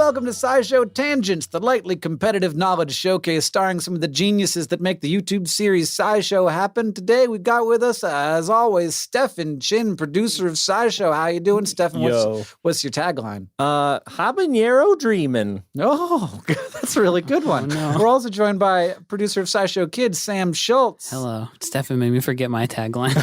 welcome to SciShow Tangents, the lightly competitive knowledge showcase starring some of the geniuses that make the YouTube series SciShow happen. Today we got with us, as always, Stefan Chin, producer of SciShow. How you doing, Stefan? What's your tagline? Habanero dreamin'. Oh, that's a really good one. Oh, no. We're also joined by producer of SciShow Kids, Sam Schultz. Hello. Stefan made me forget my tagline.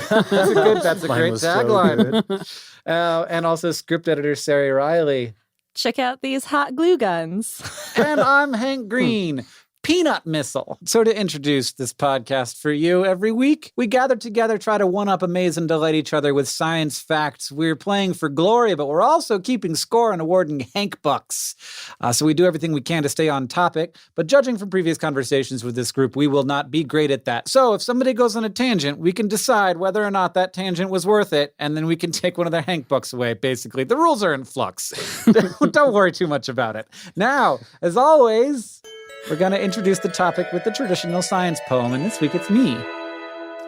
That's a great tagline. And also script editor Ceri Riley. Check out these hot glue guns. And I'm Hank Green. Peanut Missile. So to introduce this podcast for you, every week we gather together, try to one-up, amaze, and delight each other with science facts. We're playing for glory, but we're also keeping score and awarding Hank Bucks. So we do everything we can to stay on topic, but judging from previous conversations with this group, we will not be great at that. So if somebody goes on a tangent, we can decide whether or not that tangent was worth it, and then we can take one of their Hank Bucks away, basically. The rules are in flux. Don't worry too much about it. Now, as always, we're going to introduce the topic with the traditional science poem, and this week it's me.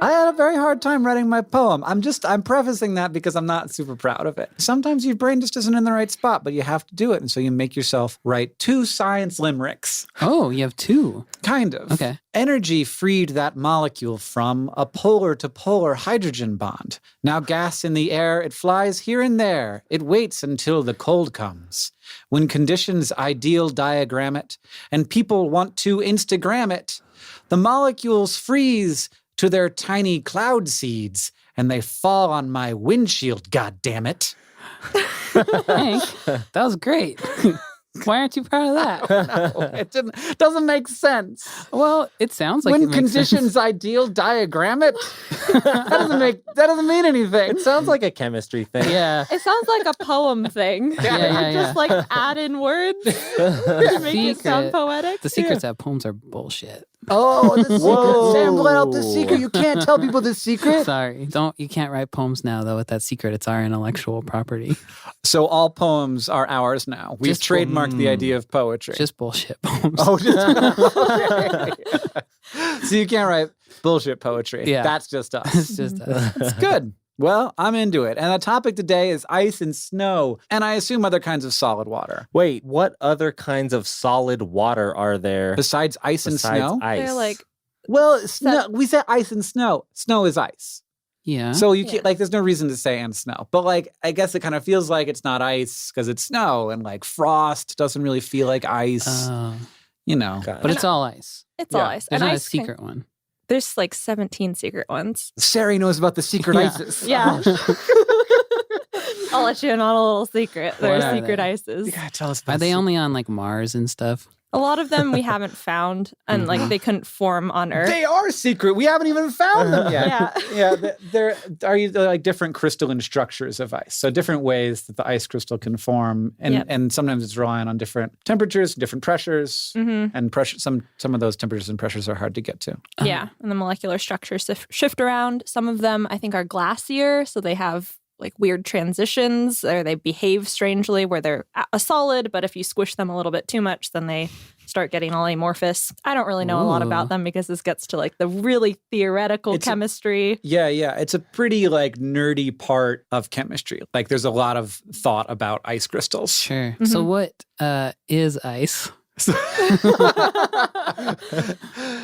I had a very hard time writing my poem. I'm prefacing that because I'm not super proud of it. Sometimes your brain just isn't in the right spot, but you have to do it, and so you make yourself write 2 science limericks. Oh, you have 2? Kind of. Okay. Energy freed that molecule from a polar-to-polar hydrogen bond. Now gas in the air, it flies here and there. It waits until the cold comes. When conditions ideal diagram it, and people want to Instagram it, the molecules freeze to their tiny cloud seeds, and they fall on my windshield, goddammit. Hank, that was great. Why aren't you proud of that? No, it doesn't make sense. Well, it sounds like when it makes conditions sense. ideal diagram it. That doesn't mean anything. It sounds like a chemistry thing. Yeah. It sounds like a poem thing. Yeah. Just like add in words to make it sound poetic. The secret's that poems are bullshit. Oh, the secret. Whoa. Sam let out the secret. You can't tell people the secret. Sorry. You can't write poems now, though, with that secret. It's our intellectual property. So all poems are ours now. We've Just trademarked the idea of poetry. Just bullshit poems. Oh, okay. So you can't write bullshit poetry. Yeah. That's just us. It's just us. It's good. Well, I'm into it. And the topic today is ice and snow, and I assume other kinds of solid water. Wait, what other kinds of solid water are there Besides ice and snow? Ice? They're like, Well, we said ice and snow. Snow is ice. Yeah. So you can't, there's no reason to say and snow. But, I guess it kind of feels like it's not ice because it's snow, and, frost doesn't really feel like ice, you know. Got it. But it's all ice. it's all ice. There's And not a ice can- secret one. There's 17 secret ones. Ceri knows about the secret Yeah. ices. Yeah. I'll let you in on a little secret. There What are are secret they? ices. You gotta tell us about Are they only on, Mars and stuff? A lot of them we haven't found, and they couldn't form on Earth. They are secret. We haven't even found them yet. Yeah. They're different crystalline structures of ice. So different ways that the ice crystal can form, and sometimes it's relying on different temperatures, different pressures, and pressure. Some of those temperatures and pressures are hard to get to. Yeah, and the molecular structures shift around. Some of them, I think, are glacier, so they have weird transitions, or they behave strangely where they're a solid, but if you squish them a little bit too much, then they start getting all amorphous. I don't really know a lot about them because this gets to the really theoretical chemistry. Yeah. It's a pretty nerdy part of chemistry. There's a lot of thought about ice crystals. Sure. So what is ice?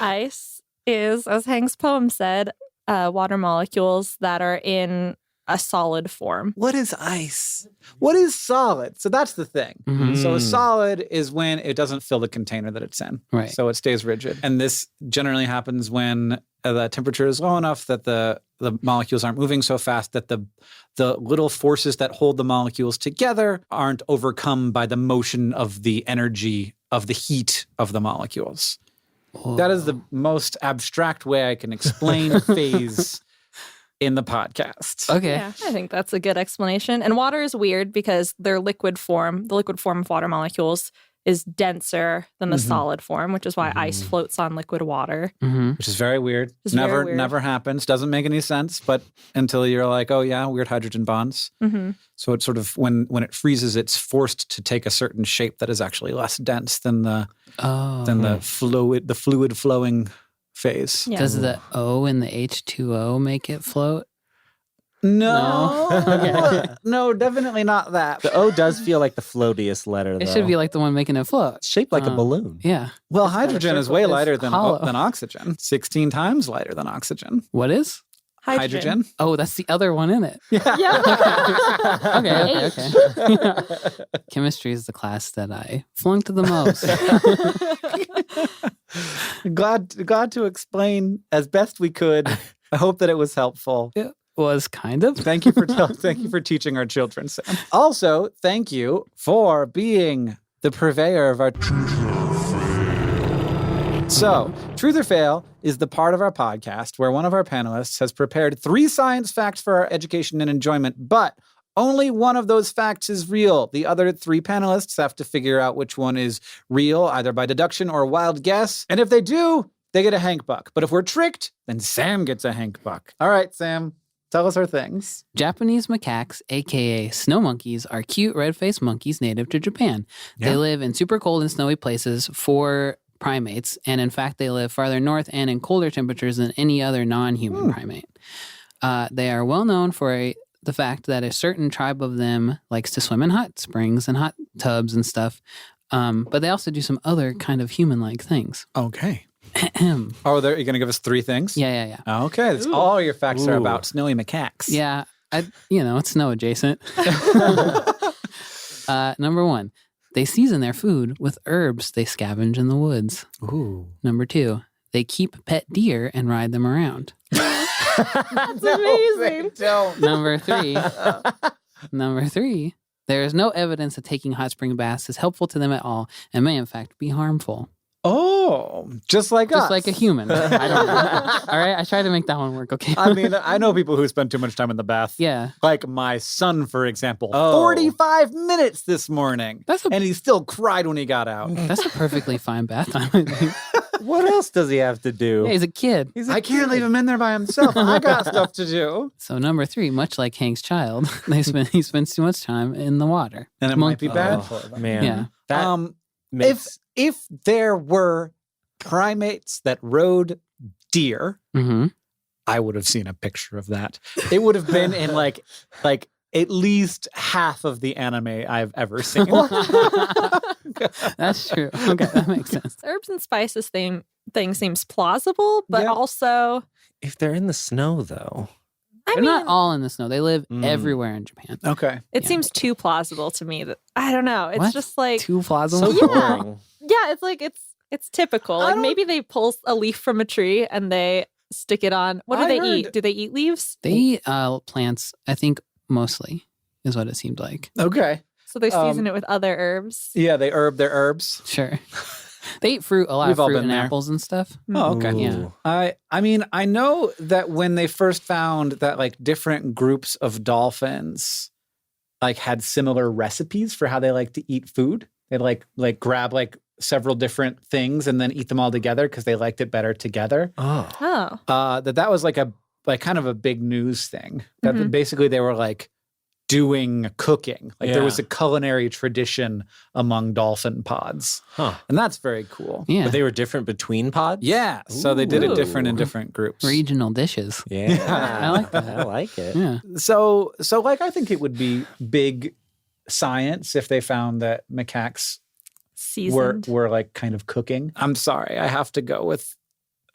Ice is, as Hank's poem said, water molecules that are in a solid form. What is ice? What is solid? So that's the thing. So a solid is when it doesn't fill the container that it's in. Right. So it stays rigid. And this generally happens when the temperature is low enough that the molecules aren't moving so fast that the little forces that hold the molecules together aren't overcome by the motion of the energy of the heat of the molecules. Whoa. That is the most abstract way I can explain phase in the podcast. Okay. Yeah, I think that's a good explanation. And water is weird because their liquid form, the liquid form of water molecules, is denser than the solid form, which is why ice floats on liquid water. Which is very weird. It's very weird. Never happens. Doesn't make any sense. But until you're like, oh yeah, weird hydrogen bonds. So it's sort of when it freezes, it's forced to take a certain shape that is actually less dense than the fluid flowing phase. Yeah. Does the O in the H2O make it float? No. Okay. No, definitely not that. The O does feel like the floatiest letter, It though. should be like the one making it float. It's shaped like a balloon. Yeah. Well, It's got a hydrogen is circle. way It's lighter than hollow. oxygen. 16 times lighter than oxygen. What is? Hydrogen. Oh, that's the other one in it. Yeah. Okay. Chemistry is the class that I flunked the most. Glad to explain as best we could. I hope that it was helpful. It was kind of. Thank you for teaching our children, Sam. Also, thank you for being the purveyor of our So, Truth or Fail is the part of our podcast where one of our panelists has prepared 3 science facts for our education and enjoyment, but only one of those facts is real. The other 3 panelists have to figure out which one is real, either by deduction or wild guess. And if they do, they get a Hank Buck. But if we're tricked, then Sam gets a Hank Buck. All right, Sam, tell us our things. Japanese macaques, aka snow monkeys, are cute red-faced monkeys native to Japan. Yeah. They live in super cold and snowy places for primates, and in fact, they live farther north and in colder temperatures than any other non-human primate. They are well known for the fact that a certain tribe of them likes to swim in hot springs and hot tubs and stuff, but they also do some other kind of human-like things. Okay. Yeah. Oh, you're going to give us 3 things? Yeah. Okay, that's all your facts are Ooh. about snowy macaques. Yeah, it's snow adjacent. Number 1, they season their food with herbs they scavenge in the woods. Ooh. Number 2, they keep pet deer and ride them around. That's amazing. Number 3, there is no evidence that taking hot spring baths is helpful to them at all and may in fact be harmful. Oh, just like us. Just like a human. I don't know. All right, I tried to make that one work, okay? I mean, I know people who spend too much time in the bath. Yeah. Like my son, for example. Oh. 45 minutes this morning. And he still cried when he got out. That's a perfectly fine bath time, I think. What else does he have to do? Yeah, he's a kid. I can't leave him in there by himself. I got stuff to do. So number 3, much like Hank's child, he spends too much time in the water. And it might be bad Oh, for them. man. Yeah. That makes... If there were primates that rode deer, Mm-hmm. I would have seen a picture of that. It would have been in like at least half of the anime I've ever seen. That's true. Okay, that makes sense. The herbs and spices thing seems plausible, but Yeah. also, If they're in the snow, though. They're not all in the snow. They live everywhere in Japan. Okay. it Yeah. seems too plausible to me. That I don't know. It's What? just like, Too plausible. So boring. yeah, it's like it's typical. Like maybe they pull a leaf from a tree and they stick it on. What do I they heard- eat? Do they eat leaves? They eat plants, I think, mostly, is what it seemed like. Okay. So they season it with other herbs. Yeah, they herb their herbs. Sure. They eat fruit, a lot We've of all fruit been and there. apples and stuff. Oh, okay. Yeah. I mean, I know that when they first found that like different groups of dolphins like had similar recipes for how they like to eat food. They'd like grab like several different things and then eat them all together because they liked it better together. Oh. Oh, That was like kind of a big news thing. That basically they were like doing cooking. Like there was a culinary tradition among dolphin pods. Huh. And that's very cool. Yeah. But they were different between pods? Yeah. So they did it different in Ooh. different groups. Regional dishes. Yeah. I like that. I like it. Yeah. So like I think it would be big science if they found that macaques seasoned. were like kind of cooking. I'm sorry, I have to go with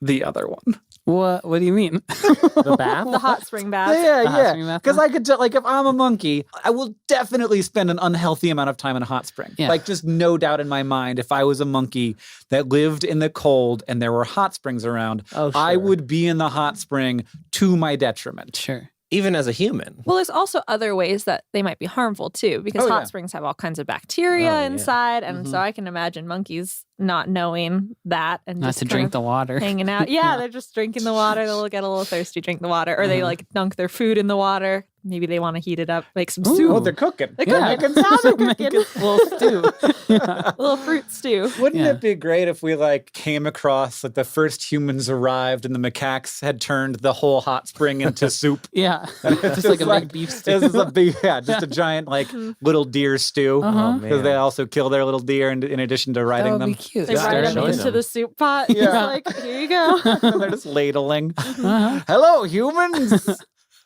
the other one. What do you mean? The bath? The hot spring bath. Yeah, hot spring bath Because one? I could tell, like, if I'm a monkey, I will definitely spend an unhealthy amount of time in a hot spring. Yeah. Like, just no doubt in my mind, if I was a monkey that lived in the cold and there were hot springs around, Oh, I sure. would be in the hot spring to my detriment. Sure. Even as a human. Well, there's also other ways that they might be harmful too, because Oh, hot yeah. springs have all kinds of bacteria Oh, yeah. inside, and so I can imagine monkeys not knowing that and Not just to kind drink of the water. hanging out. Yeah, they're just drinking the water. They'll get a little thirsty, drink the water, or they like dunk their food in the water. Maybe they want to heat it up, make some Ooh. soup, Oh, they're cooking. They're Yeah. cooking. Now they're Make cooking. a little stew. a little fruit stew. Wouldn't Yeah. it be great if we like came across like the first humans arrived and the macaques had turned the whole hot spring into soup? Yeah. Just like a big beef stew. This is a big, just a giant like little deer stew. Uh-huh. Because man. they also kill their little deer in addition to That riding would them. be cute. They Yeah, ride them showing into them. the soup pot. Yeah. It's like, here you go. They're just ladling. Uh-huh. Hello, humans.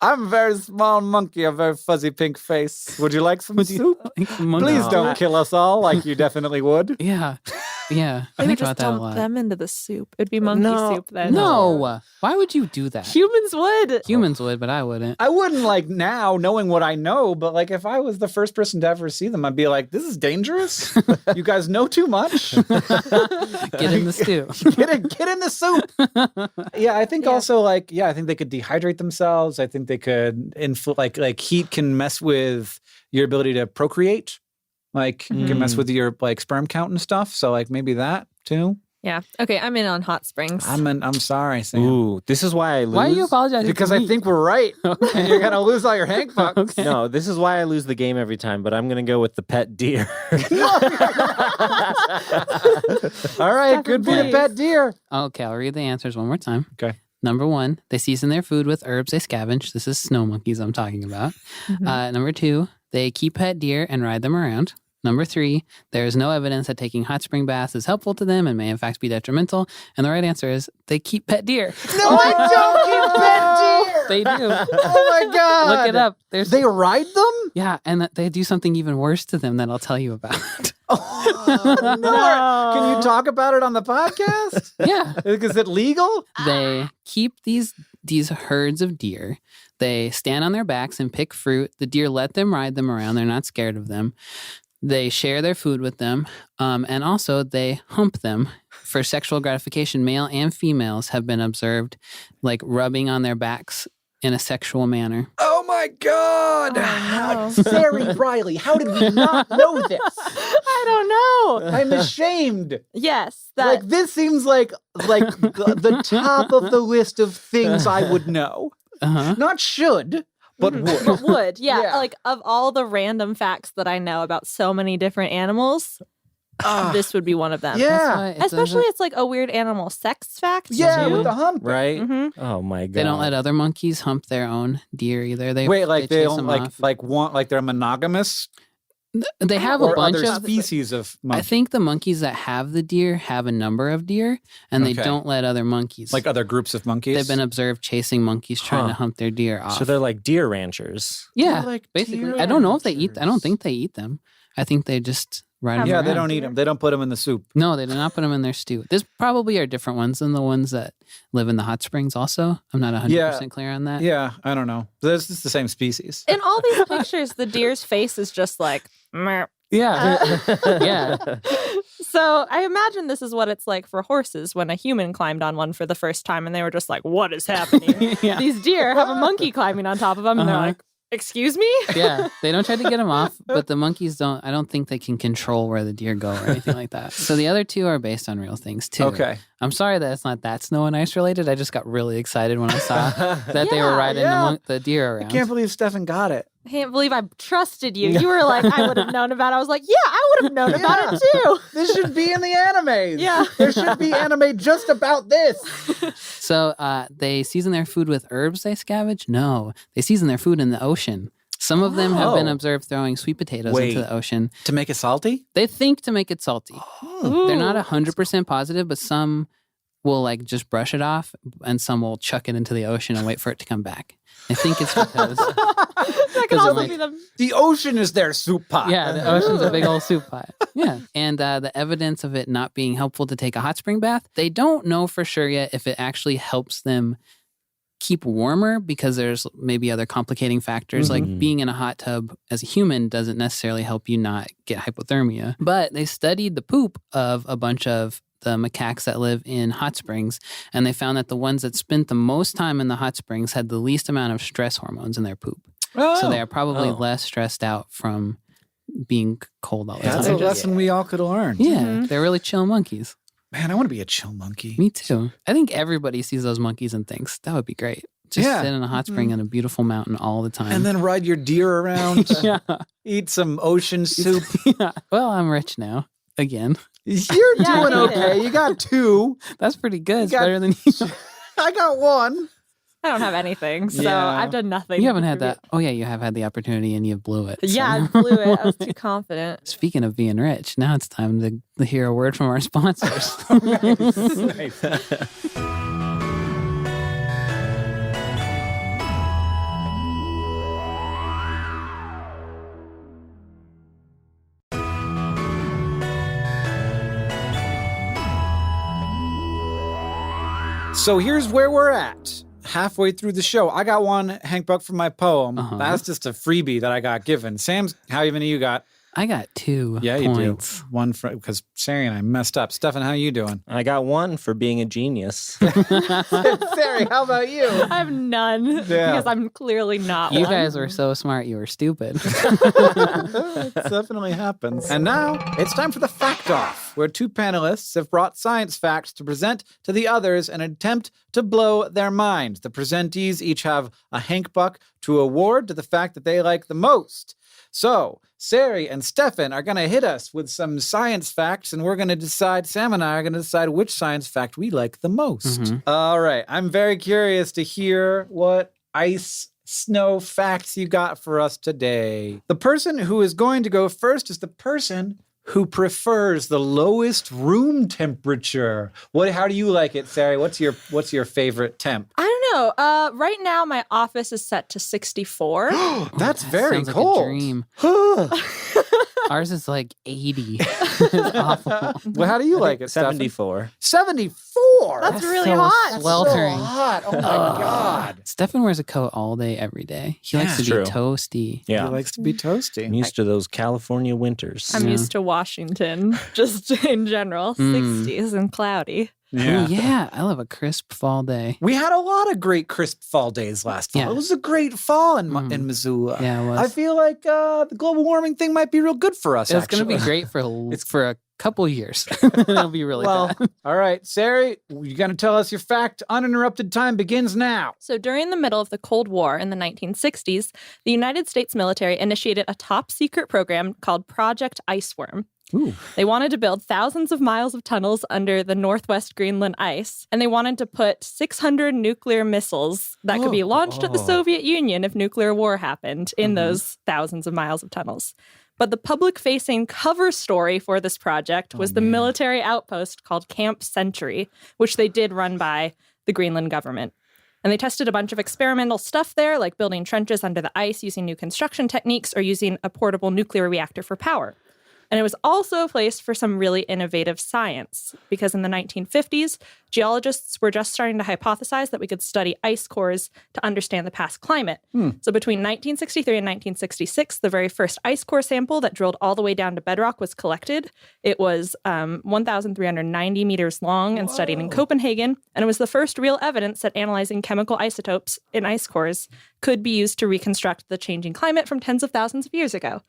I'm a very small monkey, a very fuzzy pink face. Would you like some soup? Please don't kill us all like you definitely would. Yeah. Yeah. I They would think just about that a dump lot. them into the soup. It'd be monkey soup then. No. Why would you do that? Humans would. Humans would, but I wouldn't. I wouldn't like now knowing what I know, but like if I was the first person to ever see them, I'd be like, this is dangerous. You guys know too much. Get in the stew. Get in the soup. Yeah, I think also like, I think they could dehydrate themselves. I think they could like heat can mess with your ability to procreate. Like can mess with your like sperm count and stuff. So like maybe that too. Yeah. Okay, I'm in on hot springs. I'm sorry, Sam. Ooh, this is why I lose. Why are you apologizing? Because to I me? think we're right. And you're gonna lose all your Hank bucks. Okay. No, this is why I lose the game every time, but I'm going to go with the pet deer. All right, could be the please. pet deer. Okay, I'll read the answers one more time. Okay. Number 1, they season their food with herbs they scavenge. This is snow monkeys I'm talking about. Number 2, they keep pet deer and ride them around. Number 3, there is no evidence that taking hot spring baths is helpful to them and may in fact be detrimental. And the right answer is they keep pet deer. No, I don't keep pet deer. They do. Oh my God. Look it up. They ride them? Yeah, and they do something even worse to them that I'll tell you about. Oh, no. Can you talk about it on the podcast? Yeah. Is it legal? They keep these herds of deer. They stand on their backs and pick fruit. The deer let them ride them around. They're not scared of them. They share their food with them. And also they hump them for sexual gratification. Male and females have been observed like rubbing on their backs in a sexual manner. Oh my God. Oh, Ceri Riley, how did we not know this? I don't know. I'm ashamed. Yes, Like this seems like the top of the list of things I would know. Uh-huh. Not should, but would. But would. Yeah. Yeah. Like of all the random facts that I know about so many different animals, this would be one of them. Yeah. Especially it's like a weird animal sex fact. Yeah, too. with the hump. Right? Mm-hmm. Oh my God. They don't let other monkeys hump their own deer either. They Wait, they chase don't them like off. want like they're monogamous? They have a Or bunch other of species of I monkeys? think the monkeys that have the deer have a number of deer, and they Okay. don't let other monkeys. Like other groups of monkeys? They've been observed chasing monkeys trying Huh. to hump their deer off. So they're like deer ranchers. yeah, They're like basically. deer I don't know if they eat. I ranchers. don't think they eat them. I think they just ride them Yeah, around. they don't eat them. They don't put them in the soup. No, they do not put them in their stew. There's probably are different ones than the ones that live in the hot springs. Also, I'm not 100% clear on that. Yeah, I don't know. It's just the same species. In all these pictures, the deer's face is just like, meh. Yeah, yeah. So I imagine this is what it's like for horses when a human climbed on one for the first time and they were just like, what is happening? Yeah. These deer have a monkey climbing on top of them and they're Uh-huh. like, excuse me? Yeah, they don't try to get them off, but the monkeys don't. I don't think they can control where the deer go or anything like that. So the other two are based on real things too. Okay. I'm sorry that it's not that snow and ice related. I just got really excited when I saw that they were Yeah, riding the deer I around. can't believe Stefan got it. I can't believe I trusted you. You were like, I would have known about it. I was like, yeah, I would have known about it too. This should be in the animes. Yeah. There should be anime just about this. So they season their food with herbs they scavenge? No, they season their food in the ocean. Some of them have been Oh. observed throwing sweet potatoes Wait. into the ocean. To make it salty? They think to make it salty. They're not Ooh. 100% positive, but some will like just brush it off and some will chuck it into the ocean and wait for it to come back. I think it's because, That could it also might- be them. The ocean is their soup pot. yeah, the ocean's a big old soup pot. Yeah. And the evidence of it not being helpful to take a hot spring bath, they don't know for sure yet if it actually helps them keep warmer because there's maybe other complicating factors like being in a hot tub as a human doesn't necessarily help you not get hypothermia. But they studied the poop of a bunch of the macaques that live in hot springs, and they found that the ones that spent the most time in the hot springs had the least amount of stress hormones in their poop. Oh. So they are probably less stressed out from being cold all the That's time. a lesson we all could learn. Yeah, they're really chill monkeys. Man, I want to be a chill monkey. Me too. I think everybody sees those monkeys and thinks that would be great. Just Yeah. sit in a hot spring in a beautiful mountain all the time. And then ride your deer around. yeah. Eat some ocean soup. yeah. Well, I'm rich now. Again. You're Yeah, doing I hate okay. You got 2. That's pretty good. It's got- better than you. I got 1. I don't have anything, so Yeah. I've done nothing. You haven't had that. Oh, yeah, you have had the opportunity and you blew it. Yeah, I so. blew it. I was too confident. Speaking of being rich, now it's time to hear a word from our sponsors. So here's where we're at. Halfway through the show, I got one, Hank Buck, from my poem. That's just a freebie that I got given. Sam, how many you got? I got 2 Yeah, points. You do. One for because Ceri and I messed up. Stefan, how you doing? I got 1 for being a genius. Ceri, how about you? I have none because I'm clearly not You one. guys were so smart, you were stupid. It definitely happens. And now it's time for the Fact Off, where 2 panelists have brought science facts to present to the others in an attempt to blow their minds. The presentees each have a Hank Buck to award to the fact that they like the most. So, Ceri and Stefan are going to hit us with some science facts, and we're going to decide, Sam and I are going to decide which science fact we like the most. All right. I'm very curious to hear what ice snow facts you got for us today. The person who is going to go first is the person who prefers the lowest room temperature. How do you like it, Ceri? What's your favorite temp? I don't know. Right now, my office is set to 64. That's That very sounds cold. Like a dream. Ours is like 80. It's awful. Well, how do you like it, 74. 74? That's really so hot. sweltering. So hot. Oh, my God. Stefan wears a coat all day, every day. He likes to be True. toasty. Yeah. He likes to be toasty. I'm used to those California winters. I'm used to Washington, just in general. 60s and cloudy. Oh, yeah. I love a crisp fall day. We had a lot of great crisp fall days last fall. Yeah. It was a great fall in Missoula. Yeah, it was. I feel like the global warming thing might be real good for us, It's going to be actually. great for a couple years. It'll be really bad. All right, Ceri, you're going to tell us your fact. Uninterrupted time begins now. So during the middle of the Cold War in the 1960s, the United States military initiated a top secret program called Project Iceworm. Ooh. They wanted to build thousands of miles of tunnels under the Northwest Greenland ice, and they wanted to put 600 nuclear missiles that could be launched at the Soviet Union if nuclear war happened in those thousands of miles of tunnels. But the public-facing cover story for this project was the military outpost called Camp Ceri, which they did run by the Greenland government. And they tested a bunch of experimental stuff there, like building trenches under the ice using new construction techniques or using a portable nuclear reactor for power. And it was also a place for some really innovative science, because in the 1950s, geologists were just starting to hypothesize that we could study ice cores to understand the past climate. So between 1963 and 1966, the very first ice core sample that drilled all the way down to bedrock was collected. It was 1,390 meters long and studied in Copenhagen, and it was the first real evidence that analyzing chemical isotopes in ice cores could be used to reconstruct the changing climate from tens of thousands of years ago.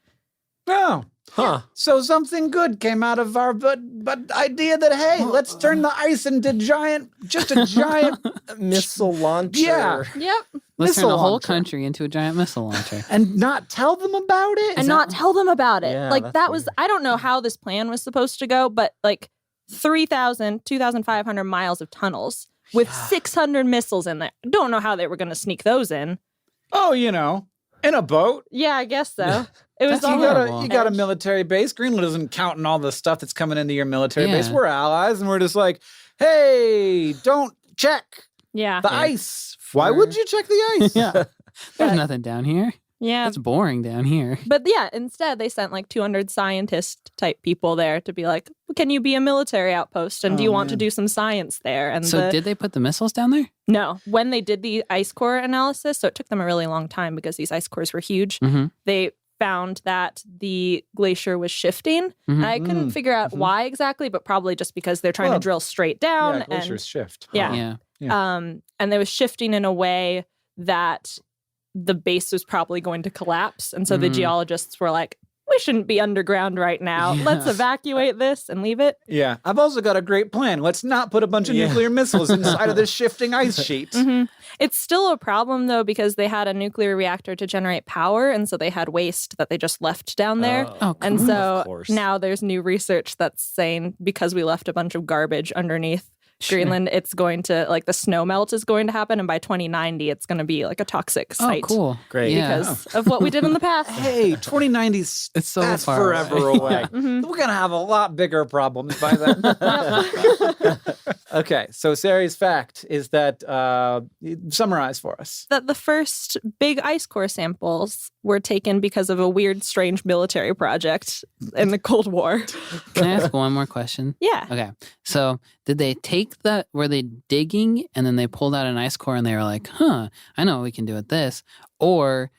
Oh. Huh. So something good came out of our but idea that, hey, let's turn the ice into just a giant Missile launcher. Yeah. Yep. Let's turn missile the whole launcher. country into a giant missile launcher. And not tell them about it? And not tell them about it. Yeah, Like that's that was, I don't know how this plan was supposed to go, but like 2,500 miles of tunnels with 600 missiles in there. Don't know how they were going to sneak those in. Oh, in a boat. Yeah, I guess so. It was That's all horrible. You got a military base. Greenland isn't counting all the stuff that's coming into your military base. Yeah. We're allies, and we're just like, hey, don't check Yeah. the ice. Why would you check the ice? Yeah. There's nothing down here. Yeah. It's boring down here. But yeah, instead they sent like 200 scientist type people there to be like, can you be a military outpost? And do you want to do some science there? And So did they put the missiles down there? No, when they did the ice core analysis, so it took them a really long time because these ice cores were huge. Mm-hmm. They found that the glacier was shifting. And I couldn't figure out why exactly, but probably just because they're trying to drill straight down. Yeah, glaciers shift. Yeah. Yeah. And they was shifting in a way that the base was probably going to collapse. And so the geologists were like, we shouldn't be underground right now. Yeah. Let's evacuate this and leave it. Yeah. I've also got a great plan. Let's not put a bunch of nuclear missiles inside of this shifting ice sheet. It's still a problem, though, because they had a nuclear reactor to generate power. And so they had waste that they just left down there. Oh, And cool. so Of course. now there's new research that's saying because we left a bunch of garbage underneath Greenland, it's going to, like, the snow melt is going to happen. And by 2090, it's going to be like a toxic Oh, site. cool. Great. Yeah. Because of what we did in the past. Hey, 2090's It's so that's far forever away. Mhm. We're going to have a lot bigger problems by then. Okay, so Ceri's fact is that, summarize for us. That the first big ice core samples were taken because of a weird, strange military project in the Cold War. Can I ask one more question? Yeah. Okay. So did they take think that were they digging and then they pulled out an ice core and they were like, I know what we can do with this? Or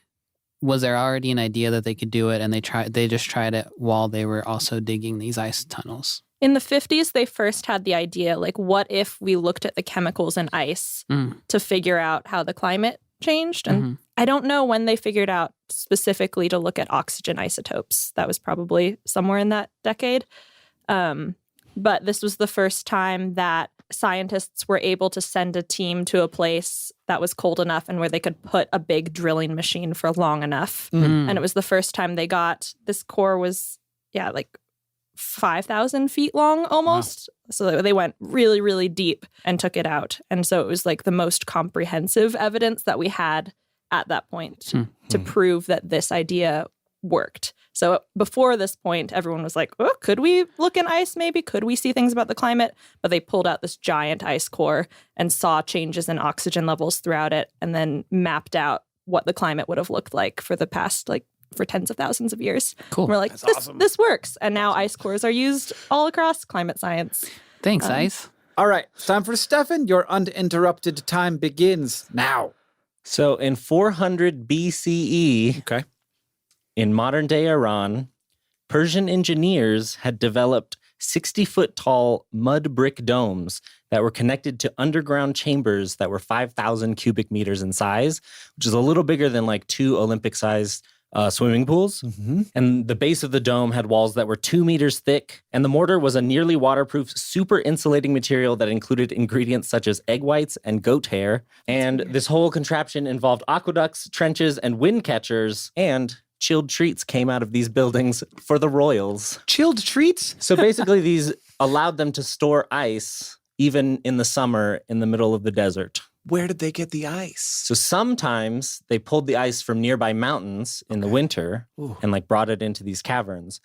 was there already an idea that they could do it and they just tried it while they were also digging these ice tunnels? In the 50s, they first had the idea, like, what if we looked at the chemicals in ice to figure out how the climate changed? And I don't know when they figured out specifically to look at oxygen isotopes. That was probably somewhere in that decade. But this was the first time that scientists were able to send a team to a place that was cold enough and where they could put a big drilling machine for long enough. And it was the first time they got, this core was, like 5,000 feet long almost. Wow. So they went really, really deep and took it out. And so it was like the most comprehensive evidence that we had at that point to prove that this idea worked. So before this point, everyone was like, oh, could we look in ice maybe? Could we see things about the climate? But they pulled out this giant ice core and saw changes in oxygen levels throughout it and then mapped out what the climate would have looked like for the past, for tens of thousands of years. Cool. And we're like, this works. And now ice cores are used all across climate science. Thanks, Ice. All right. It's time for Stefan. Your uninterrupted time begins now. So in 400 BCE, Okay. in modern-day Iran, Persian engineers had developed 60-foot-tall mud brick domes that were connected to underground chambers that were 5,000 cubic meters in size, which is a little bigger than 2 Olympic-sized swimming pools. And the base of the dome had walls that were 2 meters thick, and the mortar was a nearly waterproof, super insulating material that included ingredients such as egg whites and goat hair. And this whole contraption involved aqueducts, trenches, and wind catchers, and chilled treats came out of these buildings for the royals. Chilled treats? So basically, these allowed them to store ice even in the summer in the middle of the desert. Where did they get the ice? So sometimes they pulled the ice from nearby mountains in the winter and brought it into these caverns.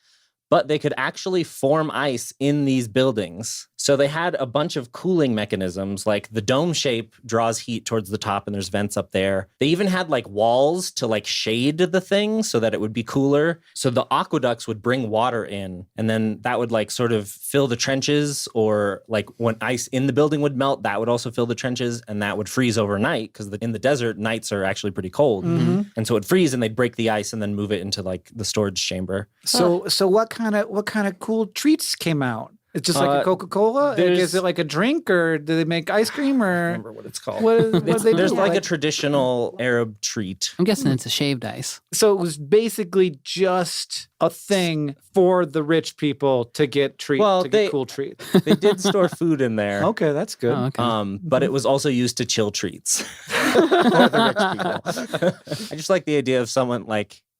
But they could actually form ice in these buildings. So they had a bunch of cooling mechanisms, like the dome shape draws heat towards the top and there's vents up there. They even had walls to shade the thing so that it would be cooler. So the aqueducts would bring water in and then that would sort of fill the trenches, or when ice in the building would melt, that would also fill the trenches and that would freeze overnight because in the desert, nights are actually pretty cold. And so it would freeze and they'd break the ice and then move it into the storage chamber. So what kind of cool treats came out? It's just like a Coca-Cola? Is it like a drink, or do they make ice cream, or? I don't remember what it's called. What do they There's do? a traditional Arab treat. I'm guessing it's a shaved ice. So it was basically just a thing for the rich people to get get cool treats. They did store food in there. Okay, that's good. Oh, okay. But it was also used to chill treats for the rich people. I just like the idea of someone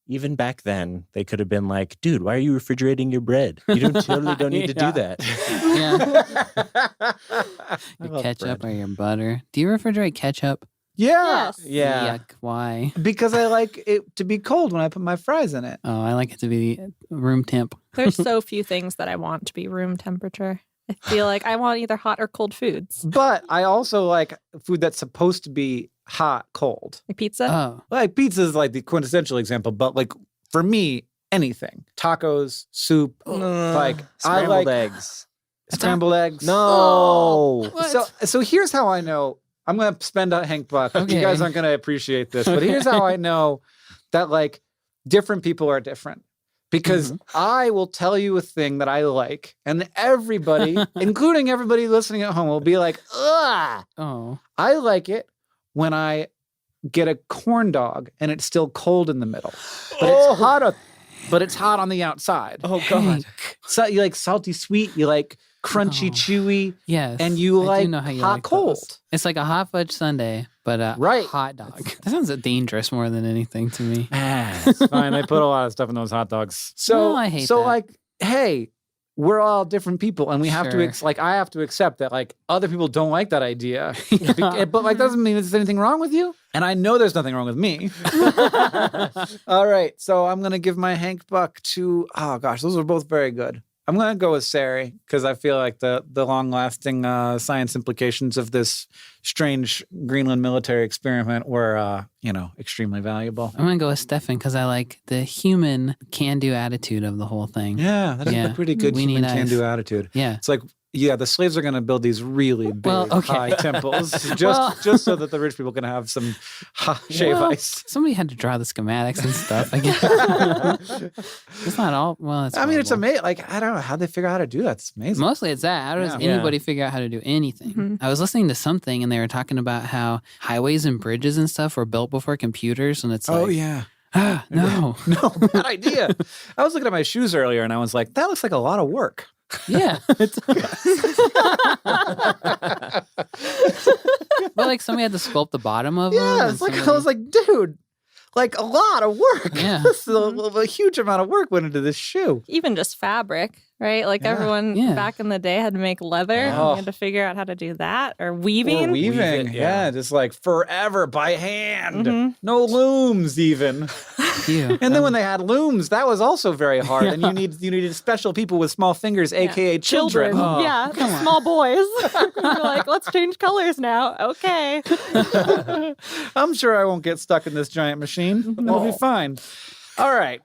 even back then, they could have been like, dude, why are you refrigerating your bread? You totally don't need to do that. Your ketchup or your butter. Do you refrigerate ketchup? Yeah. Yes. Yeah. Yuck, why? Because I like it to be cold when I put my fries in it. Oh, I like it to be room temp. There's so few things that I want to be room temperature. I feel like I want either hot or cold foods. But I also like food that's supposed to be hot, cold. Like pizza? Oh. Pizza is the quintessential example, but for me, anything. Tacos, soup, Scrambled eggs. Scrambled eggs. No. So here's how I know. I'm going to spend a Hank buck. Okay. You guys aren't going to appreciate this, but here's how I know that different people are different. Because I will tell you a thing that I like, and everybody, including everybody listening at home, will be like, ugh. Oh. I like it when I get a corn dog and it's still cold in the middle. But it's hot on the outside. Oh, God. So you like salty sweet, you like crunchy chewy, Yes. and you I do like know how you hot like cold. those. It's like a hot fudge sundae, but a Right. hot dog. That sounds dangerous more than anything to me. It's fine. They put a lot of stuff in those hot dogs. So, No, I hate that. Hey, we're all different people, and we have Sure. to I have to accept that other people don't like that idea. But doesn't mean there's anything wrong with you. And I know there's nothing wrong with me. All right, so I'm gonna give my Hank buck to. Oh gosh, those are both very good. I'm going to go with Ceri because I feel like the long-lasting science implications of this strange Greenland military experiment were, extremely valuable. I'm going to go with Stefan because I like the human can-do attitude of the whole thing. Yeah, that's a pretty good We human need ice. can-do attitude. Yeah. It's like the slaves are going to build these really big, high temples just so that the rich people can have some shave ice. Somebody had to draw the schematics and stuff, I guess. It's not all, well, it's it's amazing. Like, I don't know how they figure out how to do that. It's amazing. Mostly it's that. How does anybody figure out how to do anything? Mm-hmm. I was listening to something and they were talking about how highways and bridges and stuff were built before computers, and it's like, no. No, bad idea. I was looking at my shoes earlier and I was like, that looks like a lot of work. Yeah. But like somebody had to sculpt the bottom of them. Yeah, it's like, I was like, dude, like a lot of work. Yeah. This is a huge amount of work went into this shoe. Even just fabric, right? Like everyone back in the day had to make leather. Oh. You had to figure out how to do that. Or weaving. Or weaving. Yeah, just like forever by hand. No looms even. Yeah. And then when they had looms, that was also very hard. And you needed special people with small fingers, aka children. Oh, yeah, small boys. You're like, let's change colors now. Okay. I'm sure I won't get stuck in this giant machine. It'll be fine. All right.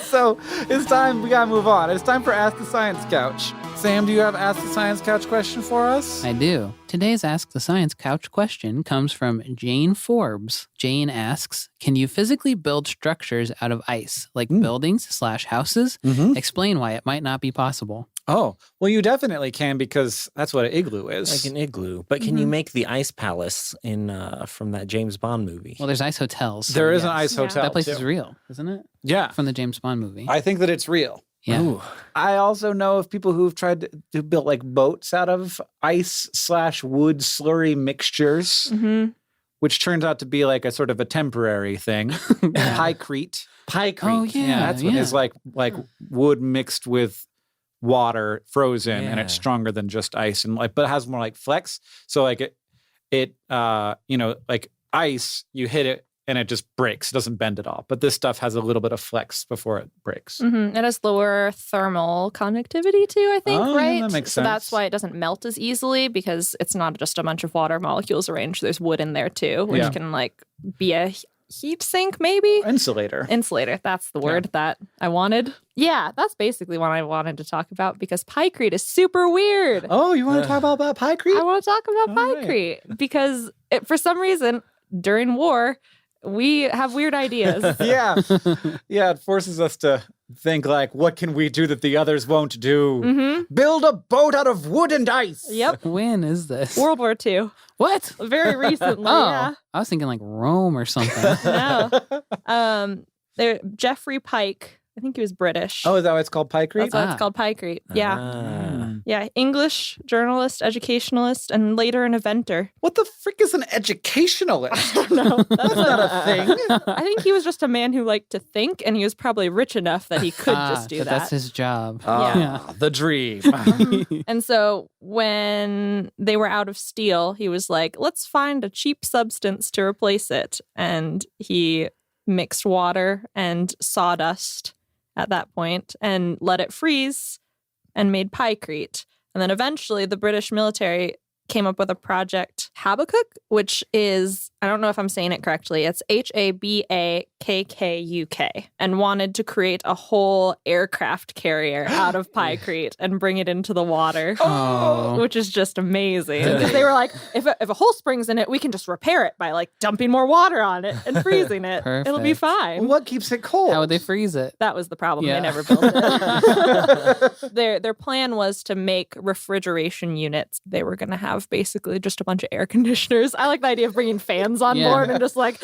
So it's time, we gotta move on. It's time for Ask the Science Couch. Sam, do you have Ask the Science Couch question for us? I do. Today's Ask the Science Couch question comes from Jane Forbes. Jane asks, can you physically build structures out of ice, like buildings/houses? Explain why it might not be possible. Oh, well, you definitely can, because that's what an igloo is. Like an igloo. But can you make the ice palace from that James Bond movie? Well, there's ice hotels. So there is an ice hotel. that place too. is real, isn't it? Yeah. From the James Bond movie. I think that it's real. Yeah. Ooh. I also know of people who've tried to build like boats out of ice/wood slurry mixtures, which turns out to be like a sort of a temporary thing. Pykrete. Oh, yeah. That's what is like wood mixed with water frozen, and it's stronger than just ice, and but it has more like flex. So like it like ice, you hit it and it just breaks. It doesn't bend at all. But this stuff has a little bit of flex before it breaks. It has lower thermal conductivity too, I think, right? That makes So sense. that's why it doesn't melt as easily, because it's not just a bunch of water molecules arranged. There's wood in there too, which can like be a heat sink, maybe? Insulator. That's the word that I wanted. Yeah, that's basically what I wanted to talk about, because pykrete is super weird. Oh, you want to talk about pykrete? I want to talk about pykrete because for some reason during war, we have weird ideas. Yeah, it forces us to think like, what can we do that the others won't do? Build a boat out of wood and ice. Yep. When is this? World War II. What? Very recently, yeah. I was thinking like Rome or something. No. Geoffrey Pike, I think he was British. Oh, is that why it's called pykrete? That's why it's called pykrete. Yeah. Ah. Yeah. English journalist, educationalist, and later an inventor. What the frick is an educationalist? No, That's not a thing. I think he was just a man who liked to think, and he was probably rich enough that he could just do that. That's his job. The dream. And so when they were out of steel, he was like, let's find a cheap substance to replace it. And he mixed water and sawdust at that point and let it freeze and made pykrete. And then eventually the British military came up with a project Habakkuk, which is, I don't know if I'm saying it correctly, it's Habakkuk, and wanted to create a whole aircraft carrier out of pykrete and bring it into the water, which is just amazing. Because they were like, if a hole springs in it, we can just repair it by like dumping more water on it and freezing it. It'll be fine. What keeps it cold? How would they freeze it? That was the problem. Yeah. They never built it. Their plan was to make refrigeration units. They were going to have basically just a bunch of air conditioners. I like the idea of bringing fans on board and just like,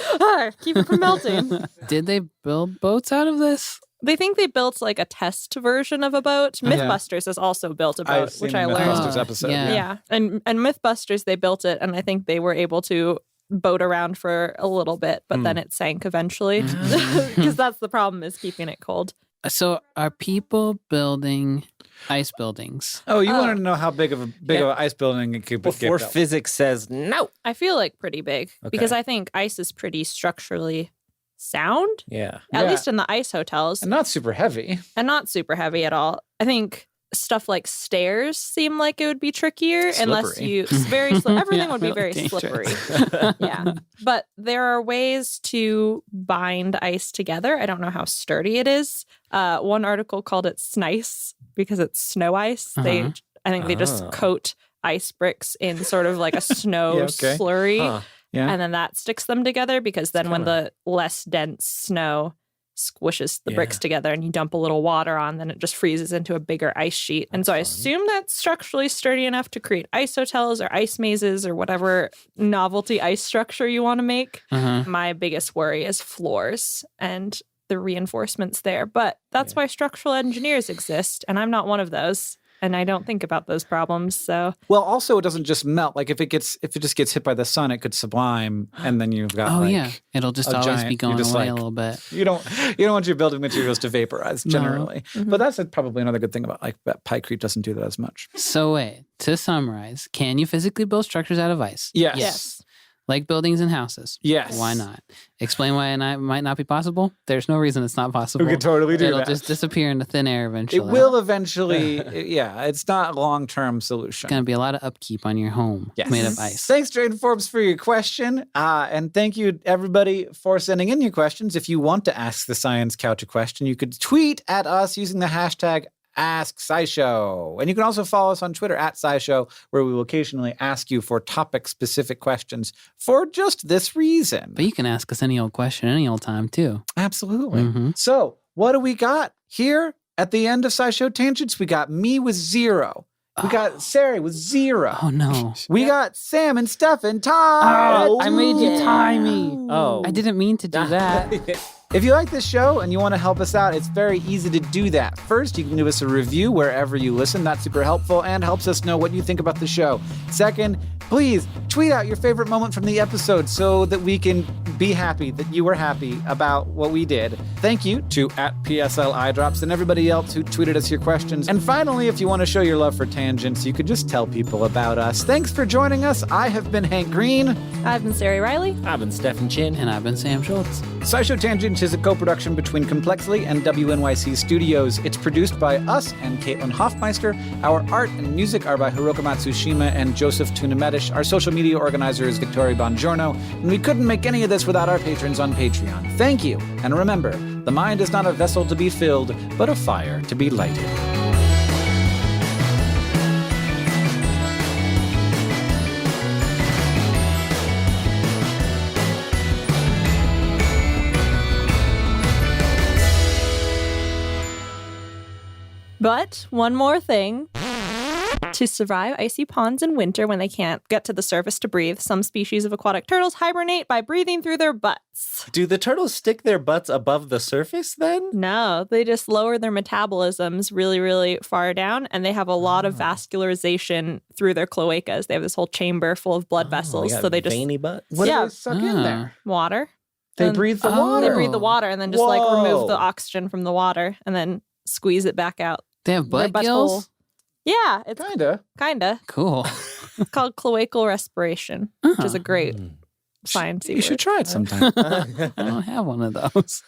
keep it from melting. Did they build boats out of this? They think they built like a test version of a boat. Mythbusters has also built a boat, which I learned. Mythbusters episode. Yeah. And Mythbusters, they built it, and I think they were able to boat around for a little bit, but then it sank eventually. Because that's the problem, is keeping it cold. So are people building ice buildings? Oh, you wanted to know how big of an ice building it could be. Before physics says no. I feel like pretty big, because I think ice is pretty structurally sound. Yeah. At least in the ice hotels. And not super heavy. And not super heavy at all. I think stuff like stairs seem like it would be trickier unless Slippery. you everything Yeah, would be really very dangerous. slippery. Yeah. But there are ways to bind ice together. I don't know how sturdy it is. One article called it snice because it's snow ice. Uh-huh. I think they just coat ice bricks in sort of like a snow Yeah, okay. slurry. Huh. Yeah. And then that sticks them together because then when the less dense snow squishes the bricks together and you dump a little water on, then it just freezes into a bigger ice sheet. And so I assume that's structurally sturdy enough to create ice hotels or ice mazes or whatever novelty ice structure you want to make. Uh-huh. My biggest worry is floors and the reinforcements there. But that's why structural engineers exist. And I'm not one of those. And I don't think about those problems. So Well, also it doesn't just melt. Like if it just gets hit by the sun, it could sublime, and then you've got it'll just a always giant- be you're going just away like- a little bit. you don't want your building materials to vaporize generally. But that's probably another good thing about that Pykrete doesn't do that as much. So wait, to summarize, can you physically build structures out of ice? Yes. yes. Like buildings and houses? Yes. Why not? Explain why it might not be possible? There's no reason it's not possible. We could totally do It'll that. just disappear into thin air It eventually. will eventually. Yeah, it's not a long-term solution. It's going to be a lot of upkeep on your home made of ice. Thanks, Drayden Forbes, for your question. And thank you, everybody, for sending in your questions. If you want to ask the Science Couch a question, you could tweet at us using the hashtag Ask SciShow. And you can also follow us on Twitter at SciShow, where we will occasionally ask you for topic-specific questions for just this reason. But you can ask us any old question any old time, too. Absolutely. Mhm. So what do we got here at the end of SciShow Tangents? We got me with 0. We got Ceri with 0. Oh, no. We got Sam and Stefan tied. I made you tie me. Oh. I didn't mean to do that. If you like this show and you want to help us out, it's very easy to do that. First, you can give us a review wherever you listen. That's super helpful and helps us know what you think about the show. Second, please tweet out your favorite moment from the episode so that we can be happy that you were happy about what we did. Thank you to @PSLIdrops and everybody else who tweeted us your questions. And finally, if you want to show your love for tangents, you could just tell people about us. Thanks for joining us. I have been Hank Green. I've been Ceri Riley. I've been Stefan Chin. And I've been Sam Schultz. SciShow Tangents is a co-production between Complexly and WNYC Studios. It's produced by us and Caitlin Hoffmeister. Our art and music are by Hiroka Matsushima and Joseph Tunamedish. Our social media organizer is Victoria Bongiorno. And we couldn't make any of this without our patrons on Patreon. Thank you. And remember, the mind is not a vessel to be filled, but a fire to be lighted. But one more thing. To survive icy ponds in winter when they can't get to the surface to breathe, some species of aquatic turtles hibernate by breathing through their butts. Do the turtles stick their butts above the surface then? No, they just lower their metabolisms really, really far down, and they have a lot of vascularization through their cloacas. They have this whole chamber full of blood vessels, so they just veiny butts. What Yeah. do they suck in there? water. They And- breathe the Oh. water. They breathe the water and then just like remove the Whoa. oxygen from the water and then squeeze it back out. They have Their butt butthole. gills? Yeah, it's Kinda. Cool. It's called cloacal respiration, which is a great science. You should try it sometime. I don't have one of those.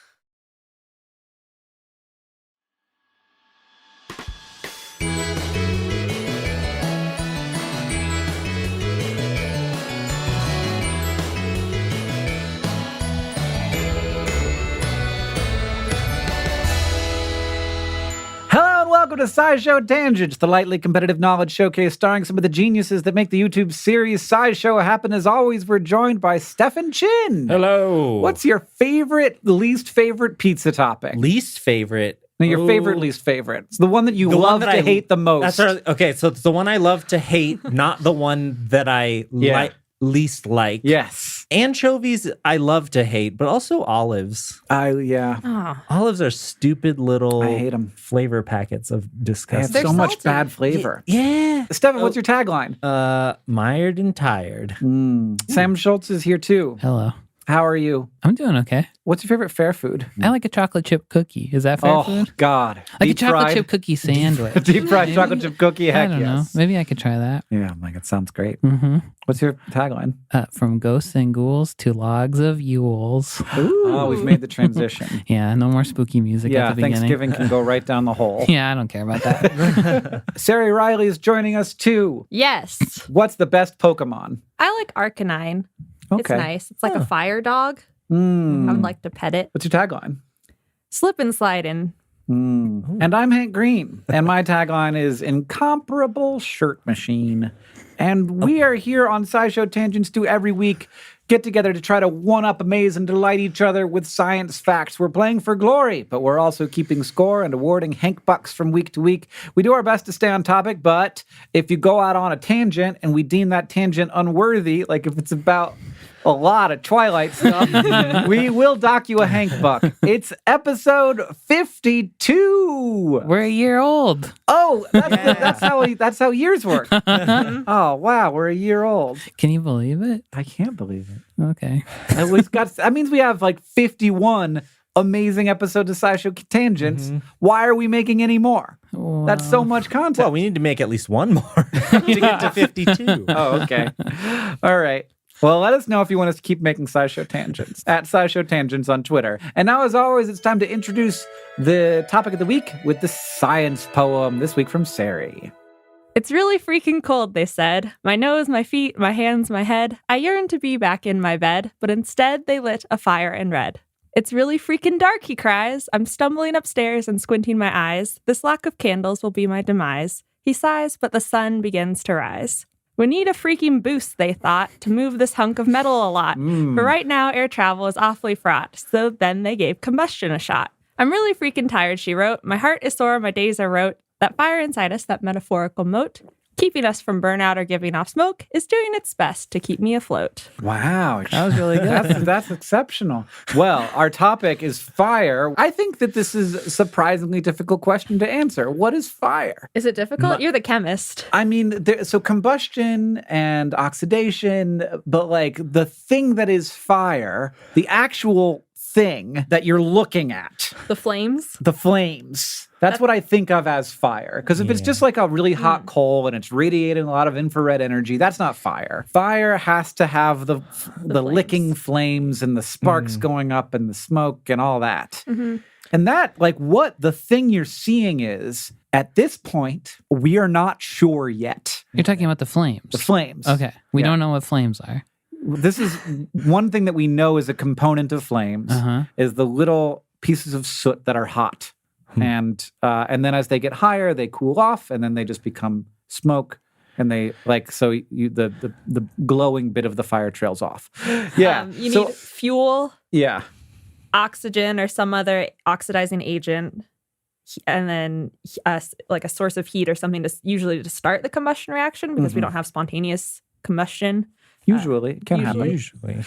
Hello and welcome to SciShow Tangents, the lightly competitive knowledge showcase starring some of the geniuses that make the YouTube series SciShow happen. As always, we're joined by Stefan Chin. Hello. What's your favorite, least favorite pizza topping? least favorite? No, your favorite, Ooh. least favorite. It's the one that you The one love that to I- hate the most. Okay, so it's the one I love to hate, not the one that I Yeah. least like. Yes. Anchovies I love to hate, but also olives. Yeah. Oh, Olives are stupid little I hate 'em. flavor packets of They have disgusting. They're so much salty. bad flavor. Yeah. Stefan, what's your tagline? Mired and tired. Sam Schultz is here too. Hello. How are you? I'm doing okay. What's your favorite fair food? I like a chocolate chip cookie. Is that fair food? God. Like a chocolate chip cookie sandwich. Deep fried Maybe? chocolate chip cookie, heck I don't yes. know. Maybe I could try that. Yeah, I'm like, it sounds great. Mm-hmm. What's your tagline? From ghosts and ghouls to logs of yules. Oh, we've made the transition. Yeah, no more spooky music at the beginning. Thanksgiving can go right down the hole. Yeah, I don't care about that. Ceri Riley is joining us too. Yes. What's the best Pokemon? I like Arcanine. Okay. It's nice. It's like a fire dog. I Mm. would like to pet it. What's your tagline? Slip and slide in. And I'm Hank Green, and my tagline is incomparable shirt machine. And we are here on SciShow Tangents to every week get together to try to one-up, amaze, and delight each other with science facts. We're playing for glory, but we're also keeping score and awarding Hank Bucks from week to week. We do our best to stay on topic, but if you go out on a tangent and we deem that tangent unworthy, like if it's about a lot of Twilight stuff, we will dock you a Hank Buck. It's episode 52. We're a year old. Oh, that's how years work. Oh, wow, we're a year old. Can you believe it? I can't believe it. Okay. That means we have like 51 amazing episodes of SciShow Tangents. Why are we making any more? Well, That's so much content. Well, we need to make at least one more to get to 52. Oh, okay. All right. Well, let us know if you want us to keep making SciShow Tangents at SciShow Tangents on Twitter. And now, as always, it's time to introduce the topic of the week with the science poem this week from Ceri. It's really freaking cold, they said. My nose, my feet, my hands, my head. I yearn to be back in my bed, but instead they lit a fire in red. It's really freaking dark, he cries. I'm stumbling upstairs and squinting my eyes. This lack of candles will be my demise. He sighs, but the sun begins to rise. We need a freaking boost, they thought, to move this hunk of metal a lot. But right now, air travel is awfully fraught. So then they gave combustion a shot. I'm really freaking tired, she wrote. My heart is sore, my days are rote. That fire inside us, that metaphorical moat, keeping us from burnout or giving off smoke, is doing its best to keep me afloat. Wow. That was really good. That's exceptional. Well, our topic is fire. I think that this is a surprisingly difficult question to answer. What is fire? Is it difficult? You're the chemist. I mean, so combustion and oxidation, but like the thing that is fire, the actual thing that you're looking at, The flames? the flames. That's what I think of as fire. Because if it's just like a really hot coal and it's radiating a lot of infrared energy, that's not fire. Fire has to have the flames. licking flames and the sparks going up and the smoke and all that. And that, like, what the thing you're seeing is, at this point, we are not sure yet. You're talking about the flames. The flames. Okay. We Yeah. don't know what flames are. This is one thing that we know is a component of flames is the little pieces of soot that are hot. And then as they get higher, they cool off, and then they just become smoke. And they the glowing bit of the fire trails off. Yeah. You need fuel, yeah. oxygen, or some other oxidizing agent, and then like a source of heat or something usually to start the combustion reaction, because we don't have spontaneous combustion. Usually it can happen. Usually.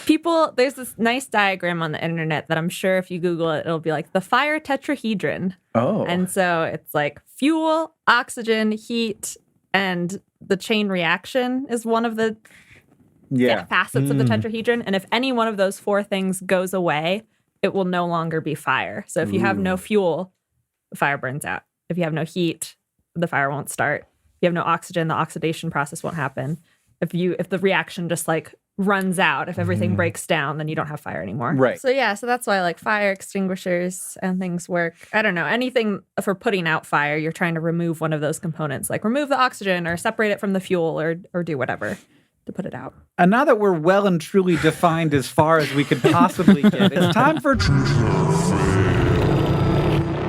People, there's this nice diagram on the internet that I'm sure if you Google it, it'll be like the fire tetrahedron. Oh. And so it's like fuel, oxygen, heat, and the chain reaction is one of the facets of the tetrahedron. And if any one of those four things goes away, it will no longer be fire. So if you have no fuel, the fire burns out. If you have no heat, the fire won't start. If you have no oxygen, the oxidation process won't happen. If the reaction just like runs out, if everything breaks down, then you don't have fire anymore. Right. So yeah, so that's why like fire extinguishers and things work. I don't know, anything for putting out fire, you're trying to remove one of those components, like remove the oxygen or separate it from the fuel or do whatever to put it out. And now that we're well and truly defined as far as we could possibly get, it's time for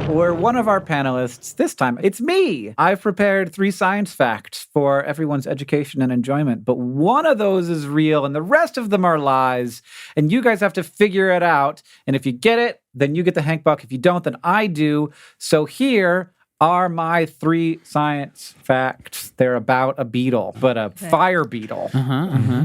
where one of our panelists, this time, it's me. I've prepared 3 science facts for everyone's education and enjoyment, but one of those is real and the rest of them are lies, and you guys have to figure it out. And if you get it, then you get the Hank Buck. If you don't, then I do. So here are my 3 science facts. They're about a beetle, but a fire beetle.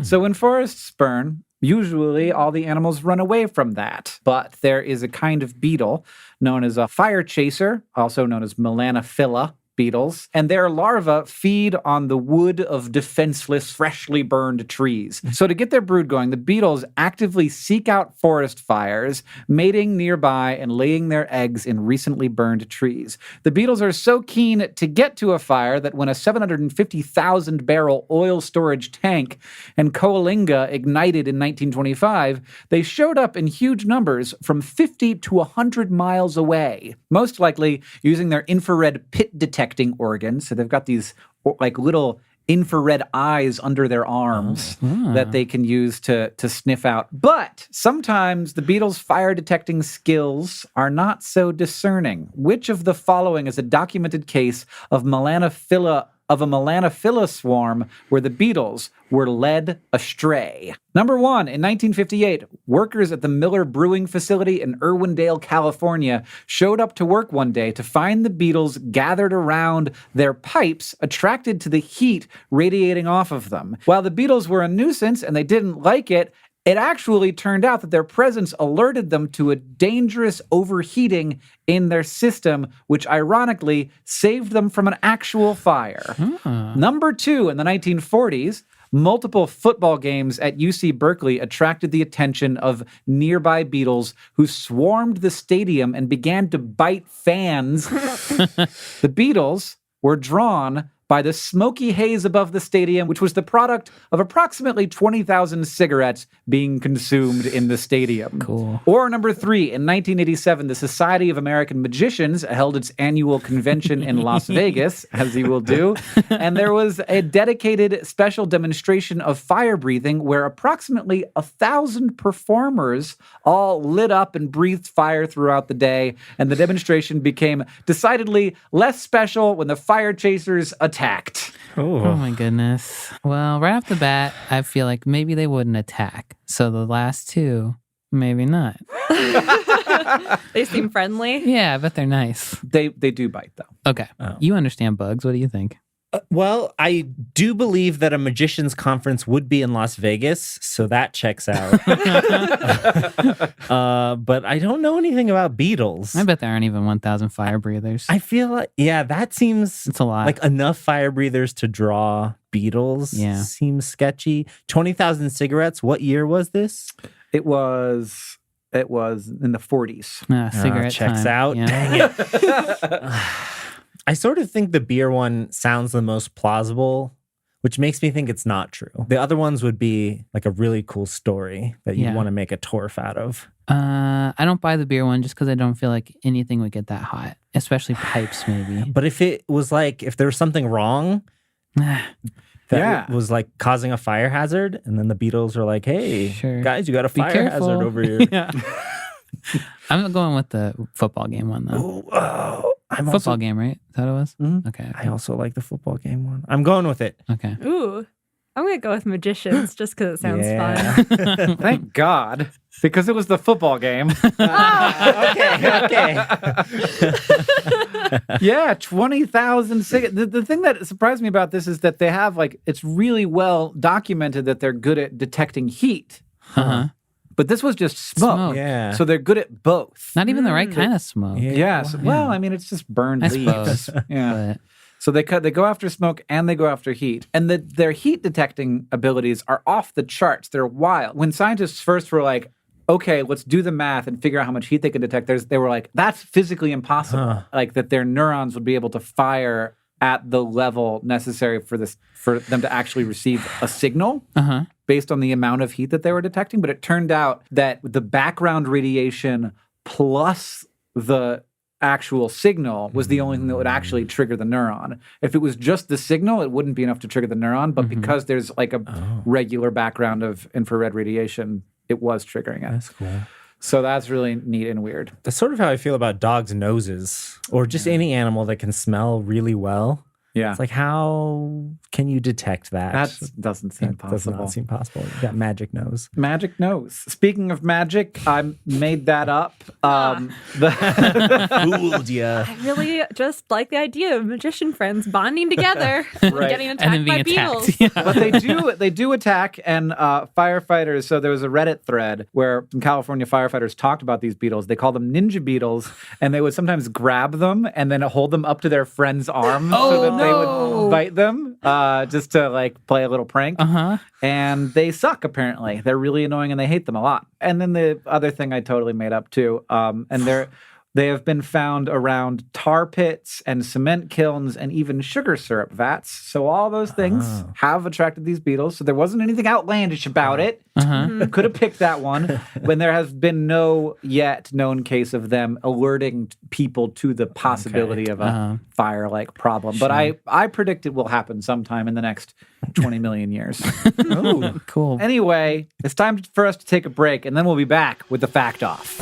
So when forests burn, usually all the animals run away from that. But there is a kind of beetle known as a fire chaser, also known as Melanophila. beetles, and their larvae feed on the wood of defenseless, freshly burned trees. So to get their brood going, the beetles actively seek out forest fires, mating nearby and laying their eggs in recently burned trees. The beetles are so keen to get to a fire that when a 750,000 barrel oil storage tank and coalinga ignited in 1925, they showed up in huge numbers from 50 to 100 miles away, most likely using their infrared pit detecting organs. So they've got these like little infrared eyes under their arms that they can use to sniff out. But sometimes the beetles' fire detecting skills are not so discerning. Which of the following is a documented case of a Melanophila swarm where the beetles were led astray? Number 1, in 1958, workers at the Miller Brewing Facility in Irwindale, California, showed up to work one day to find the beetles gathered around their pipes, attracted to the heat radiating off of them. While the beetles were a nuisance and they didn't like it, it actually turned out that their presence alerted them to a dangerous overheating in their system, which ironically saved them from an actual fire. Number 2, in the 1940s, multiple football games at UC Berkeley attracted the attention of nearby beetles who swarmed the stadium and began to bite fans. The beetles were drawn by the smoky haze above the stadium, which was the product of approximately 20,000 cigarettes being consumed in the stadium. Cool. Or number 3, in 1987, the Society of American Magicians held its annual convention in Las Vegas, as you will do, and there was a dedicated special demonstration of fire breathing where approximately 1,000 performers all lit up and breathed fire throughout the day, and the demonstration became decidedly less special when the fire chasers attacked. Oh my goodness. Well, right off the bat, I feel like maybe they wouldn't attack. So the last two, maybe not. They seem friendly. Yeah, I bet they're nice. They do bite, though. Okay. You understand bugs. What do you think? Well, I do believe that a magician's conference would be in Las Vegas, so that checks out. But I don't know anything about beetles. I bet there aren't even 1,000 fire breathers. I feel like, that seems It's a lot. like enough fire breathers to draw beetles. Yeah. Seems sketchy. 20,000 cigarettes. What year was this? It was in the 40s. Cigarette checks time. out. Yeah. Dang it. I sort of think the beer one sounds the most plausible, which makes me think it's not true. The other ones would be like a really cool story that you want to make a torf out of. I don't buy the beer one just because I don't feel like anything would get that hot, especially pipes maybe. But if it was like, if there was something wrong that was like causing a fire hazard, and then the Beatles are like, hey, guys, you got a fire hazard over here. I'm going with the football game one though. Football game, right? Is that what it was? Mm-hmm. Okay. I also like the football game one. I'm going with it. Okay. Ooh, I'm going to go with magicians just because it sounds fun. Thank God, because it was the football game. Okay. Yeah, 20,000 cigarettes. The thing that surprised me about this is that they have it's really well documented that they're good at detecting heat. But this was just smoke. Yeah. So they're good at both. Not even the right kind of smoke. Well, I mean, it's just burned I leaves. suppose. Yeah. So they go after smoke and they go after heat. And their heat detecting abilities are off the charts. They're wild. When scientists first were like, okay, let's do the math and figure out how much heat they can detect, they were like, that's physically impossible. Like that their neurons would be able to fire at the level necessary for them to actually receive a signal based on the amount of heat that they were detecting. But it turned out that the background radiation plus the actual signal was the only thing that would actually trigger the neuron. If it was just the signal, it wouldn't be enough to trigger the neuron. But because there's like a regular background of infrared radiation, it was triggering it. That's cool. So that's really neat and weird. That's sort of how I feel about dogs' noses, or just any animal that can smell really well. Yeah. It's like, how can you detect that? That doesn't seem That does possible. not seem possible. You got magic nose. Magic nose. Speaking of magic, I made that up. Fooled you. I really just like the idea of magician friends bonding together and Right. getting And attacked then by being beetles. attacked. Yeah. But they do attack, and firefighters. So there was a Reddit thread where some California firefighters talked about these beetles. They call them ninja beetles, and they would sometimes grab them and then hold them up to their friend's arms so that they would bite them, just to like play a little prank. Uh-huh. And they suck, apparently. They're really annoying and they hate them a lot. And then the other thing I totally made up too, and they have been found around tar pits and cement kilns and even sugar syrup vats. So all those things have attracted these beetles. So there wasn't anything outlandish about it. Uh-huh. Could have picked that one when there has been no yet known case of them alerting people to the possibility of a fire-like problem. But I predict it will happen sometime in the next 20 million years. Oh, cool. Anyway, it's time for us to take a break, and then we'll be back with the Fact Off.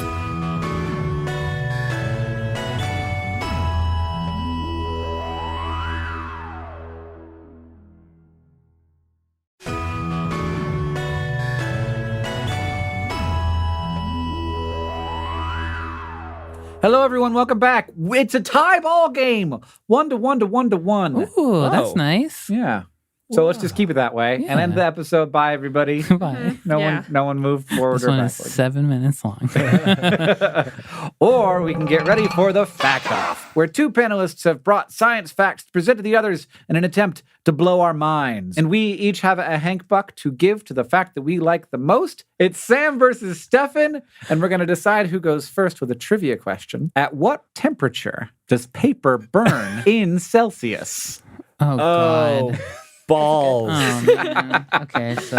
Hello, everyone. Welcome back. It's a tie ball game. 1-1 to 1-1. Ooh, that's nice. Yeah. So let's just keep it that way and end the episode. Bye, everybody. Bye. No one moved forward This or one is backward. 7 minutes long. Or we can get ready for the Fact Off, where two panelists have brought science facts to present to the others in an attempt to blow our minds. And we each have a Hank Buck to give to the fact that we like the most. It's Sam versus Stefan, and we're going to decide who goes first with a trivia question. At what temperature does paper burn in Celsius? Oh, God. Balls. Oh, man. Okay, so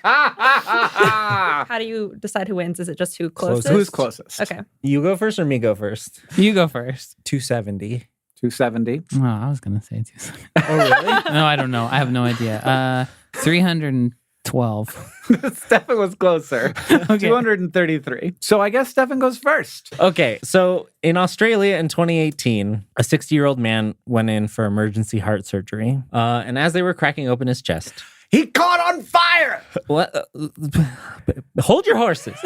How do you decide who wins? Is it just who closest? Who's closest? Okay. You go first or me go first? you go first. 270. 270. Oh, I was going to say 270. Oh, really? No, I don't know. I have no idea. 312. Stefan was closer. 233. So I guess Stefan goes first. Okay, so in Australia in 2018, a 60-year-old man went in for emergency heart surgery. And as they were cracking open his chest, He caught on fire! what? Hold your horses.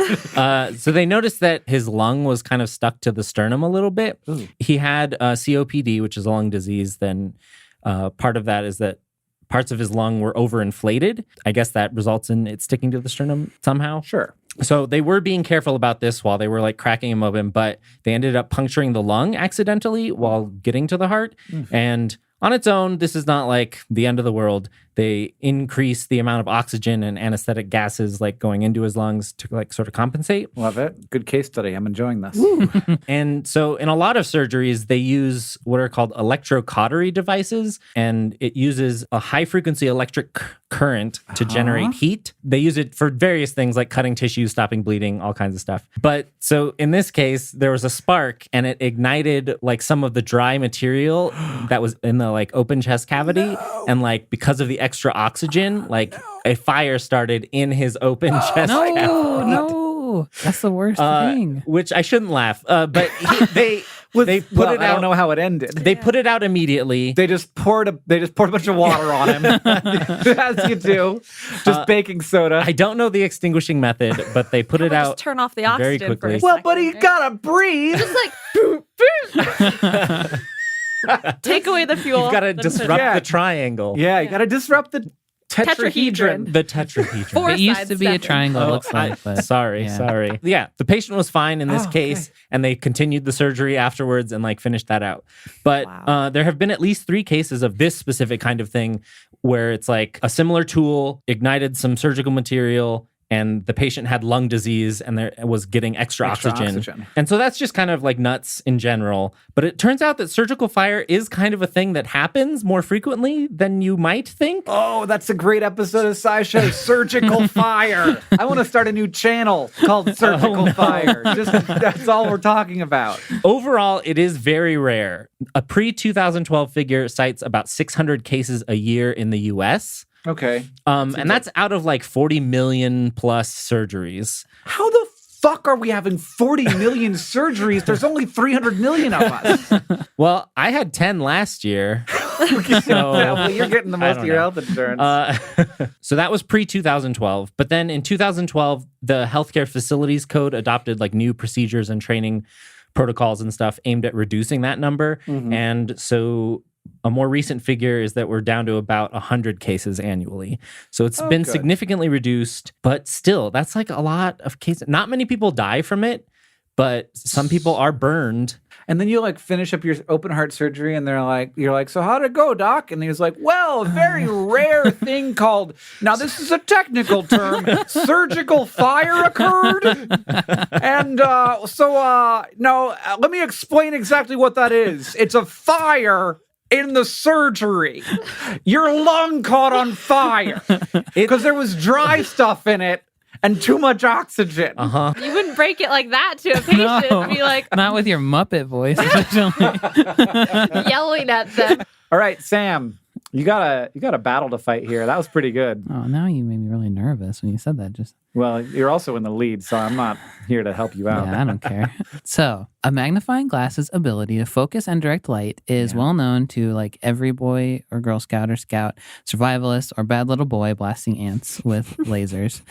So they noticed that his lung was kind of stuck to the sternum a little bit. Ooh. He had COPD, which is a lung disease. Then part of that is that parts of his lung were overinflated. I guess that results in it sticking to the sternum somehow. Sure. So they were being careful about this while they were like cracking him open, but they ended up puncturing the lung accidentally while getting to the heart. And on its own, this is not like the end of the world. They increase the amount of oxygen and anesthetic gases like going into his lungs to like sort of compensate. Love it. Good case study. I'm enjoying this. And so in a lot of surgeries, they use what are called electrocautery devices, and it uses a high frequency electric current to generate heat. They use it for various things like cutting tissue, stopping bleeding, all kinds of stuff. But so in this case, there was a spark and it ignited like some of the dry material that was in the like open chest cavity. And like because of the extra oxygen, like a fire started in his open chest cavity. No. That's the worst thing. Which I shouldn't laugh. But they put it I out. don't know how it ended. They put it out immediately. They just poured a bunch of water on him, as you do. Just baking soda. I don't know the extinguishing method, but they put it Just out. turn off the very oxygen for quickly. a Well, second, but he right? gotta breathe. Just like take away the fuel. You've got to then disrupt Yeah. the triangle. Yeah, you gotta disrupt the tetrahedron. The tetrahedron. Four It used sides to be a stepping. triangle, it looks like. But Sorry. Yeah, the patient was fine in this case, and they continued the surgery afterwards and like finished that out. But there have been at least 3 cases of this specific kind of thing where it's like a similar tool ignited some surgical material and the patient had lung disease and there was getting extra oxygen. And so that's just kind of like nuts in general. But it turns out that surgical fire is kind of a thing that happens more frequently than you might think. Oh, that's a great episode of SciShow, Surgical Fire. I want to start a new channel called Surgical Fire. That's all we're talking about. Overall, it is very rare. A pre-2012 figure cites about 600 cases a year in the US. Okay. And that's out of like 40 million plus surgeries. How the fuck are we having 40 million surgeries? There's only 300 million of us. Well, I had 10 last year. Well, you're getting the most of your health insurance. So that was pre-2012. But then in 2012, the Healthcare Facilities Code adopted like new procedures and training protocols and stuff aimed at reducing that number. And so a more recent figure is that we're down to about 100 cases annually. So it's been significantly reduced, but still, that's like a lot of cases. Not many people die from it, but some people are burned. And then you like finish up your open heart surgery and you're like, so how'd it go, doc? And he was like, well, a very rare thing called, now this is a technical term, surgical fire occurred. And let me explain exactly what that is. It's a fire in the surgery. Your lung caught on fire because there was dry stuff in it. And too much oxygen. You wouldn't break it like that to a patient. No, Be like, not with your Muppet voice, yelling at them. All right, Sam, you got a battle to fight here. That was pretty good. Oh, now you made me really nervous when you said that. Well, you're also in the lead, so I'm not here to help you out. Yeah, I don't care. So, a magnifying glass's ability to focus and direct light is well known to like every boy or Girl Scout or Scout, survivalist or bad little boy blasting ants with lasers.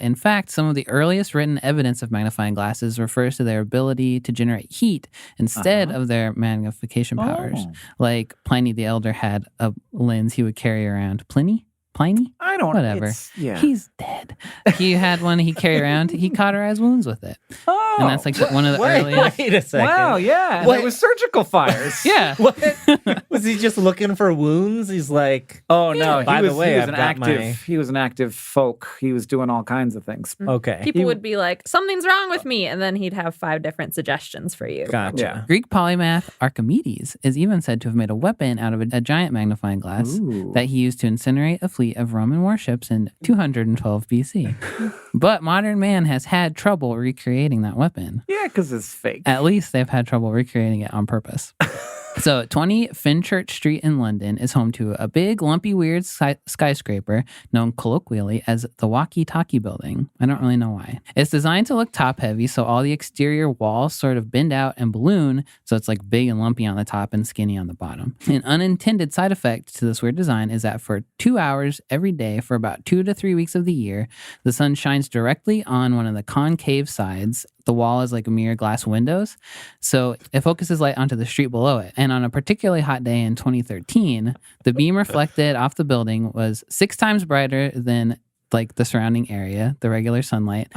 In fact, some of the earliest written evidence of magnifying glasses refers to their ability to generate heat instead of their magnification powers. Like Pliny the Elder had a lens he would carry around. Pliny? I don't know. Whatever. He's dead. He had one he carried around. He cauterized wounds with it. Oh. And that's like one of the earliest. Wait a second. Wow, yeah. And it was surgical fires. Yeah. What? Was he just looking for wounds? He's like, oh, no. By the way, he was an active folk. He was doing all kinds of things. Okay. People would be like, something's wrong with me. And then he'd have 5 different suggestions for you. Gotcha. Yeah. Greek polymath Archimedes is even said to have made a weapon out of a giant magnifying glass that he used to incinerate a fleet of Roman warships in 212 BC. But modern man has had trouble recreating that weapon. Yeah, because it's fake. At least they've had trouble recreating it on purpose. So 20 Fenchurch Street in London is home to a big, lumpy, weird skyscraper known colloquially as the Walkie-Talkie Building. I don't really know why. It's designed to look top-heavy, so all the exterior walls sort of bend out and balloon, so it's like big and lumpy on the top and skinny on the bottom. An unintended side effect to this weird design is that for 2 hours every day for about 2 to 3 weeks of the year, the sun shines directly on one of the concave sides. The wall is like mirror glass windows, so it focuses light onto the street below it. And on a particularly hot day in 2013, the beam reflected off the building was 6 times brighter than like the surrounding area, the regular sunlight.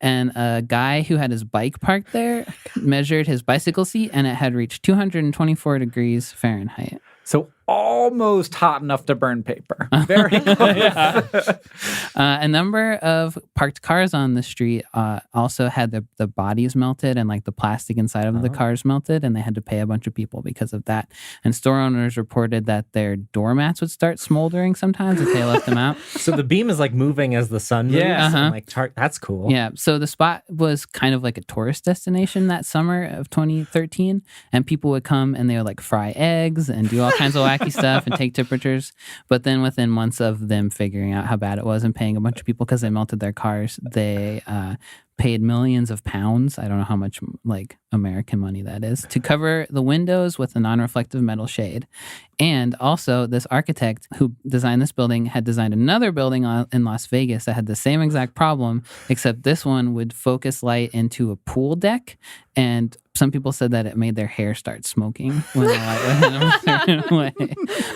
And a guy who had his bike parked there measured his bicycle seat, and it had reached 224 degrees Fahrenheit. So almost hot enough to burn paper. Very close. A number of parked cars on the street also had the bodies melted and like the plastic inside of the cars melted, and they had to pay a bunch of people because of that. And store owners reported that their doormats would start smoldering sometimes if they left them out. So the beam is like moving as the sun moves. Yeah. And, like that's cool. Yeah. So the spot was kind of like a tourist destination that summer of 2013, and people would come and they would like fry eggs and do all kinds of wacky stuff and take temperatures. But then within months of them figuring out how bad it was and paying a bunch of people because they melted their cars, they paid millions of pounds. I don't know how much like American money that is, to cover the windows with a non-reflective metal shade. And also this architect who designed this building had designed another building in Las Vegas that had the same exact problem, except this one would focus light into a pool deck. And some people said that it made their hair start smoking when the light went in a certain way.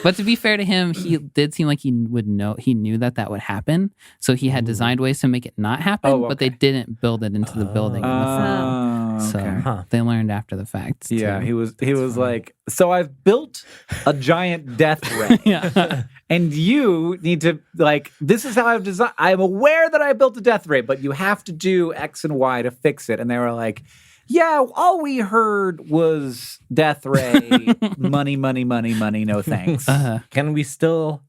But to be fair to him, he did seem like he knew that would happen. So he had designed ways to make it not happen, but they didn't build it into the building in the front. So they learned after the fact. Yeah, too. he was like, so I've built a giant death ray. Yeah. And you need to, like, this is how I've designed. I'm aware that I built a death ray, but you have to do X and Y to fix it. And they were like, yeah, all we heard was death ray, money, no thanks. Can we still?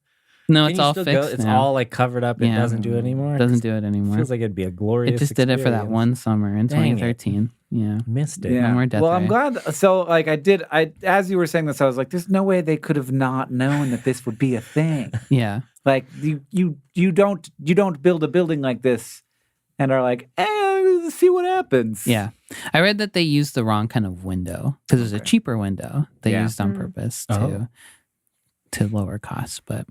No, it's all fixed. It's now. all like covered up. It doesn't do it anymore. It doesn't do it anymore. Feels like it'd be a glorious. It just did it for that one summer in 2013. Yeah, missed it. No more death well, ray. I'm glad. So, like, I as you were saying this, I was like, there's no way they could have not known that this would be a thing. Yeah, like you don't build a building like this and are like, to see what happens. Yeah. I read that they used the wrong kind of window because it was a cheaper window they used on purpose to lower costs. But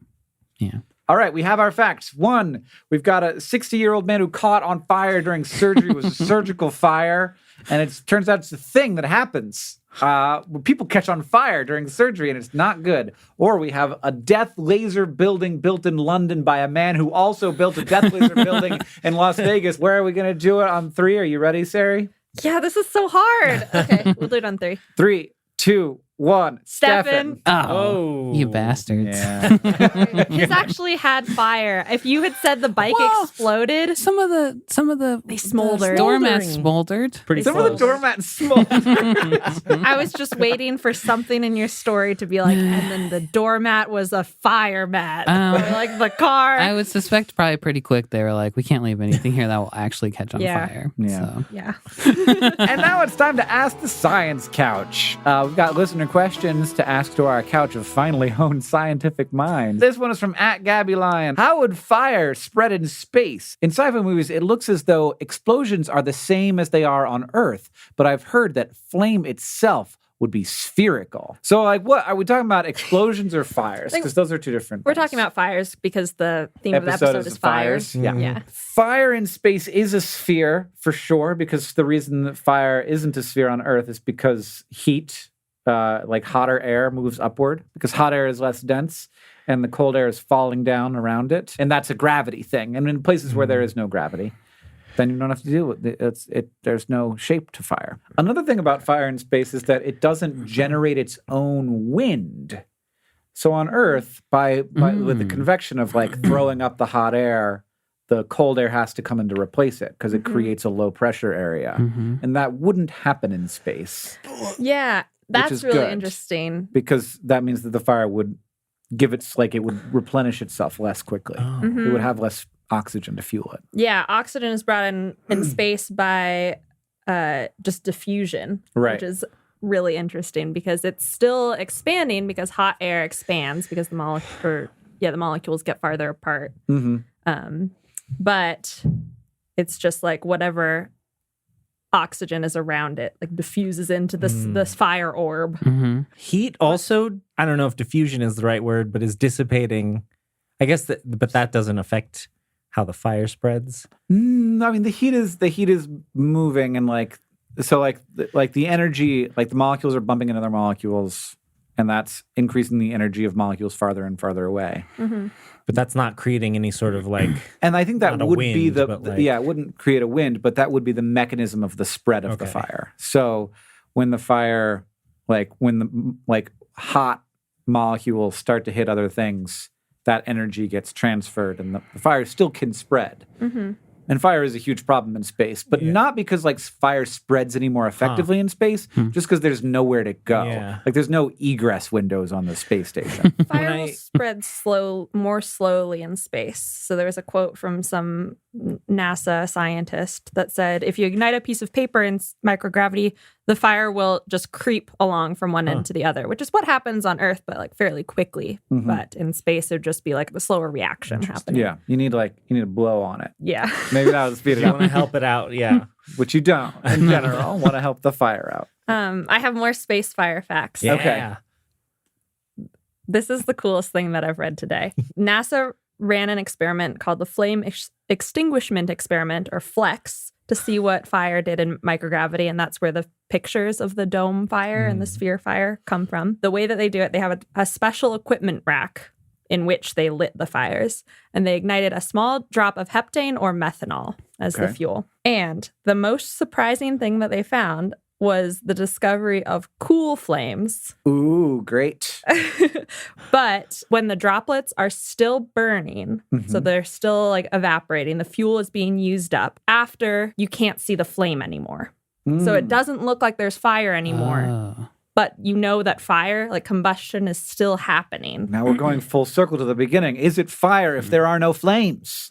yeah. All right, we have our facts. 1, we've got a 60-year-old man who caught on fire during surgery. It was a surgical fire, and it turns out it's a thing that happens when people catch on fire during surgery, and it's not good. Or we have a death laser building built in London by a man who also built a death laser building in Las Vegas. Where are we going to do it on 3? Are you ready, Ceri? Yeah, this is so hard. Okay, we'll do it on 3. 3, 2, 1. Stefan. Oh, you bastards. Yeah. He's actually had fire. If you had said the bike exploded, Some of the they smoldered. doormats smoldered. Pretty Some close. of the doormats smoldered. I was just waiting for something in your story to be like, and then the doormat was a fire mat. Or like the car. I would suspect probably pretty quick they were like, we can't leave anything here that will actually catch on Yeah. fire. Yeah. So. Yeah. And now it's time to ask the science couch. We've got listener questions to ask to our couch of finely honed scientific minds. This one is from @GabbyLion. How would fire spread in space? In sci-fi movies, it looks as though explosions are the same as they are on Earth, but I've heard that flame itself would be spherical. So, like, what are we talking about? Explosions or fires? Because those are two different We're things. talking about fires because the theme of the episode is fires. Yeah. Yeah. Fire in space is a sphere for sure, because the reason that fire isn't a sphere on Earth is because heat, like hotter air, moves upward because hot air is less dense and the cold air is falling down around it. And that's a gravity thing. And in places where there is no gravity, then you don't have to deal with it. There's no shape to fire. Another thing about fire in space is that it doesn't generate its own wind. So on Earth, with the convection of like throwing up the hot air, the cold air has to come in to replace it because it creates a low pressure area. And that wouldn't happen in space. Yeah. That's is really good. interesting. Because that means that the fire would it would replenish itself less quickly. It would have less oxygen to fuel it. Yeah. Oxygen is brought in space by just diffusion, Right. which is really interesting because it's still expanding because hot air expands because the molecules get farther apart. But it's just like whatever oxygen is around it, like diffuses into this fire orb. Heat also, I don't know if diffusion is the right word, but is dissipating. I guess but that doesn't affect how the fire spreads. I mean, the heat is moving, and like the energy, like the molecules are bumping into other molecules, and that's increasing the energy of molecules farther and farther away. But that's not creating any sort of like. And I think that Not a would be wind, but like- it wouldn't create a wind, but that would be the mechanism of the spread of the fire. So when the fire, when the hot molecules start to hit other things, that energy gets transferred and the fire still can spread. And fire is a huge problem in space, but not because like fire spreads any more effectively in space, just because there's nowhere to go. Yeah. Like there's no egress windows on the space station. Fire will spread more slowly in space. So there was a quote from some NASA scientist that said, if you ignite a piece of paper in microgravity, the fire will just creep along from one end to the other, which is what happens on Earth, but like fairly quickly. But in space, it'd just be like a slower reaction happening. Yeah, you need to blow on it. Yeah. Maybe that would speed it You up. want to help it out, yeah. Which you don't, in general, want to help the fire out. I have more space fire facts. Yeah. Okay. This is the coolest thing that I've read today. NASA ran an experiment called the Flame Extinguishment Experiment, or FLEX, to see what fire did in microgravity. And that's where the pictures of the dome fire and the sphere fire come from. The way that they do it, they have a special equipment rack in which they lit the fires. And they ignited a small drop of heptane or methanol as the fuel. And the most surprising thing that they found was the discovery of cool flames. Ooh, great. But when the droplets are still burning, so they're still like evaporating, the fuel is being used up after you can't see the flame anymore. So it doesn't look like there's fire anymore. But you know that fire, like combustion, is still happening. Now we're going full circle to the beginning. Is it fire if there are no flames?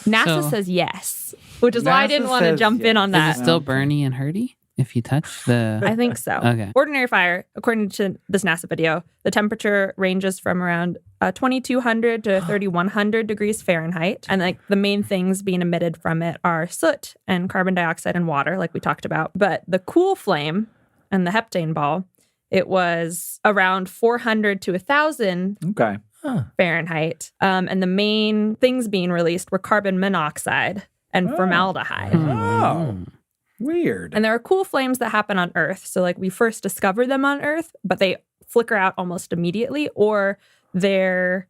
NASA says yes, which is why I NASA didn't want to says jump in on Is that. it still Bernie and Hurdy? if you touch the... I think so. Okay. Ordinary fire, according to this NASA video, the temperature ranges from around 2,200 to 3,100 degrees Fahrenheit. And like the main things being emitted from it are soot and carbon dioxide and water, like we talked about. But the cool flame and the heptane ball, it was around 400 to 1,000 Fahrenheit. And the main things being released were carbon monoxide and formaldehyde. Oh, weird. And there are cool flames that happen on Earth. So like we first discovered them on Earth, but they flicker out almost immediately, or they're,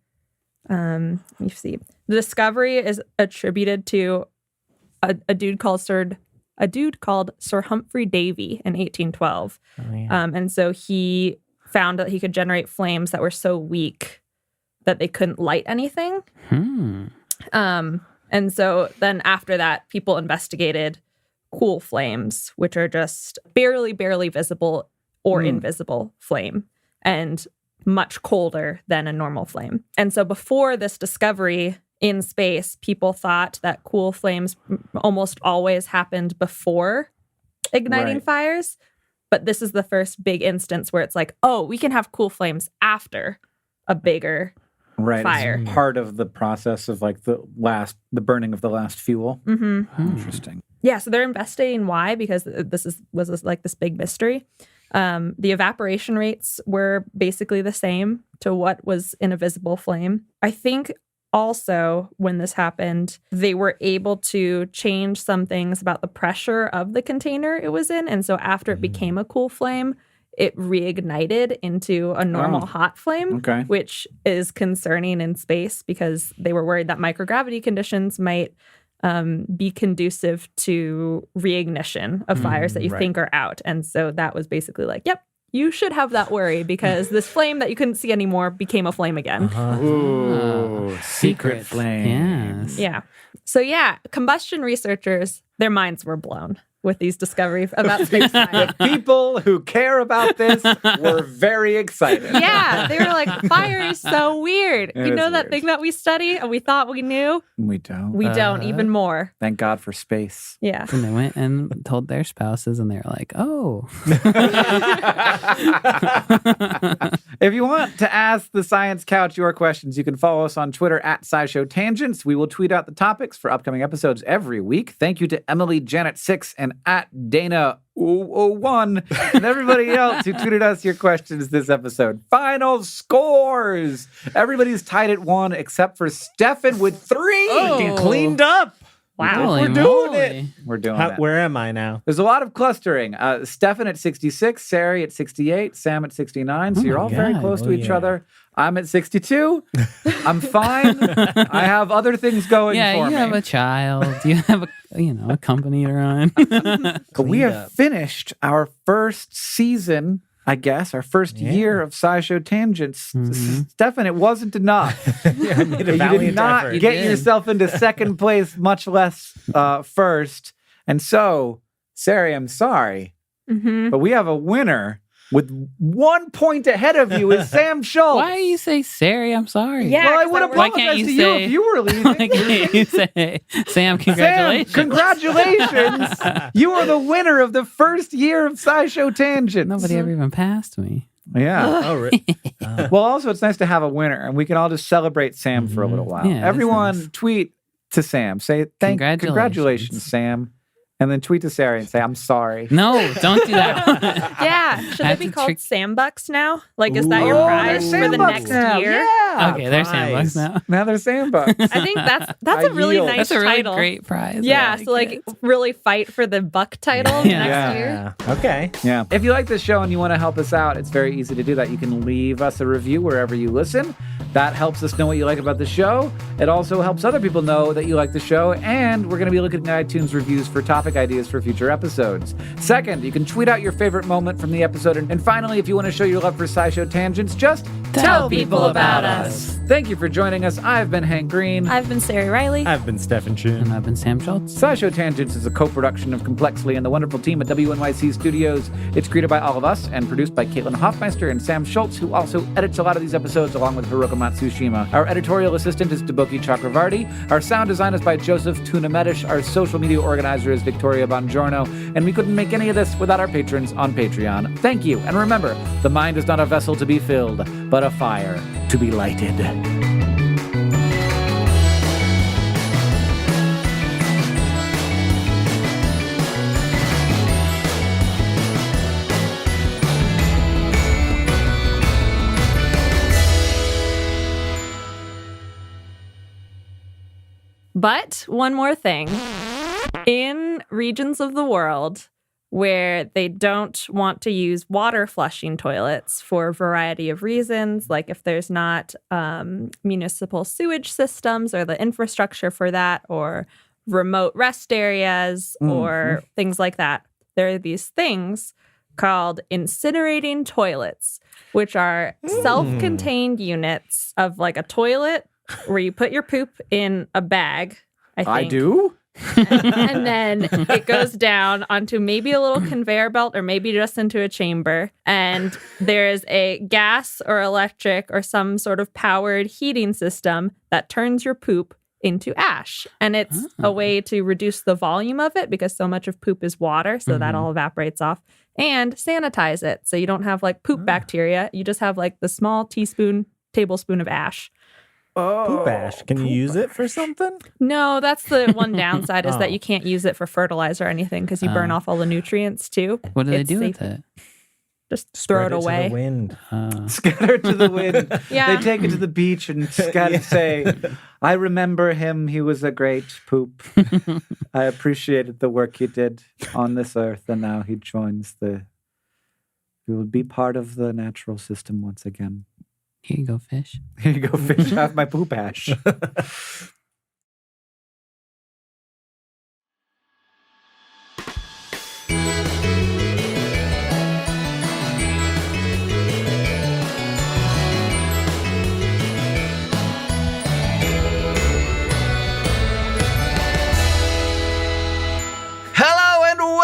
let me see. The discovery is attributed to a dude called Sir Humphrey Davy in 1812. Oh, yeah. And so he found that he could generate flames that were so weak that they couldn't light anything. And so then after that, people investigated cool flames, which are just barely visible or invisible flame, and much colder than a normal flame. And so before this discovery in space, people thought that cool flames almost always happened before igniting fires. But this is the first big instance where it's like, oh, we can have cool flames after a bigger fire. It's part of the process of like the burning of the last fuel. Interesting. Yeah, so they're investigating why, because this was like this big mystery. The evaporation rates were basically the same to what was in a visible flame. I think also when this happened, they were able to change some things about the pressure of the container it was in. And so after it became a cool flame, it reignited into a normal hot flame, which is concerning in space because they were worried that microgravity conditions might be conducive to reignition of fires that you think are out. And so that was basically like, yep, you should have that worry because this flame that you couldn't see anymore became a flame again. Ooh, secret flame. Yes. Yeah. So yeah, combustion researchers, their minds were blown with these discoveries about space fire. People who care about this were very excited. Yeah, they were like, fire is so weird. It You know is that weird. thing that we study and we thought we knew? We don't. We don't, even more. Thank God for space. Yeah. And they went and told their spouses, and they were like, oh. If you want to ask the Science Couch your questions, you can follow us on Twitter at SciShow Tangents. We will tweet out the topics for upcoming episodes every week. Thank you to Emily Janet 6 and at Dana 001 and everybody else who tweeted us your questions this episode. Final scores. Everybody's tied at 1 except for Stefan with 3. You cleaned up. Wow. Holy We're doing moly. it. We're doing it. Where am I now? There's a lot of clustering. Stefan at 66, Ceri at 68, Sam at 69. So you're all very God. close to Oh, each yeah. other. I'm at 62. I'm fine. I have other things going Yeah, for you me. have a child. You have a company to run. But we have up. finished our first season, I guess, our first year of SciShow Tangents. Stefan, it wasn't enough. Yeah, I made a You valiant did not effort. get did. yourself into second place, much less first. And so, Ceri, I'm sorry, but we have a winner with 1 point ahead of you is Sam Schultz. Why do you say Ceri? I'm sorry. Yeah. Well, I 'cause would that Why apologize can't you to you say- if you were leaving. Why can't you say, Sam, congratulations. Sam, congratulations. You are the winner of the first year of SciShow Tangents. Nobody ever even passed me. Yeah. Oh, really? Well, also, it's nice to have a winner, and we can all just celebrate Sam for a little while. Yeah, that's Everyone nice. tweet to Sam. Say, congratulations, Sam. And then tweet to Ceri and say, I'm sorry. No, don't do that. Yeah. Should they That's be a called trick- Sambucks now? Like, is that your Oh, prize they're for the Sambucks next now. year? Yeah. Okay, there's prize. Sambucks now. Now they're Sambucks. I think that's a really Ideal. nice That's a really title. great prize. Yeah, I so like it. really fight for the buck title Yeah. next Yeah. year. Yeah. Okay. Yeah. If you like this show and you want to help us out, it's very easy to do that. You can leave us a review wherever you listen. That helps us know what you like about the show. It also helps other people know that you like the show. And we're going to be looking at iTunes reviews for topic ideas for future episodes. Second, you can tweet out your favorite moment from the episode. And finally, if you want to show your love for SciShow Tangents, just Tell people about us. Thank you for joining us. I've been Hank Green. I've been Ceri Riley. I've been Stefan Chun. And I've been Sam Schultz. SciShow Tangents is a co-production of Complexly and the wonderful team at WNYC Studios. It's created by all of us and produced by Caitlin Hoffmeister and Sam Schultz, who also edits a lot of these episodes along with Hiroka Matsushima. Our editorial assistant is Deboki Chakravarti. Our sound design is by Joseph Tunamedish. Our social media organizer is Victoria Bongiorno. And we couldn't make any of this without our patrons on Patreon. Thank you. And remember, the mind is not a vessel to be filled, but a fire to be lighted. But one more thing. In regions of the world where they don't want to use water flushing toilets for a variety of reasons, like if there's not municipal sewage systems or the infrastructure for that, or remote rest areas or things like that, there are these things called incinerating toilets, which are self-contained units of like a toilet where you put your poop in a bag, I think. I do? And then it goes down onto maybe a little conveyor belt or maybe just into a chamber. And there's a gas or electric or some sort of powered heating system that turns your poop into ash. And it's a way to reduce the volume of it because so much of poop is water. So that all evaporates off. And sanitize it. So you don't have like poop bacteria. You just have like the small tablespoon of ash. Poop ash. Can you use it for something? No, that's the one downside is that you can't use it for fertilizer or anything because you burn off all the nutrients too. What do they It's do safe. with it? Just Spread throw it away. to the wind. Scatter to the wind. Yeah. They take it to the beach and say, I remember him. He was a great poop. I appreciated the work he did on this earth. And now he will be part of the natural system once again. Here you go, fish. Here you go, fish. Have my poop ash.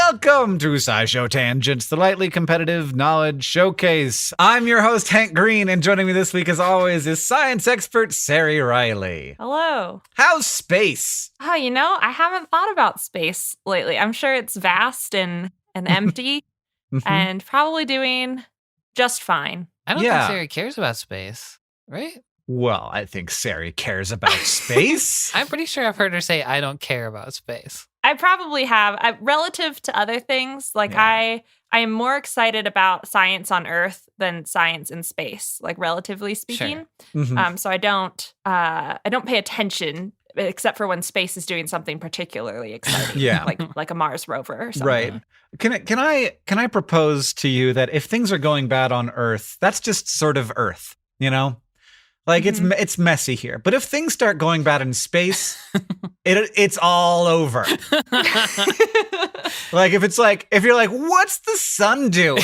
Welcome to SciShow Tangents, the lightly competitive knowledge showcase. I'm your host, Hank Green, and joining me this week, as always, is science expert Ceri Riley. Hello. How's space? Oh, I haven't thought about space lately. I'm sure it's vast and empty and probably doing just fine. I don't think Ceri cares about space, right? Well, I think Ceri cares about space. I'm pretty sure I've heard her say, I don't care about space. I probably have. Relative to other things, I am more excited about science on Earth than science in space, like relatively speaking. Sure. So I don't pay attention except for when space is doing something particularly exciting, like a Mars rover or something. Right. Can I propose to you that if things are going bad on Earth, that's just sort of Earth, Like it's messy here, but if things start going bad in space, it's all over. Like if you're like, what's the sun doing?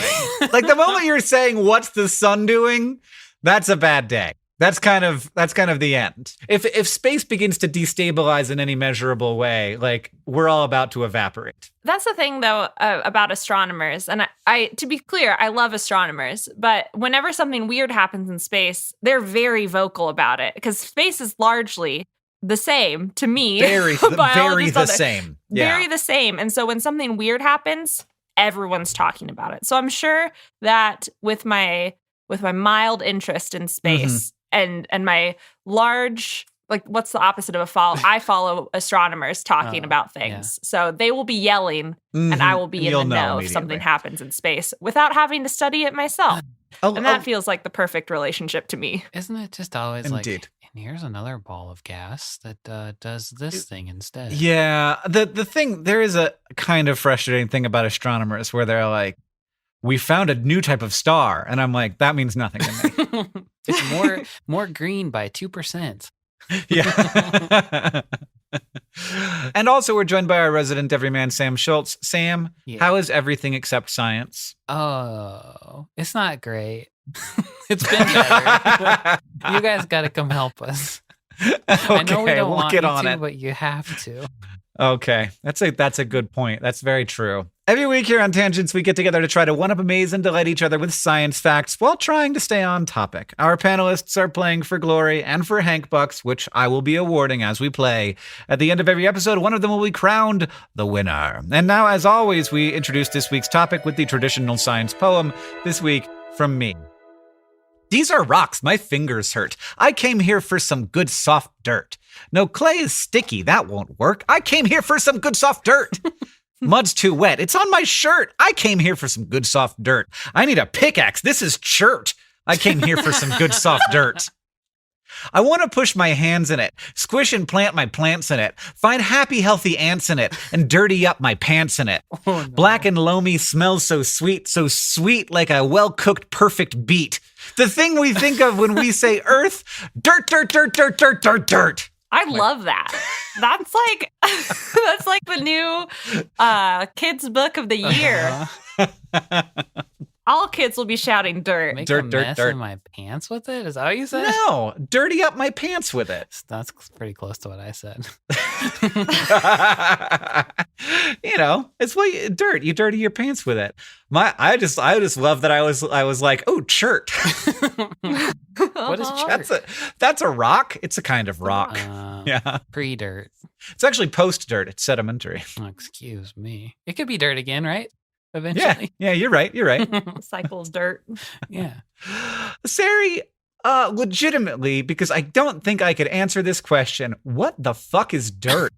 Like the moment you're saying, what's the sun doing? That's a bad day. That's kind of the end. If space begins to destabilize in any measurable way, like we're all about to evaporate. That's the thing, though, about astronomers. And I, to be clear, I love astronomers. But whenever something weird happens in space, they're very vocal about it because space is largely the same to me. Very the same. Yeah. Very the same. And so when something weird happens, everyone's talking about it. So I'm sure that with my mild interest in space and my large, like, what's the opposite of a follow? I follow astronomers talking about things. Yeah. So they will be yelling and I will be in the know if something happens in space without having to study it myself. And that feels like the perfect relationship to me. Isn't it just always Indeed. Like, and here's another ball of gas that does this thing instead? Yeah. The thing, there is a kind of frustrating thing about astronomers where they're like, we found a new type of star. And I'm like, that means nothing to me. It's more green by 2%. Yeah. And also we're joined by our resident everyman, Sam Schultz. Sam, how is everything except science? Oh, it's not great. It's been better. You guys got to come help us. I know we Okay, don't we'll want get you on to, it. but you have to. Okay, that's a good point. That's very true. Every week here on Tangents, we get together to try to one-up, amaze, and delight each other with science facts while trying to stay on topic. Our panelists are playing for glory and for Hank Bucks, which I will be awarding as we play. At the end of every episode, one of them will be crowned the winner. And now, as always, we introduce this week's topic with the traditional science poem, this week from me. These are rocks, my fingers hurt. I came here for some good soft dirt. No, clay is sticky, that won't work. I came here for some good soft dirt. Mud's too wet, it's on my shirt. I came here for some good soft dirt. I need a pickaxe, this is chert. I came here for some good soft dirt. I want to push my hands in it, squish and plant my plants in it, find happy, healthy ants in it, and dirty up my pants in it. Oh, no. Black and loamy smells so sweet like a well-cooked perfect beet. The thing we think of when we say earth, dirt, dirt, dirt, dirt, dirt, dirt, dirt. I love that. That's like the new kids book of the year. All kids will be shouting dirt. Make Dirt, a dirt, mess dirt. in my pants with it? Is that what you said? No, dirty up my pants with it. That's pretty close to what I said. You know, it's what dirt. You dirty your pants with it. I just love that I was like, oh, chert. What is chert? That's a rock. It's a kind of rock. Yeah. Pre-dirt. It's actually post-dirt. It's sedimentary. Oh, excuse me. It could be dirt again, right? Eventually. Yeah, you're right. You're right. Cycles dirt. Yeah. Ceri, legitimately, because I don't think I could answer this question, what the fuck is dirt?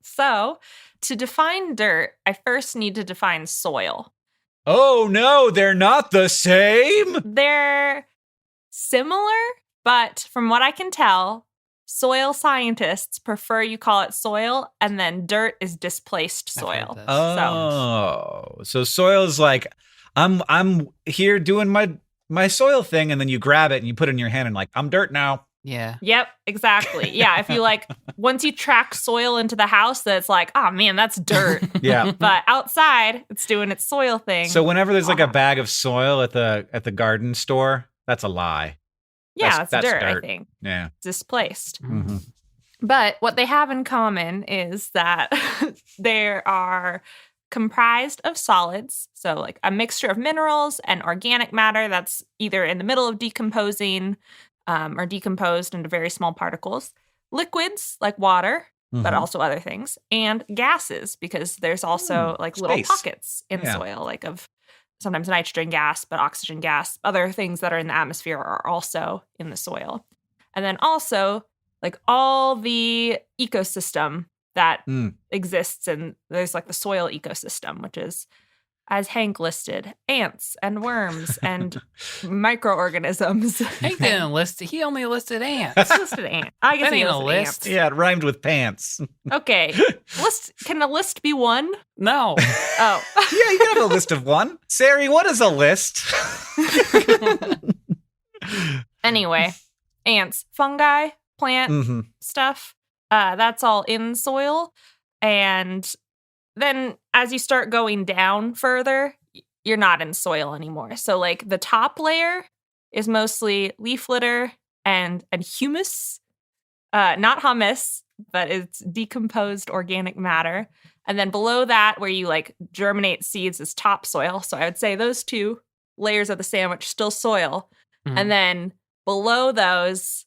So, to define dirt, I first need to define soil. Oh no, they're not the same. They're similar, but from what I can tell, soil scientists prefer you call it soil, and then dirt is displaced I've heard soil. this. So soil is like, I'm here doing my soil thing, and then you grab it and you put it in your hand and like, I'm dirt now. Yeah. Yep, exactly. Yeah, if you once you track soil into the house, that's like, oh man, that's dirt. Yeah. But outside, it's doing its soil thing. So whenever there's like a bag of soil at the garden store, that's a lie. Yeah, That's it's dirt, I dirt. think. Yeah. Displaced. Mm-hmm. But what they have in common is that they are comprised of solids. So like a mixture of minerals and organic matter that's either in the middle of decomposing or decomposed into very small particles. Liquids like water, but also other things. And gases, because there's also like little space. Pockets in soil, like of sometimes nitrogen gas, but oxygen gas. Other things that are in the atmosphere are also in the soil. And then also like all the ecosystem that exists, and there's like the soil ecosystem, which is, as Hank listed, ants and worms and microorganisms. Hank didn't list it. He only listed ants. Listed ant. I guess That he ain't a listed list. ants. Yeah, it rhymed with pants. Okay. Can a list be one? No. Oh. Yeah, you can have a list of one. Ceri, what is a list? Anyway, ants, fungi, plant stuff. That's all in soil. And then as you start going down further, you're not in soil anymore. So like the top layer is mostly leaf litter and humus, not hummus, but it's decomposed organic matter. And then below that, where you like germinate seeds, is topsoil. So I would say those two layers of the sandwich still soil. And then below those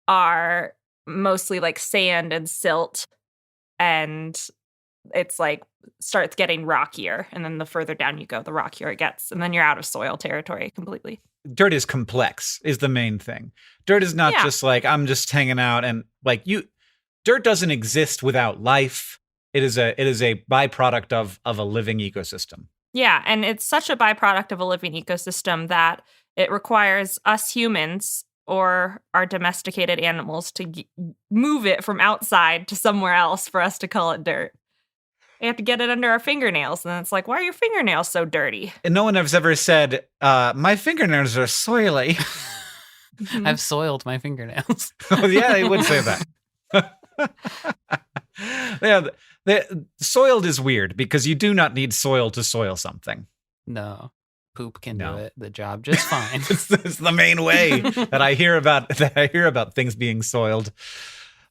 are mostly like sand and silt, and it's like starts getting rockier, and then the further down you go, the rockier it gets, and then you're out of soil territory completely. Dirt is complex, is the main thing. Dirt is not just like, I'm just hanging out and like dirt doesn't exist without life. It is a byproduct of a living ecosystem. Yeah, and it's such a byproduct of a living ecosystem that it requires us humans or our domesticated animals to move it from outside to somewhere else for us to call it dirt. We have to get it under our fingernails, and it's like, why are your fingernails so dirty? And no one has ever said, my fingernails are soily. I've soiled my fingernails. Oh, yeah, they would say that. Yeah, soiled is weird because you do not need soil to soil something. No. poop can No. do the job just fine. It's the main way that I hear about things being soiled.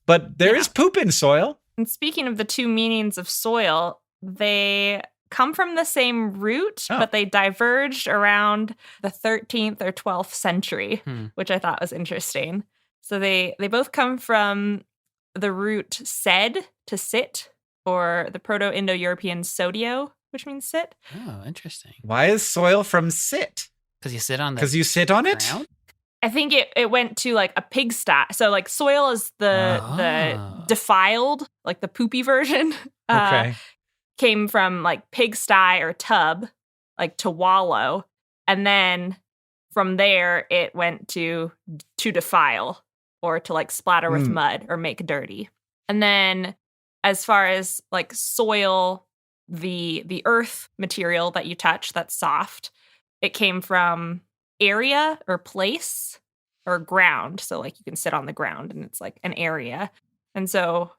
But there is poop in soil. And speaking of the two meanings of soil, they come from the same root, but they diverged around the 13th or 12th century, which I thought was interesting. So they both come from the root sed, to sit, or the Proto-Indo-European sodio, which means sit. Oh, interesting. Why is soil from sit? Because you sit on Because you sit on it? ground? I think it went to like a pigsty. So like soil is the defiled, like the poopy version. Okay. Came from like pigsty or tub, like to wallow. And then from there, it went to defile, or to like splatter with mud or make dirty. And then as far as like soil, the earth material that you touch that's soft, it came from area or place or ground. So like you can sit on the ground and it's like an area. And so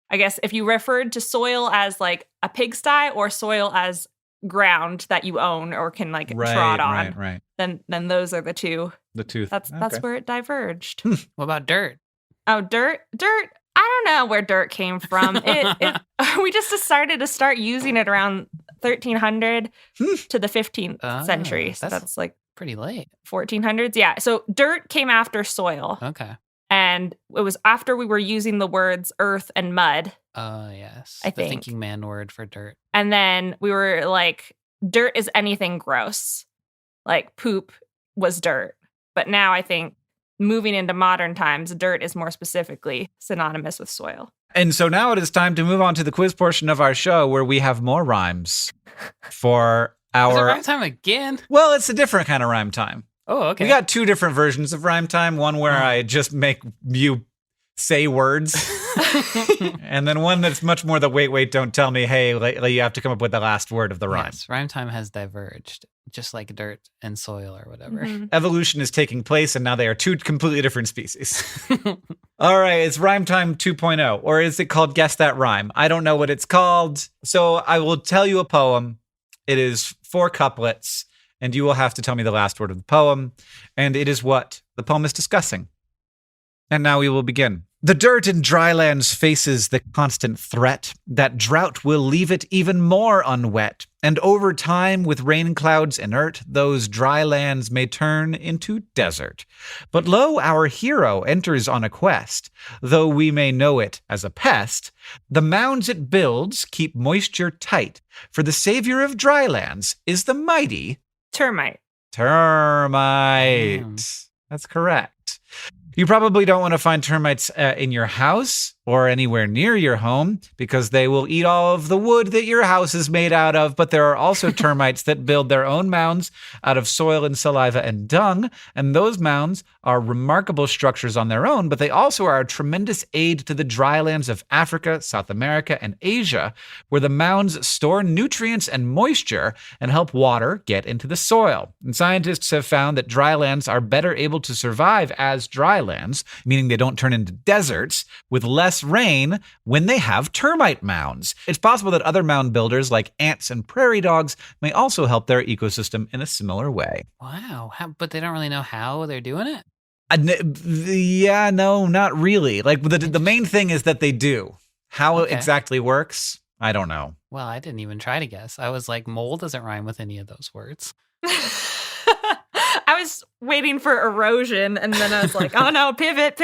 I guess if you referred to soil as like a pigsty or soil as ground that you own or can like trot on, Right. then those are the two. The tooth. That's where it diverged. What about dirt? Oh, dirt. I don't know where dirt came from. We just decided to start using it around 1300 to the 15th century. So that's like pretty late. 1400s. Yeah. So dirt came after soil. Okay. And it was after we were using the words earth and mud. Oh, yes. I the think. thinking man word for dirt. And then we were like, dirt is anything gross. Like poop was dirt. But now I think moving into modern times, dirt is more specifically synonymous with soil. And so now it is time to move on to the quiz portion of our show where we have more rhymes for our... Is it rhyme time again? Well, it's a different kind of rhyme time. Oh, okay. We got two different versions of rhyme time. One where I just make you say words. And then one that's much more the wait, don't tell me, hey, you have to come up with the last word of the rhyme. Yes, rhyme time has diverged, just like dirt and soil or whatever. Mm-hmm. Evolution is taking place, and now they are two completely different species. All right, it's Rhyme Time 2.0, or is it called Guess That Rhyme? I don't know what it's called. So I will tell you a poem. It is 4 couplets, and you will have to tell me the last word of the poem. And it is what the poem is discussing. And now we will begin. The dirt in dry lands faces the constant threat that drought will leave it even more unwet. And over time, with rain clouds inert, those dry lands may turn into desert. But lo, our hero enters on a quest. Though we may know it as a pest, the mounds it builds keep moisture tight. For the savior of dry lands is the mighty Termite. termite. That's correct. You probably don't want to find termites in your house or anywhere near your home because they will eat all of the wood that your house is made out of. But there are also termites that build their own mounds out of soil and saliva and dung. And those mounds are remarkable structures on their own, but they also are a tremendous aid to the drylands of Africa, South America, and Asia, where the mounds store nutrients and moisture and help water get into the soil. And scientists have found that drylands are better able to survive as drylands, meaning they don't turn into deserts, with less rain when they have termite mounds. It's possible that other mound builders like ants and prairie dogs may also help their ecosystem in a similar way. Wow. But they don't really know how they're doing it? Yeah, no, not really. Like the main thing is that they do. How it Okay. exactly works, I don't know. Well, I didn't even try to guess. I was like, mole doesn't rhyme with any of those words. I was waiting for erosion, and then I was like, oh no, pivot.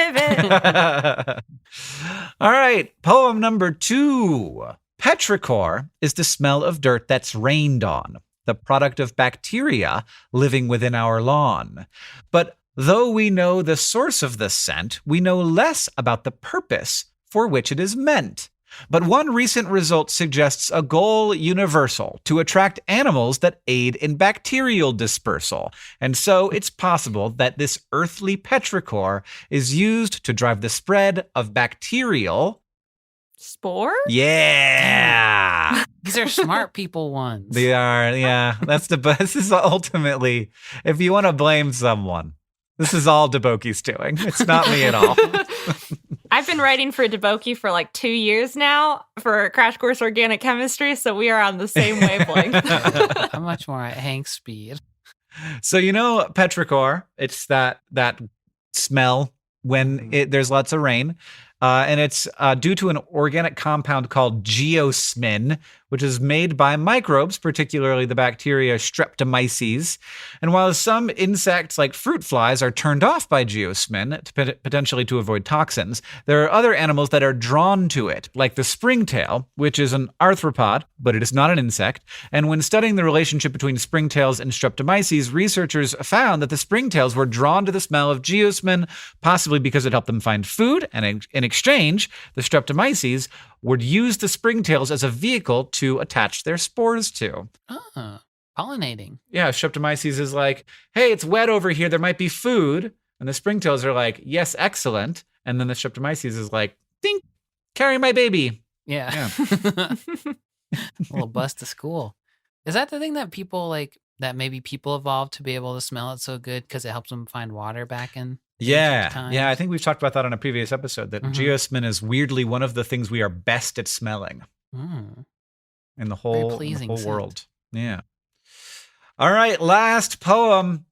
All right, poem number 2. Petrichor is the smell of dirt that's rained on, the product of bacteria living within our lawn. But though we know the source of the scent, we know less about the purpose for which it is meant. But one recent result suggests a goal universal to attract animals that aid in bacterial dispersal. And so it's possible that this earthly petrichor is used to drive the spread of bacterial... Spore? Yeah! These are smart people ones. They are, yeah. This is ultimately, if you want to blame someone, this is all Deboki's doing. It's not me at all. I've been writing for Deboki for like 2 years now for Crash Course Organic Chemistry, so we are on the same wavelength. I'm much more at Hank's speed. So petrichor, it's that smell when there's lots of rain. And it's due to an organic compound called geosmin, which is made by microbes, particularly the bacteria Streptomyces. And while some insects like fruit flies are turned off by geosmin, potentially to avoid toxins, there are other animals that are drawn to it, like the springtail, which is an arthropod, but it is not an insect. And when studying the relationship between springtails and Streptomyces, researchers found that the springtails were drawn to the smell of geosmin, possibly because it helped them find food, and in exchange, the Streptomyces would use the springtails as a vehicle to attach their spores to. Pollinating. Yeah, Streptomyces is like, hey, it's wet over here, there might be food. And the springtails are like, yes, excellent. And then the Streptomyces is like, ding, carry my baby. Yeah. A little bus to school. Is that the thing that people that maybe people evolved to be able to smell it so good because it helps them find water back in? Yeah. I think we've talked about that on a previous episode, that geosmin is weirdly one of the things we are best at smelling in the whole world. Yeah. All right, last poem.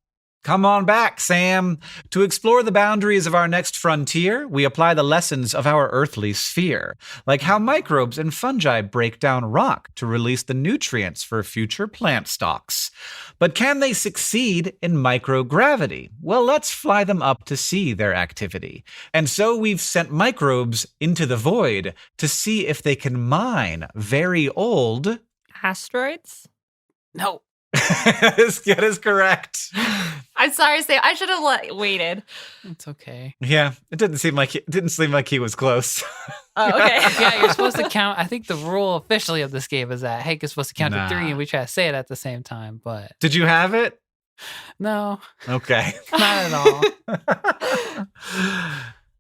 Come on back, Sam. To explore the boundaries of our next frontier, we apply the lessons of our earthly sphere, like how microbes and fungi break down rock to release the nutrients for future plant stocks. But can they succeed in microgravity? Well, let's fly them up to see their activity. And so we've sent microbes into the void to see if they can mine very old asteroids? No. That is correct. I'm sorry, Sam. I should have waited. It's okay. Yeah, it didn't seem like he was close. Oh, okay. Yeah, you're supposed to count. I think the rule officially of this game is that Hank is supposed to count to 3, and we try to say it at the same time. But did you have it? No. Okay. Not at all.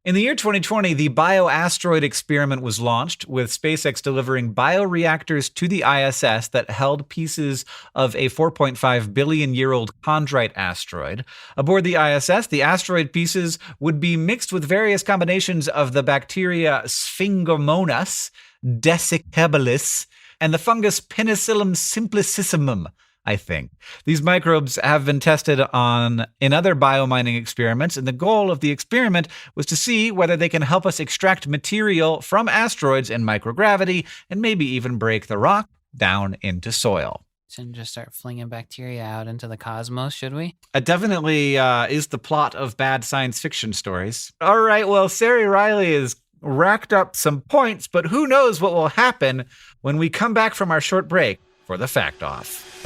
In the year 2020, the BioAsteroid experiment was launched, with SpaceX delivering bioreactors to the ISS that held pieces of a 4.5 billion-year-old chondrite asteroid. Aboard the ISS, the asteroid pieces would be mixed with various combinations of the bacteria Sphingomonas desiccabilis and the fungus Penicillium simplicissimum, I think. These microbes have been tested in other biomining experiments, and the goal of the experiment was to see whether they can help us extract material from asteroids in microgravity and maybe even break the rock down into soil. Shouldn't just start flinging bacteria out into the cosmos, should we? It definitely is the plot of bad science fiction stories. All right, well, Ceri Riley has racked up some points, but who knows what will happen when we come back from our short break for the Fact Off.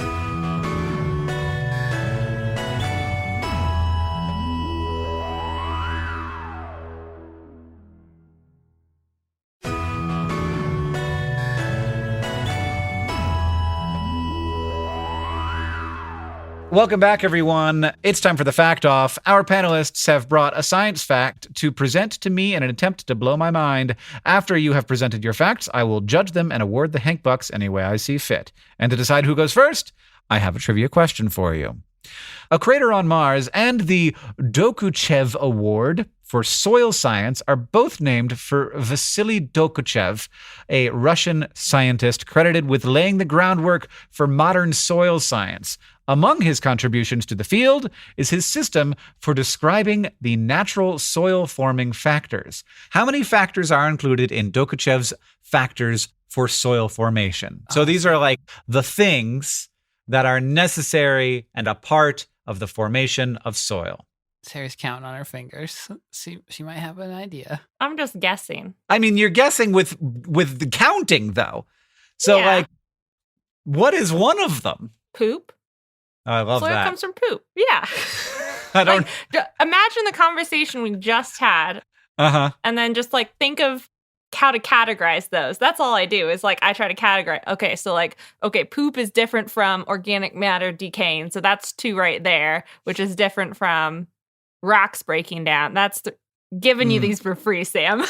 Welcome back, everyone. It's time for the Fact Off. Our panelists have brought a science fact to present to me in an attempt to blow my mind. After you have presented your facts, I will judge them and award the Hank Bucks any way I see fit. And to decide who goes first, I have a trivia question for you. A crater on Mars and the Dokuchev Award for soil science are both named for Vasily Dokuchev, a Russian scientist credited with laying the groundwork for modern soil science. Among his contributions to the field is his system for describing the natural soil-forming factors. How many factors are included in Dokuchev's factors for soil formation? So these are like the things that are necessary and a part of the formation of soil. Ceri's counting on her fingers. She might have an idea. I'm just guessing. I mean, you're guessing with the counting, though. So, what is one of them? Poop. Oh, I love Soil that. comes from poop. Yeah. I don't. Imagine the conversation we just had. And then just think of how to categorize those. That's all I do is I try to categorize. Okay, so poop is different from organic matter decaying. So that's 2 right there, which is different from rocks breaking down. That's giving you these for free, Sam. No,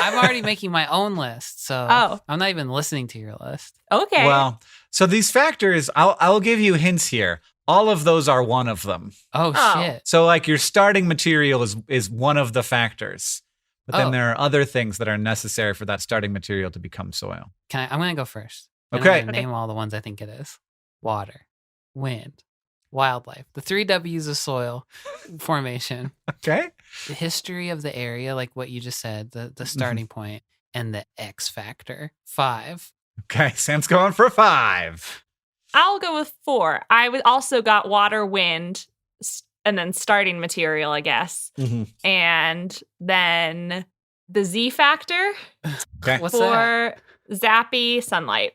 I'm already making my own list. So I'm not even listening to your list. Okay. Well, so these factors, I'll give you hints here. All of those are one of them. Oh. Shit. So your starting material is one of the factors. But then there are other things that are necessary for that starting material to become soil. I'm going to go first. Okay. I'm gonna name all the ones I think it is. Water, wind, wildlife. The 3 W's of soil formation. Okay. The history of the area, like what you just said, the starting point, and the X factor. 5. Okay. Sam's going for 5. I'll go with 4. Also got water, wind, and then starting material, I guess. And then the Z factor Okay. What's that? for zappy sunlight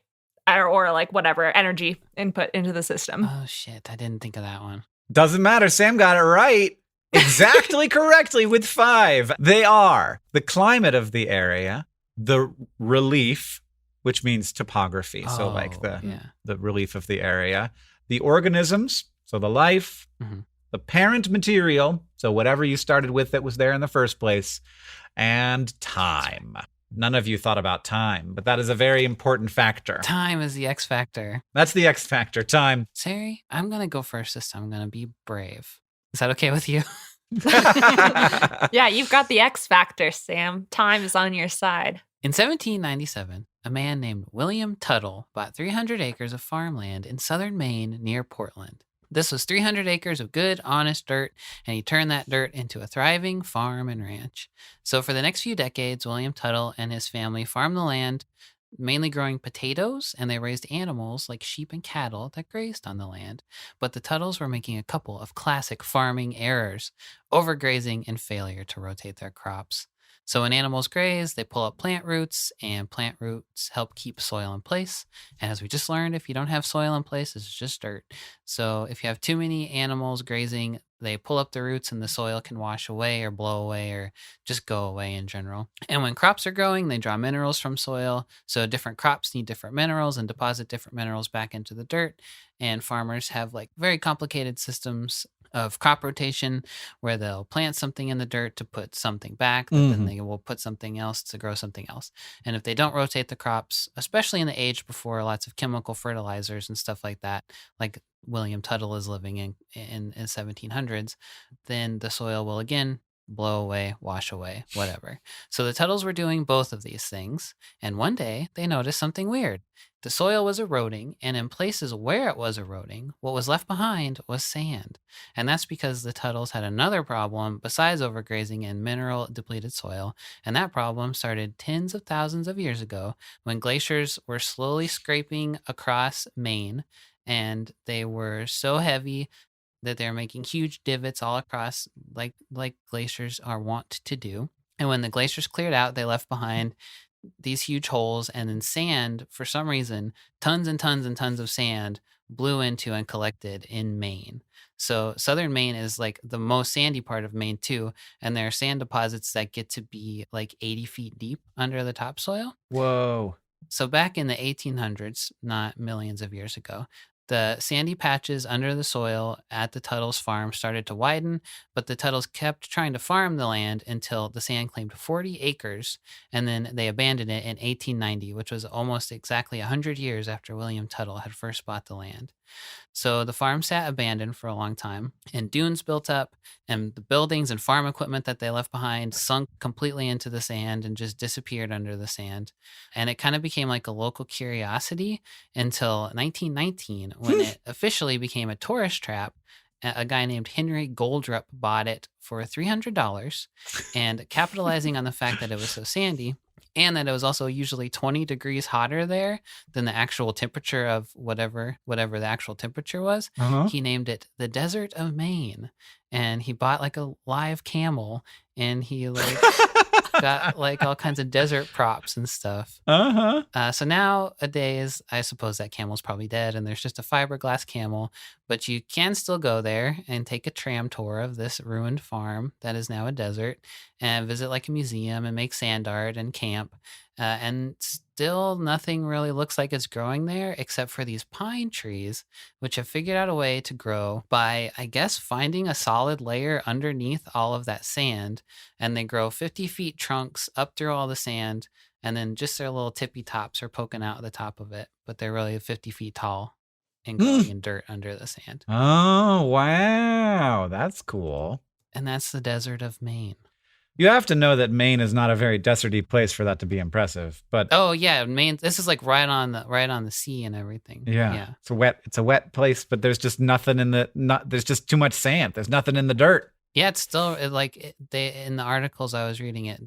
or like whatever energy input into the system. Oh, shit. I didn't think of that one. Doesn't matter. Sam got it right. Exactly correctly with 5. They are the climate of the area, the relief, which means topography. So like the relief of the area, the organisms, so the life, the parent material, so whatever you started with that was there in the first place, and time. None of you thought about time, but that is a very important factor. Time is the X factor. That's the X factor, time. Ceri, I'm going to go first this time. I'm going to be brave. Is that okay with you? Yeah, you've got the X factor, Sam. Time is on your side. In 1797, a man named William Tuttle bought 300 acres of farmland in southern Maine near Portland. This was 300 acres of good, honest dirt, and he turned that dirt into a thriving farm and ranch. So for the next few decades, William Tuttle and his family farmed the land, mainly growing potatoes, and they raised animals like sheep and cattle that grazed on the land. But the Tuttles were making a couple of classic farming errors: overgrazing and failure to rotate their crops. So when animals graze, they pull up plant roots, and plant roots help keep soil in place. And as we just learned, if you don't have soil in place, it's just dirt. So if you have too many animals grazing, they pull up the roots and the soil can wash away or blow away or just go away in general. And when crops are growing, they draw minerals from soil. So different crops need different minerals and deposit different minerals back into the dirt. And farmers have like very complicated systems of crop rotation where they'll plant something in the dirt to put something back, but then they will put something else to grow something else. And if they don't rotate the crops, especially in the age before lots of chemical fertilizers and stuff like that, like William Tuttle is living in 1700s, then the soil will again blow away, wash away, whatever. So the Tuttles were doing both of these things, and one day they noticed something weird. The soil was eroding, and in places where it was eroding, what was left behind was sand. And that's because the Tuttles had another problem besides overgrazing and mineral depleted soil, and that problem started tens of thousands of years ago when glaciers were slowly scraping across Maine, and they were so heavy that they're making huge divots all across like glaciers are wont to do. And when the glaciers cleared out, they left behind these huge holes, and then sand, for some reason, tons and tons and tons of sand blew into and collected in Maine. So southern Maine is like the most sandy part of Maine too, and there are sand deposits that get to be like 80 feet deep under the topsoil. Whoa. So back in the 1800s, not millions of years ago, the sandy patches under the soil at the Tuttles farm started to widen, but the Tuttles kept trying to farm the land until the sand claimed 40 acres, and then they abandoned it in 1890, which was almost exactly 100 years after William Tuttle had first bought the land. So the farm sat abandoned for a long time, and dunes built up, and the buildings and farm equipment that they left behind sunk completely into the sand and just disappeared under the sand. And it kind of became like a local curiosity until 1919, when it officially became a tourist trap. A guy named Henry Goldrup bought it for $300, and capitalizing on the fact that it was so sandy, and that it was also usually 20 degrees hotter there than the actual temperature of whatever the actual temperature was, he named it the Desert of Maine. And he bought like a live camel, and he like got like all kinds of desert props and stuff. So nowadays, I suppose that camel's probably dead, and there's just a fiberglass camel, but you can still go there and take a tram tour of this ruined farm that is now a desert, and visit like a museum and make sand art and camp. And still nothing really looks like it's growing there except for these pine trees, which have figured out a way to grow by, I guess, finding a solid layer underneath all of that sand. And they grow 50 feet trunks up through all the sand, and then just their little tippy tops are poking out the top of it. But they're really 50 feet tall and growing in dirt under the sand. Oh, wow. That's cool. And that's the Desert of Maine. You have to know that Maine is not a very deserty place for that to be impressive. But Oh yeah, Maine. This is like right on the sea and everything. yeah. It's a wet place, but there's just nothing there's just too much sand. There's nothing in the dirt. Yeah, it's still they in the articles I was reading it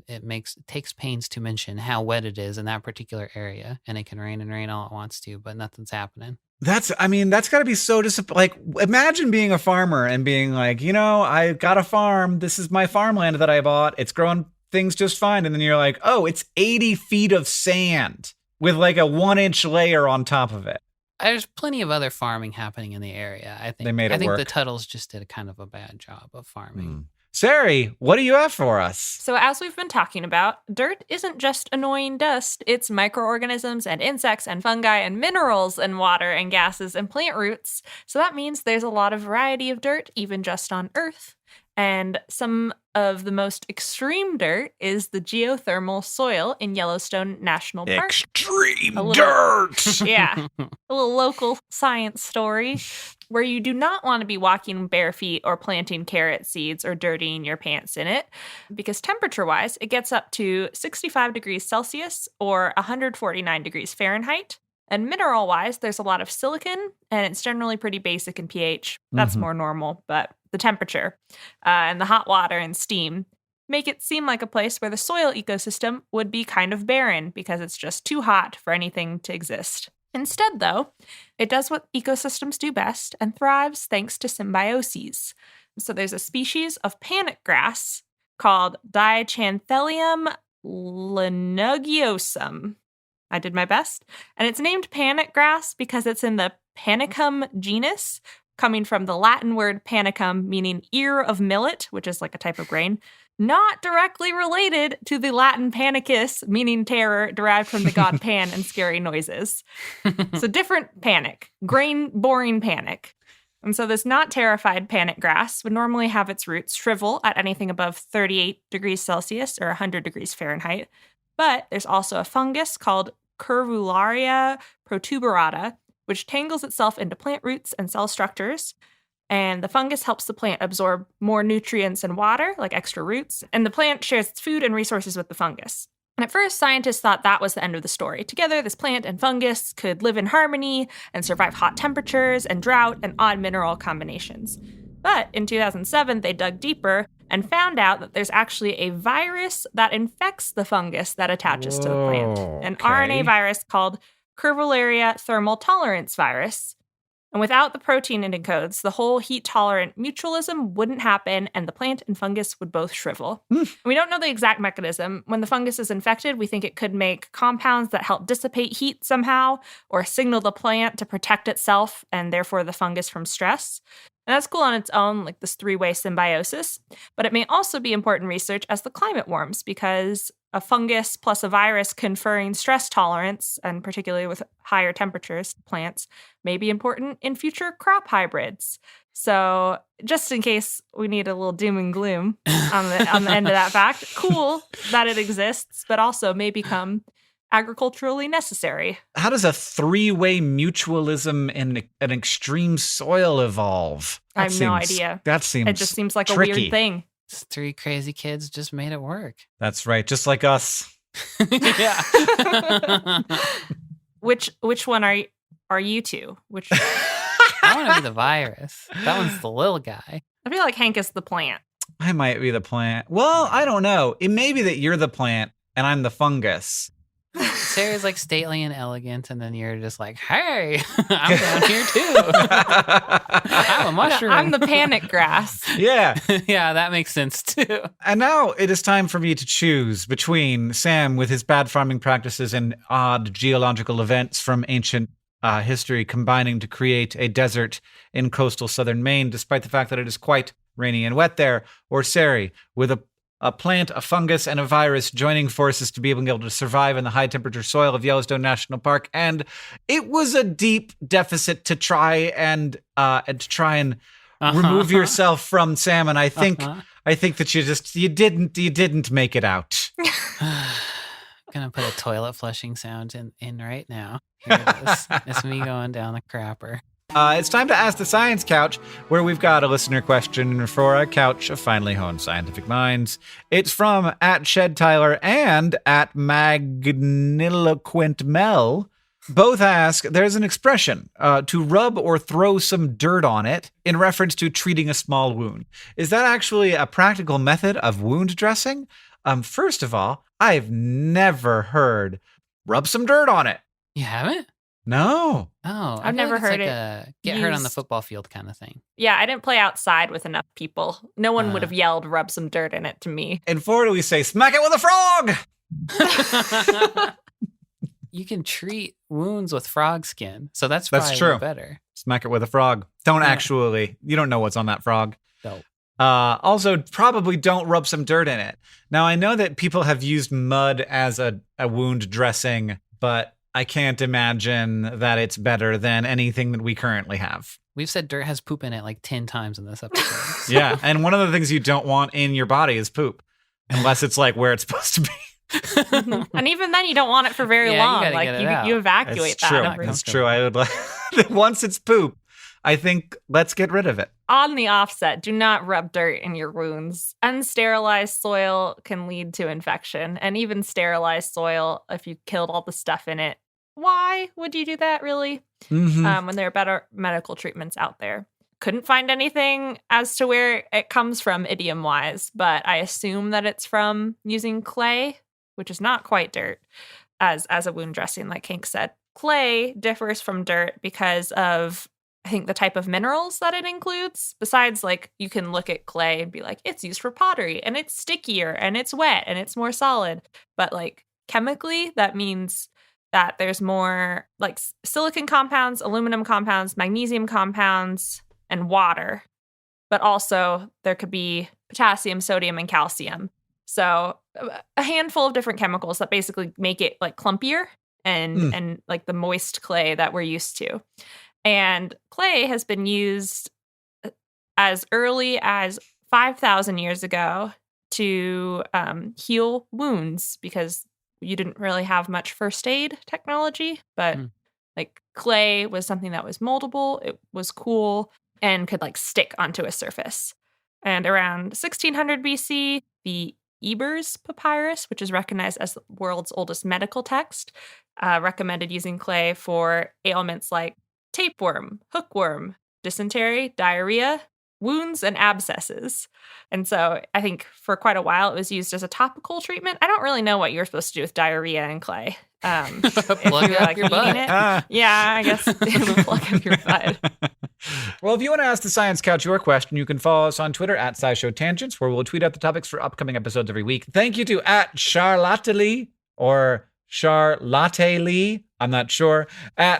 takes pains to mention how wet it is in that particular area, and it can rain and rain all it wants to, but nothing's happening. That's got to be so disappointing. Like, imagine being a farmer and being like, I got a farm. This is my farmland that I bought. It's growing things just fine. And then you're like, oh, it's 80 feet of sand with like a 1-inch layer on top of it. There's plenty of other farming happening in the area. I think they made it I think work. the Tuttles just did a kind of a bad job of farming. Ceri, what do you have for us? So as we've been talking about, dirt isn't just annoying dust. It's microorganisms and insects and fungi and minerals and water and gases and plant roots. So that means there's a lot of variety of dirt, even just on Earth. And some of the most extreme dirt is the geothermal soil in Yellowstone National Park. Extreme dirt! Yeah. A little local science story where you do not want to be walking bare feet or planting carrot seeds or dirtying your pants in it, because temperature-wise, it gets up to 65 degrees Celsius or 149 degrees Fahrenheit. And mineral-wise, there's a lot of silicon, and it's generally pretty basic in pH. That's more normal, but the temperature and the hot water and steam make it seem like a place where the soil ecosystem would be kind of barren because it's just too hot for anything to exist. Instead, though, it does what ecosystems do best and thrives thanks to symbioses. So there's a species of panic grass called Dichanthellum linugiosum. I did my best. And it's named panic grass because it's in the Panicum genus, coming from the Latin word panicum, meaning ear of millet, which is like a type of grain, not directly related to the Latin panicus, meaning terror, derived from the god Pan and scary noises. So different panic, grain-boring panic. And so this not terrified panic grass would normally have its roots shrivel at anything above 38 degrees Celsius or 100 degrees Fahrenheit. But there's also a fungus called Curvularia protuberata, which tangles itself into plant roots and cell structures. And the fungus helps the plant absorb more nutrients and water, like extra roots. And the plant shares its food and resources with the fungus. And at first, scientists thought that was the end of the story. Together, this plant and fungus could live in harmony and survive hot temperatures and drought and odd mineral combinations. But in 2007, they dug deeper and found out that there's actually a virus that infects the fungus that attaches to the plant. An RNA virus called Curvularia thermal tolerance virus. And without the protein it encodes, the whole heat-tolerant mutualism wouldn't happen, and the plant and fungus would both shrivel. We don't know the exact mechanism. When the fungus is infected, we think it could make compounds that help dissipate heat somehow, or signal the plant to protect itself, and therefore the fungus from stress. And that's cool on its own, like this three-way symbiosis. But it may also be important research as the climate warms, because a fungus plus a virus conferring stress tolerance, and particularly with higher temperatures, plants, may be important in future crop hybrids. So just in case we need a little doom and gloom on the end of that fact, cool that it exists, but also may become agriculturally necessary. How does a three-way mutualism in an extreme soil evolve? I have no idea. That seems It just seems like tricky. a weird thing. Three crazy kids just made it work. That's right, just like us. Yeah. Which one are you two? Which I want to be the virus. That one's the little guy. I feel like Hank is the plant. I might be the plant. Well, I don't know. It may be that you're the plant and I'm the fungus. Ceri's like stately and elegant, and then you're just like, hey, I'm down here too. I'm a mushroom. I'm the panic grass. Yeah. Yeah, that makes sense too. And now it is time for me to choose between Sam with his bad farming practices and odd geological events from ancient history combining to create a desert in coastal southern Maine, despite the fact that it is quite rainy and wet there, or Ceri with a plant, a fungus, and a virus joining forces to be able to survive in the high-temperature soil of Yellowstone National Park. And it was a deep deficit to try and remove yourself from, Sam. And I think that you didn't make it out. Gonna put a toilet flushing sound in right now. Here it is. It's me going down the crapper. It's time to Ask the Science Couch, where we've got a listener question for a couch of finely honed scientific minds. It's from @ShedTyler and @Magniloquentmel. Both ask, there's an expression, to rub or throw some dirt on it, in reference to treating a small wound. Is that actually a practical method of wound dressing? First of all, I've never heard rub some dirt on it. You haven't? No. Oh, I've never heard it. Get hurt on the used. football field kind of thing. Yeah, I didn't play outside with enough people. No one would have yelled, rub some dirt in it to me. In Florida, we say, smack it with a frog. You can treat wounds with frog skin. So that's probably true. better. Smack it with a frog. Don't actually. You don't know what's on that frog. Dope. Also, probably don't rub some dirt in it. Now, I know that people have used mud as a wound dressing, but I can't imagine that it's better than anything that we currently have. We've said dirt has poop in it like 10 times in this episode. Yeah, and one of the things you don't want in your body is poop, unless it's like where it's supposed to be. And even then, you don't want it for very Yeah, you long. gotta like get it out. you evacuate It's that. true. every- It's true. I would like once it's poop, I think let's get rid of it. On the offset, do not rub dirt in your wounds. Unsterilized soil can lead to infection, and even sterilized soil, if you killed all the stuff in it, why would you do that, really? Mm-hmm. When there are better medical treatments out there. Couldn't find anything as to where it comes from idiom-wise, but I assume that it's from using clay, which is not quite dirt, as a wound dressing, like Hank said. Clay differs from dirt because of, I think, the type of minerals that it includes. Besides, like, you can look at clay and be like, it's used for pottery, and it's stickier, and it's wet, and it's more solid. But, like, chemically, that means that there's more, like, silicon compounds, aluminum compounds, magnesium compounds, and water. But also, there could be potassium, sodium, and calcium. So a handful of different chemicals that basically make it, like, clumpier and like the moist clay that we're used to. And clay has been used as early as 5,000 years ago to heal wounds, because you didn't really have much first aid technology, but like clay was something that was moldable, it was cool, and could like stick onto a surface. And around 1600 BC, the Ebers Papyrus, which is recognized as the world's oldest medical text, recommended using clay for ailments like tapeworm, hookworm, dysentery, diarrhea, wounds, and abscesses. And so I think for quite a while it was used as a topical treatment. I don't really know what you're supposed to do with diarrhea and clay. Plug up your butt. Yeah, I guess plug up your butt. Well, if you want to ask the Science Couch your question, you can follow us on Twitter @SciShow Tangents, where we'll tweet out the topics for upcoming episodes every week. Thank you to @Charlotte or Charlotte Lee, I'm not sure,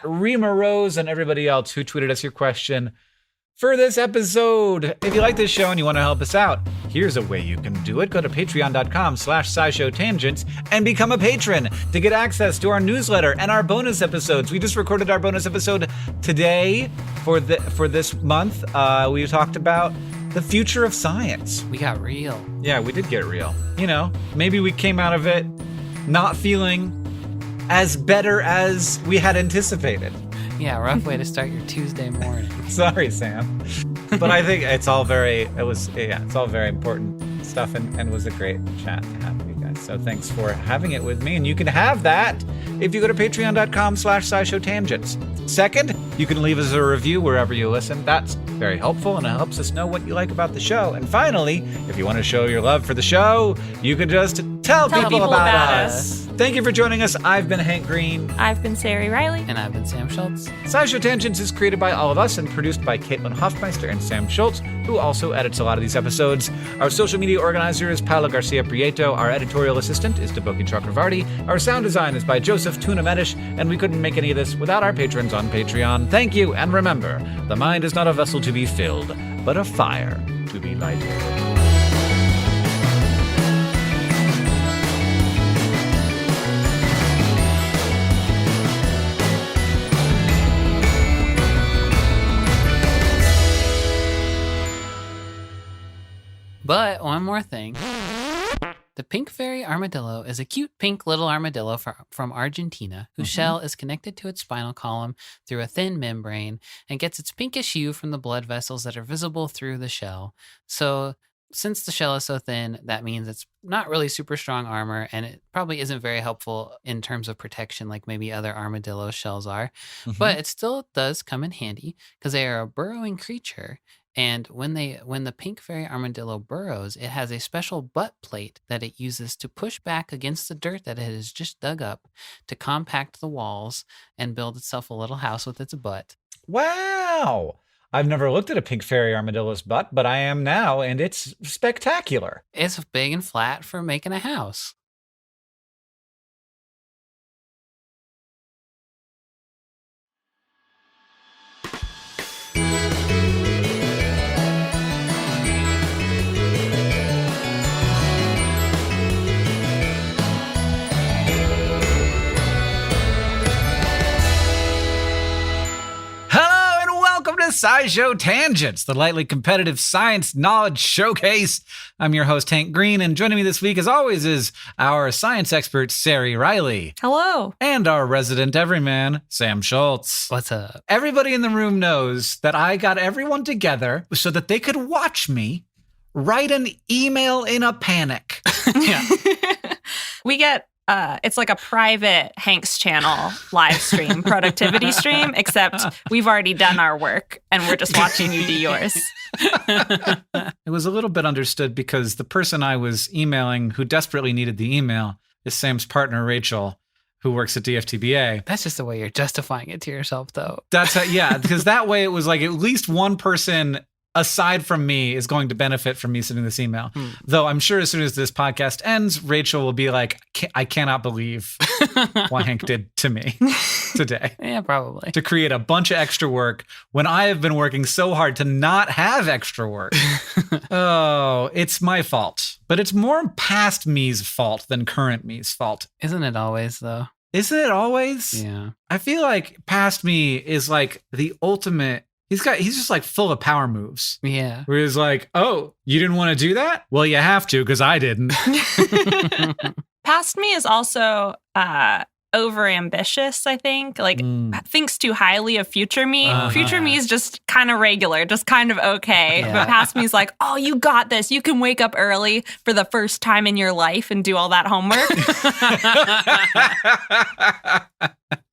@Rima Rose, and everybody else who tweeted us your question for this episode. If you like this show and you want to help us out, here's a way you can do it. Go to patreon.com/SciShowTangents and become a patron to get access to our newsletter and our bonus episodes. We just recorded our bonus episode today for this month. We talked about the future of science. We got real. Yeah, we did get real. You know, maybe we came out of it not feeling as better as we had anticipated. Yeah, rough way to start your Tuesday morning. Sorry, Sam. But I think it's all very important stuff and was a great chat to have with you guys. So thanks for having it with me. And you can have that if you go to patreon.com/SciShowTangents. Second, you can leave us a review wherever you listen. That's very helpful and it helps us know what you like about the show. And finally, if you want to show your love for the show, you can just tell people about us. Thank you for joining us. I've been Hank Green. I've been Ceri Riley. And I've been Sam Schultz. SciShow Tangents is created by all of us and produced by Caitlin Hoffmeister and Sam Schultz, who also edits a lot of these episodes. Our social media organizer is Paolo Garcia Prieto. Our editorial assistant is Deboki Chakravarti. Our sound design is by Joseph Tuna Medish, and we couldn't make any of this without our patrons on Patreon. Thank you, and remember, the mind is not a vessel to be filled, but a fire to be lighted. But one more thing. The pink fairy armadillo is a cute pink little armadillo from Argentina whose shell is connected to its spinal column through a thin membrane and gets its pinkish hue from the blood vessels that are visible through the shell. So since the shell is so thin, that means it's not really super strong armor, and it probably isn't very helpful in terms of protection like maybe other armadillo shells are. But it still does come in handy because they are a burrowing creature. And when the pink fairy armadillo burrows, it has a special butt plate that it uses to push back against the dirt that it has just dug up to compact the walls and build itself a little house with its butt. Wow. I've never looked at a pink fairy armadillo's butt, but I am now, and it's spectacular. It's big and flat for making a house. SciShow Tangents, the lightly competitive science knowledge showcase. I'm your host, Hank Green, and joining me this week, as always, is our science expert, Ceri Riley. Hello. And our resident everyman, Sam Schultz. What's up? Everybody in the room knows that I got everyone together so that they could watch me write an email in a panic. Yeah. We get it's like a private Hank's channel live stream, productivity stream, except we've already done our work and we're just watching you do yours. It was a little bit understood because the person I was emailing who desperately needed the email is Sam's partner, Rachel, who works at DFTBA. That's just the way you're justifying it to yourself, though. That's how, yeah, because that way it was like at least one person aside from me is going to benefit from me sending this email. Though I'm sure as soon as this podcast ends, Rachel will be like, I cannot believe what Hank did to me today. Yeah, probably. To create a bunch of extra work when I have been working so hard to not have extra work. Oh, it's my fault. But it's more past me's fault than current me's fault. Isn't it always, though? Isn't it always? Yeah. I feel like past me is like the ultimate. He's just like full of power moves. Yeah. Where he's like, oh, you didn't want to do that? Well, you have to because I didn't. Past me is also over ambitious, I think. Like thinks too highly of future me. Future me is just kind of regular, just kind of okay. Yeah. But past me is like, oh, you got this. You can wake up early for the first time in your life and do all that homework.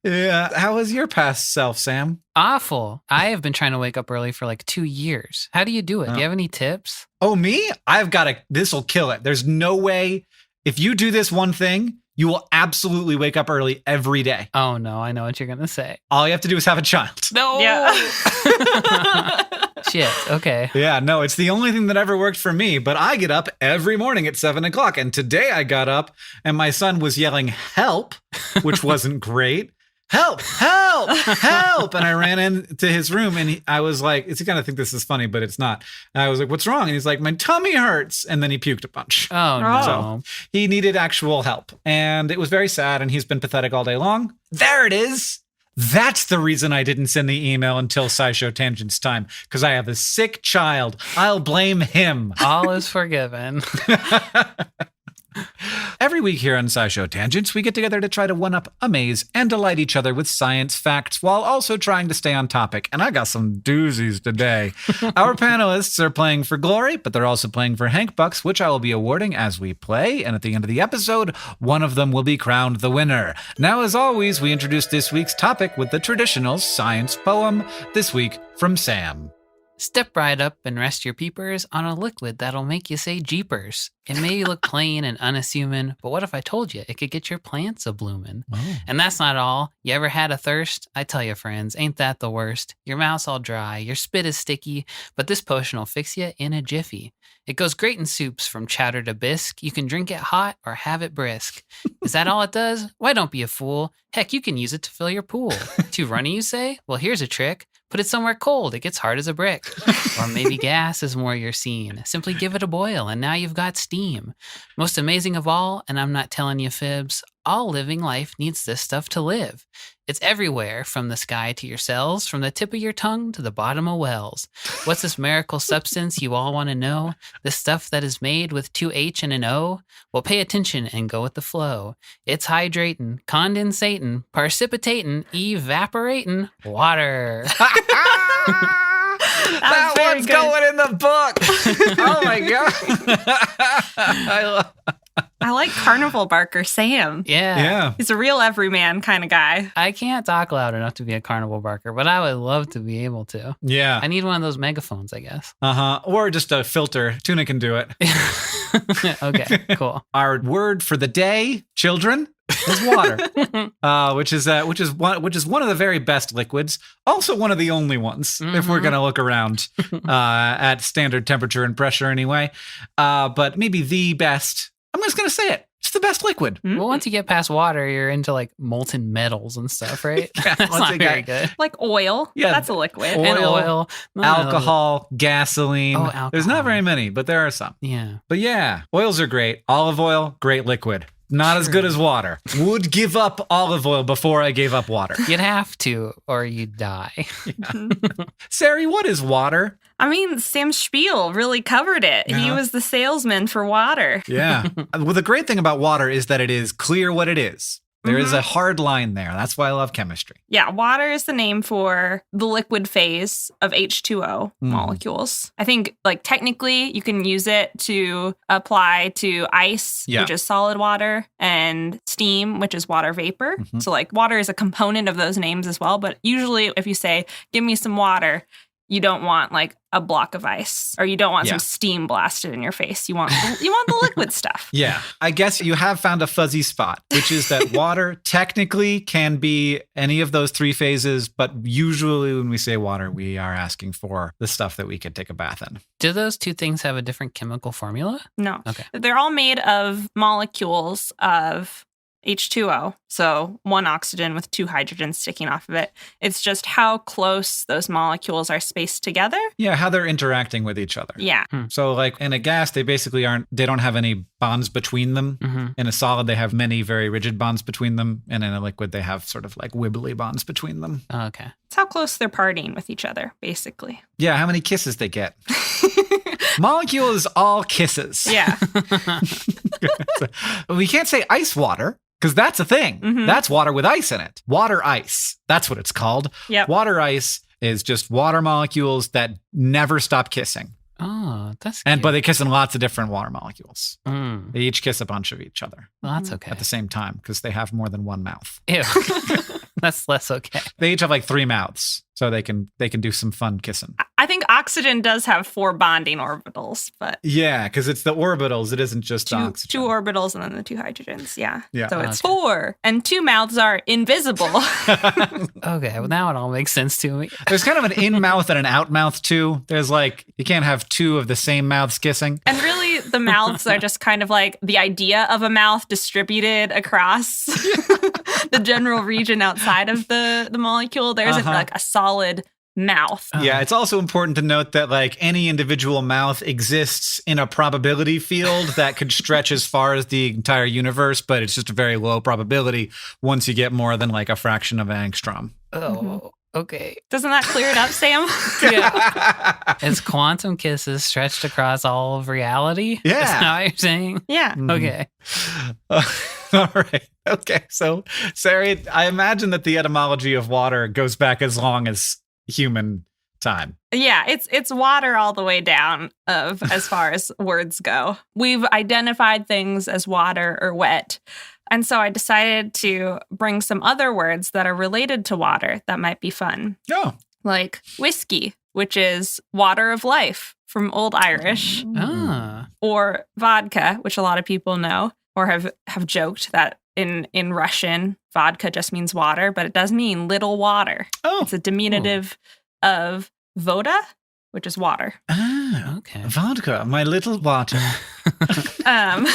Yeah. How was your past self, Sam? Awful. I have been trying to wake up early for like 2 years. How do you do it? Do you have any tips? Oh, me? This will kill it. There's no way. If you do this one thing, you will absolutely wake up early every day. Oh, no. I know what you're going to say. All you have to do is have a child. No. Yeah. Shit. Okay. Yeah, no, it's the only thing that ever worked for me. But I get up every morning at 7 o'clock. And today I got up and my son was yelling, help, which wasn't great. Help, help, help. And I ran into his room and I was like, he's going to think this is funny, but it's not. And I was like, what's wrong? And he's like, my tummy hurts. And then he puked a bunch. Oh, no. So he needed actual help. And it was very sad. And he's been pathetic all day long. There it is. That's the reason I didn't send the email until SciShow Tangents time, because I have a sick child. I'll blame him. All is forgiven. Every week here on SciShow Tangents, we get together to try to one-up, amaze, and delight each other with science facts while also trying to stay on topic. And I got some doozies today. Our panelists are playing for glory, but they're also playing for Hank Bucks, which I will be awarding as we play. And at the end of the episode, one of them will be crowned the winner. Now, as always, we introduce this week's topic with the traditional science poem, this week from Sam. Step right up and rest your peepers on a liquid that'll make you say jeepers. It may look plain and unassuming, but what if I told you it could get your plants a-bloomin'? Oh. And that's not all. You ever had a thirst? I tell you, friends, ain't that the worst? Your mouth's all dry, your spit is sticky, but this potion will fix you in a jiffy. It goes great in soups from chowder to bisque. You can drink it hot or have it brisk. Is that all it does? Why, don't be a fool. Heck, you can use it to fill your pool. Too runny, you say? Well, here's a trick. Put it somewhere cold. It gets hard as a brick. Or maybe gas is more your scene. Simply give it a boil, and now you've got steam. Most amazing of all, and I'm not telling you fibs, all living life needs this stuff to live. It's everywhere, from the sky to your cells, from the tip of your tongue to the bottom of wells. What's this miracle substance you all want to know? This stuff that is made with 2 H and an O? Well, pay attention and go with the flow. It's hydrating, condensating, precipitating, evaporating water. That one's going in the book. Oh my God. I like Carnival Barker Sam. Yeah. He's a real everyman kind of guy. I can't talk loud enough to be a carnival barker, but I would love to be able to. Yeah. I need one of those megaphones, I guess. Or just a filter. Tuna can do it. Okay, cool. Our word for the day, children, is water, which is one of the very best liquids. Also, one of the only ones, if we're going to look around at standard temperature and pressure, anyway. But maybe the best. I'm just going to say it. It's the best liquid. Well, once you get past water, you're into like molten metals and stuff, right? That's not very good. Like oil. Yeah. That's a liquid. And oil. Alcohol, gasoline. Alcohol. There's not very many, but there are some. Yeah. But yeah, oils are great. Olive oil, great liquid. Not as good as water. Would give up olive oil before I gave up water. You'd have to, or you'd die. Ceri, what is water? I mean, Sam Spiel really covered it. He was the salesman for water. Yeah. Well, the great thing about water is that it is clear what it is. There is a hard line there. That's why I love chemistry. Yeah, water is the name for the liquid phase of H2O molecules. I think, like, technically you can use it to apply to ice, which is solid water, and steam, which is water vapor. So, like, water is a component of those names as well. But usually if you say, give me some water, you don't want like a block of ice, or you don't want some steam blasted in your face. You want the liquid stuff. Yeah. I guess you have found a fuzzy spot, which is that water technically can be any of those 3 phases, but usually when we say water, we are asking for the stuff that we could take a bath in. Do those 2 things have a different chemical formula? No. Okay. They're all made of molecules of H2O, so 1 oxygen with 2 hydrogens sticking off of it. It's just how close those molecules are spaced together. Yeah, how they're interacting with each other. Yeah. So like in a gas, they basically don't have any bonds between them. In a solid, they have many very rigid bonds between them. And in a liquid, they have sort of like wibbly bonds between them. Okay. It's how close they're partying with each other, basically. Yeah, how many kisses they get. Molecule is all kisses. Yeah. We can't say ice water, because that's a thing. That's water with ice in it. Water ice. That's what it's called. Yep. Water ice is just water molecules that never stop kissing. Oh, that's cute. But they kiss in lots of different water molecules. Mm. They each kiss a bunch of each other. Well, that's okay. At the same time, because they have more than one mouth. Ew. That's less okay. They each have like 3 mouths, so they can do some fun kissing. I think oxygen does have 4 bonding orbitals, but Yeah, because it's the orbitals. It isn't just oxygen. 2 orbitals and then the 2 hydrogens. Yeah. Yeah. So it's Okay. 4, and 2 mouths are invisible. Okay, well, now it all makes sense to me. There's kind of an in-mouth and an out-mouth too. There's like, you can't have 2 of the same mouths kissing. And really, the mouths are just kind of like the idea of a mouth distributed across the general region outside of the molecule. There isn't like a solid mouth. Yeah, it's also important to note that like any individual mouth exists in a probability field that could stretch as far as the entire universe, but it's just a very low probability once you get more than like a fraction of an angstrom. Oh, okay. Doesn't that clear it up, Sam? Yeah. It's quantum kisses stretched across all of reality? Yeah. Is that what you're saying? Yeah. Okay. All right. Okay. So, Ceri, I imagine that the etymology of water goes back as long as human time. Yeah, it's water all the way down of as far as words go. We've identified things as water or wet. And so I decided to bring some other words that are related to water that might be fun. Oh. Like whiskey, which is water of life from Old Irish, Ah. or vodka, which a lot of people know or have joked that in Russian, vodka just means water, but it does mean little water. Oh. It's a diminutive of voda, which is water. Ah, Okay. vodka, my little water. And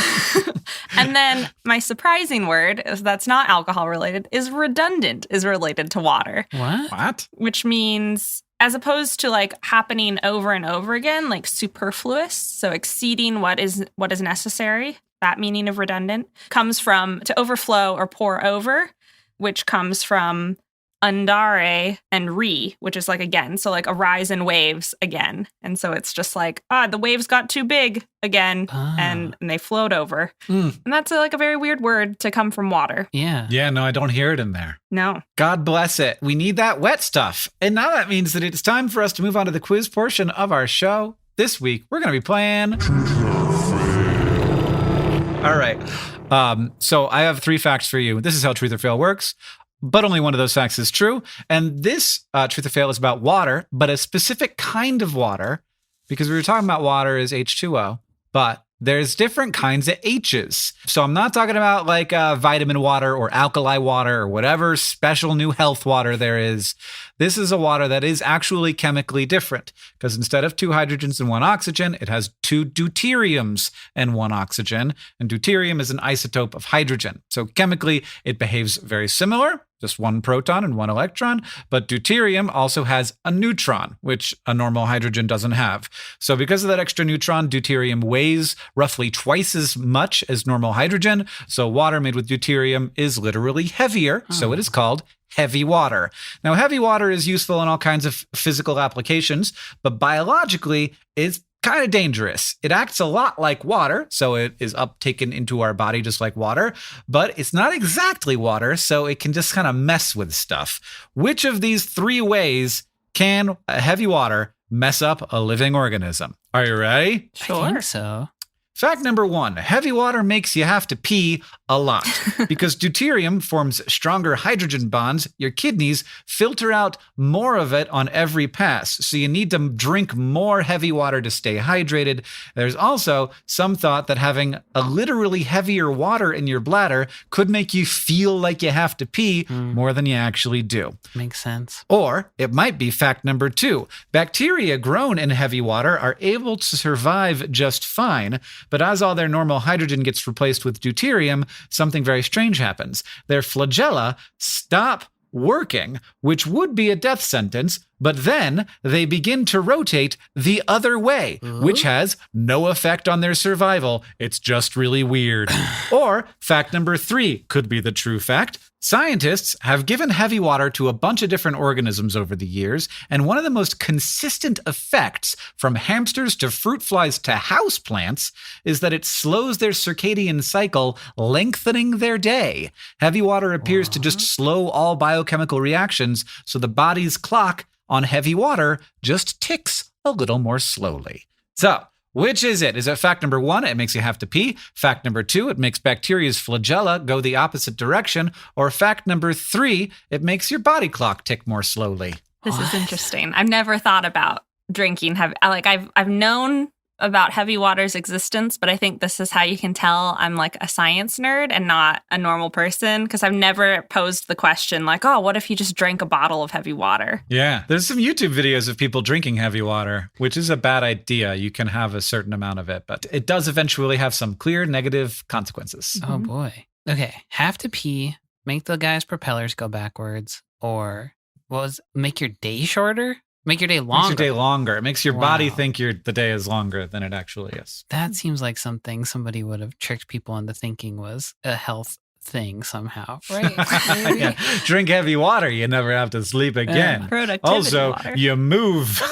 then my surprising word, that's not alcohol related, is redundant, is related to water, What? What? which means as opposed to like happening over and over again, like superfluous, so exceeding what is necessary. that meaning of redundant, comes from to overflow or pour over, which comes from andare and which is like again. So like a rise in waves again. And so it's just like, the waves got too big again and they flowed over. And that's like a very weird word to come from water. Yeah. Yeah, no, I don't hear it in there. No. God bless it. We need that wet stuff. And now that means that it's time for us to move on to the quiz portion of our show. This week, we're going to be playing... All right. So I have 3 facts for you. This is how Truth or Fail works. But only one of those facts is true. And this Truth or Fail is about water, but a specific kind of water, because we were talking about water is H2O, but there's different kinds of H's. So I'm not talking about like vitamin water or alkali water or whatever special new health water there is. This is a water that is actually chemically different because instead of 2 hydrogens and 1 oxygen, it has 2 deuteriums and 1 oxygen. And deuterium is an isotope of hydrogen. So chemically, it behaves very similar. Just 1 proton and 1 electron, but deuterium also has a neutron, which a normal hydrogen doesn't have. So because of that extra neutron, deuterium weighs roughly twice as much as normal hydrogen. So water made with deuterium is literally heavier. So it is called heavy water. Now, heavy water is useful in all kinds of physical applications, but biologically, it's kind of dangerous. It acts a lot like water, so it is uptaken into our body just like water, but it's not exactly water, so it can just kind of mess with stuff. Which of these 3 ways can heavy water mess up a living organism? Are you ready? Sure. I think so. Fact number 1, heavy water makes you have to pee a lot. Because deuterium forms stronger hydrogen bonds, your kidneys filter out more of it on every pass. So you need to drink more heavy water to stay hydrated. There's also some thought that having a literally heavier water in your bladder could make you feel like you have to pee more than you actually do. Makes sense. Or it might be fact number 2. Bacteria grown in heavy water are able to survive just fine, but as all their normal hydrogen gets replaced with deuterium, something very strange happens. Their flagella stop working, which would be a death sentence, but then they begin to rotate the other way, which has no effect on their survival. It's just really weird. Or fact number 3 could be the true fact. Scientists have given heavy water to a bunch of different organisms over the years, and one of the most consistent effects from hamsters to fruit flies to houseplants is that it slows their circadian cycle, lengthening their day. Heavy water appears to just slow all biochemical reactions, so the body's clock on heavy water just ticks a little more slowly. So, which is it? Is it fact number 1, it makes you have to pee? Fact number 2, it makes bacteria's flagella go the opposite direction? Or fact number 3, it makes your body clock tick more slowly? This is interesting. I've never thought about drinking heavy. Like I've known about heavy water's existence, but I think this is how you can tell I'm like a science nerd and not a normal person, because I've never posed the question like, oh, what if you just drank a bottle of heavy water? Yeah, there's some YouTube videos of people drinking heavy water, which is a bad idea. You can have a certain amount of it, but it does eventually have some clear negative consequences. Oh boy. Okay, have to pee, make the guy's propellers go backwards, or make your day shorter? Make your day longer. Makes your day longer. It makes your body think the day is longer than it actually is. That seems like something somebody would have tricked people into thinking was a health thing somehow. Right. Yeah. Drink heavy water. You never have to sleep again. Productivity also, water. you move.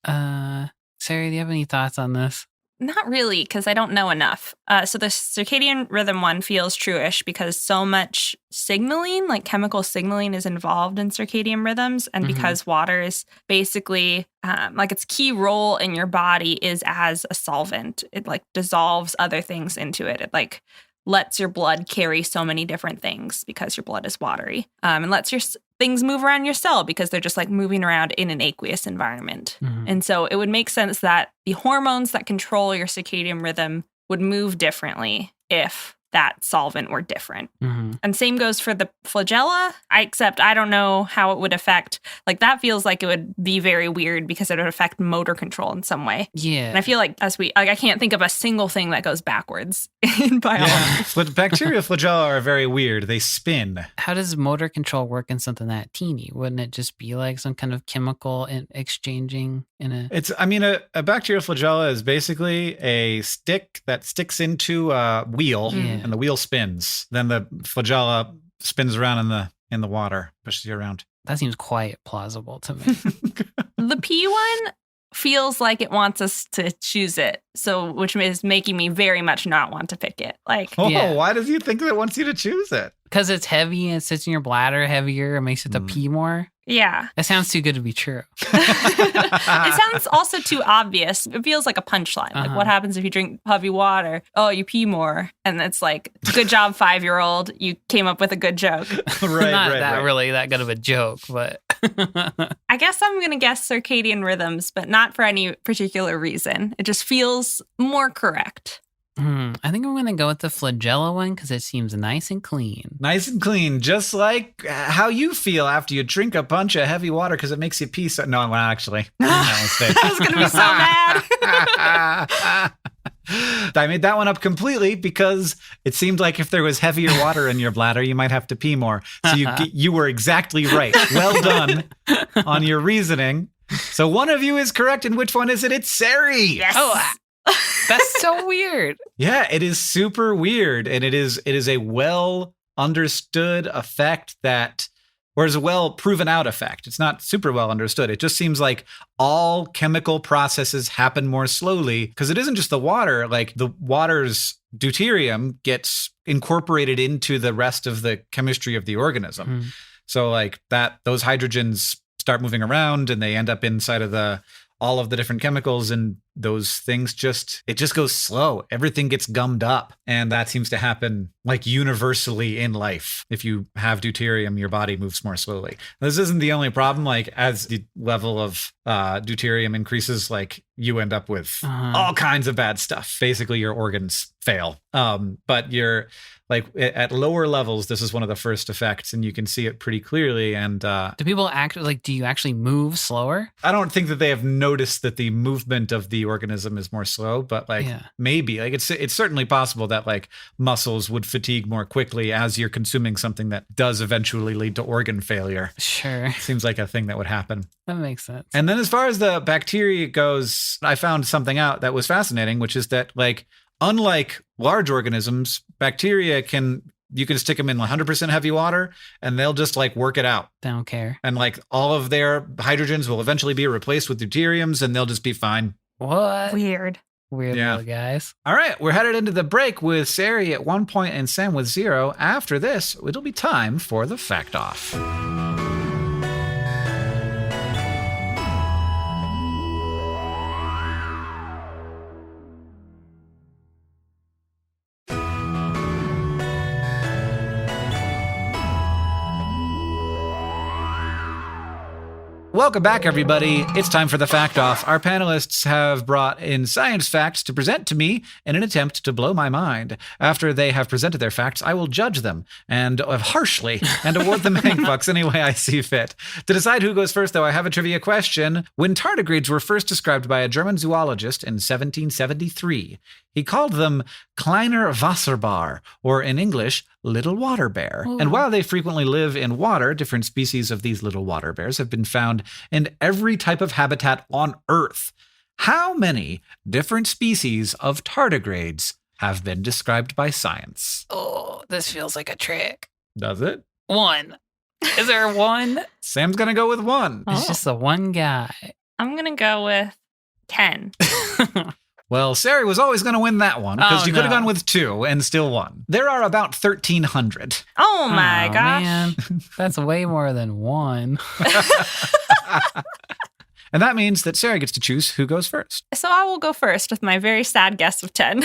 Ceri, do you have any thoughts on this? Not really, because I don't know enough. So the circadian rhythm one feels true-ish because so much signaling, like chemical signaling, is involved in circadian rhythms. And because water is basically, like its key role in your body is as a solvent. It like dissolves other things into it. It like lets your blood carry so many different things because your blood is watery. And lets your things move around your cell because they're just like moving around in an aqueous environment. And so it would make sense that the hormones that control your circadian rhythm would move differently if that solvent were different. And same goes for the flagella, except I don't know how it would affect, like that feels like it would be very weird because it would affect motor control in some way. Yeah. And I feel like I can't think of a single thing that goes backwards in biology. Yeah. Bacteria flagella are very weird. They spin. How does motor control work in something that teeny? Wouldn't it just be like some kind of chemical exchanging in a... A bacterial flagella is basically a stick that sticks into a wheel and the wheel spins. Then the flagella spins around in the water, pushes you around. That seems quite plausible to me. The pea one feels like it wants us to choose it, which is making me very much not want to pick it. Why does you think that it wants you to choose it? Because it's heavy and it sits in your bladder heavier. It makes it to pee more. Yeah. That sounds too good to be true. It sounds also too obvious. It feels like a punchline. Like, what happens if you drink heavy water? Oh, you pee more. And it's like, good job, 5-year-old. You came up with a good joke. Not really that good of a joke, but... I guess I'm going to guess circadian rhythms, but not for any particular reason. It just feels more correct. I think I'm going to go with the flagella one because it seems nice and clean. Nice and clean, just like how you feel after you drink a bunch of heavy water because it makes you pee. No, well, actually. I was going to be so mad. I made that one up completely because it seemed like if there was heavier water in your bladder, you might have to pee more. So you were exactly right. Well done on your reasoning. So one of you is correct, and which one is it? It's Ceri. Yes. Oh, that's so weird. Yeah, it is super weird, and it is a well understood effect or is a well proven out effect. It's not super well understood. It just seems like all chemical processes happen more slowly because it isn't just the water. Like the water's deuterium gets incorporated into the rest of the chemistry of the organism. So like those hydrogens start moving around and they end up inside of all of the different chemicals, and those things it just goes slow. Everything gets gummed up. And that seems to happen like universally in life. If you have deuterium, your body moves more slowly. This isn't the only problem. Like as the level of deuterium increases, like you end up with all kinds of bad stuff. Basically your organs fail. But you're like at lower levels, this is one of the first effects, and you can see it pretty clearly. And do people do you actually move slower? I don't think that they have noticed that the movement of the organism is more slow, but maybe like it's certainly possible that like muscles would fatigue more quickly as you're consuming something that does eventually lead to organ failure. Sure. Seems like a thing that would happen. That makes sense. And then as far as the bacteria goes, I found something out that was fascinating, which is that like unlike large organisms, bacteria you can stick them in 100% heavy water and they'll just like work it out. They don't care. And like all of their hydrogens will eventually be replaced with deuteriums and they'll just be fine. What? Weird Little guys. All right, we're headed into the break with Ceri at 1 point and Sam with 0. After this, it'll be time for the Fact Off. Welcome back, everybody. It's time for the Fact Off. Our panelists have brought in science facts to present to me in an attempt to blow my mind. After they have presented their facts, I will judge them and harshly and award them hangbucks any way I see fit. To decide who goes first, though, I have a trivia question. When tardigrades were first described by a German zoologist in 1773, he called them kleiner Wasserbar, or in English, little water bear. Ooh. And while they frequently live in water, different species of these little water bears have been found in every type of habitat on Earth. How many different species of tardigrades have been described by science? Oh, this feels like a trick. Does it? 1. Is there 1? Sam's going to go with 1. It's just the one guy. I'm going to go with 10. Well, Ceri was always going to win that one because you could have gone with 2 and still won. There are about 1,300. Oh my gosh. Man. That's way more than 1. And that means that Ceri gets to choose who goes first. So I will go first with my very sad guess of 10.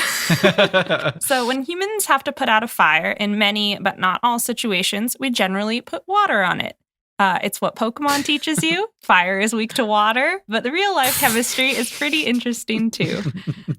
So when humans have to put out a fire in many but not all situations, we generally put water on it. It's what Pokemon teaches you. Fire is weak to water, but the real life chemistry is pretty interesting too.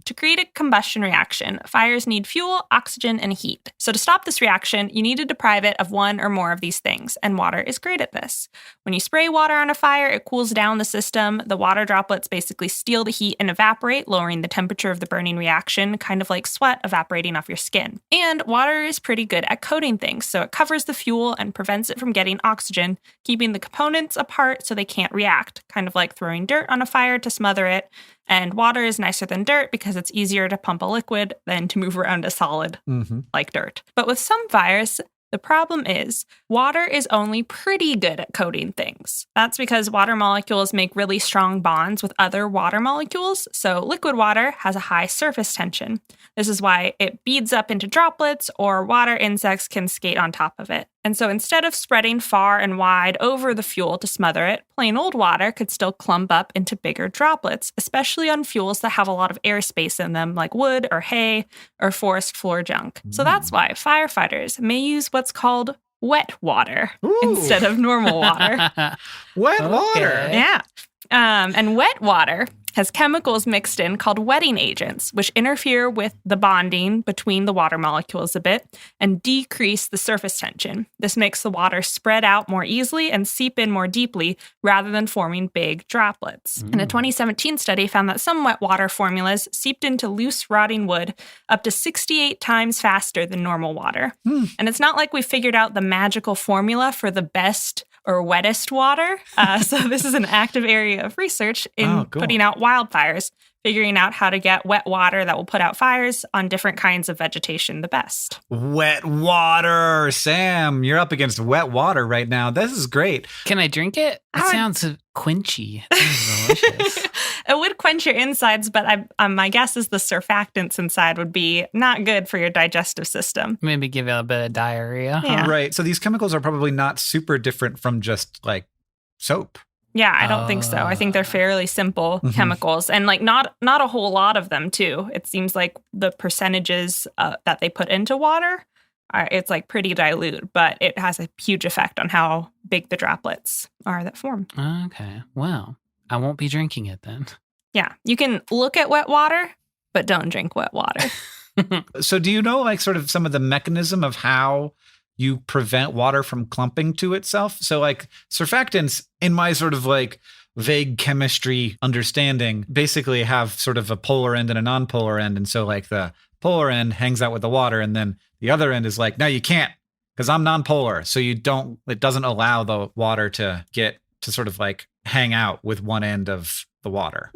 To create a combustion reaction, fires need fuel, oxygen, and heat. So to stop this reaction, you need to deprive it of one or more of these things, and water is great at this. When you spray water on a fire, it cools down the system. The water droplets basically steal the heat and evaporate, lowering the temperature of the burning reaction, kind of like sweat evaporating off your skin. And water is pretty good at coating things, so it covers the fuel and prevents it from getting oxygen, keeping the components apart so they can't react, kind of like throwing dirt on a fire to smother it. And water is nicer than dirt because it's easier to pump a liquid than to move around a solid like dirt. But with some fires, the problem is water is only pretty good at coating things. That's because water molecules make really strong bonds with other water molecules, so liquid water has a high surface tension. This is why it beads up into droplets, or water insects can skate on top of it. And so instead of spreading far and wide over the fuel to smother it, plain old water could still clump up into bigger droplets, especially on fuels that have a lot of airspace in them, like wood or hay or forest floor junk. So that's why firefighters may use what's called wet water instead of normal water. Wet water? Yeah. And wet water has chemicals mixed in called wetting agents, which interfere with the bonding between the water molecules a bit and decrease the surface tension. This makes the water spread out more easily and seep in more deeply rather than forming big droplets. And a 2017 study found that some wet water formulas seeped into loose, rotting wood up to 68 times faster than normal water. And it's not like we figured out the magical formula for the best or wettest water. So this is an active area of research in putting out wildfires, figuring out how to get wet water that will put out fires on different kinds of vegetation the best. Wet water. Sam, you're up against wet water right now. This is great. Can I drink it? It sounds quenchy. It sounds delicious. It would quench your insides, but my guess is the surfactants inside would be not good for your digestive system. Maybe give it a bit of diarrhea. Yeah. Right. So these chemicals are probably not super different from just like soap. Yeah, I don't think so. I think they're fairly simple chemicals, and like not a whole lot of them too. It seems like the percentages that they put into water, it's like pretty dilute, but it has a huge effect on how big the droplets are that form. Okay, well, I won't be drinking it then. Yeah, you can look at wet water, but don't drink wet water. So do you know like sort of some of the mechanism of how you prevent water from clumping to itself? So like surfactants, in my sort of like vague chemistry understanding, basically have sort of a polar end and a non-polar end. And so like the polar end hangs out with the water, and then the other end is like, no, you can't, because I'm non-polar. So it doesn't allow the water to get to sort of like hang out with one end of the water.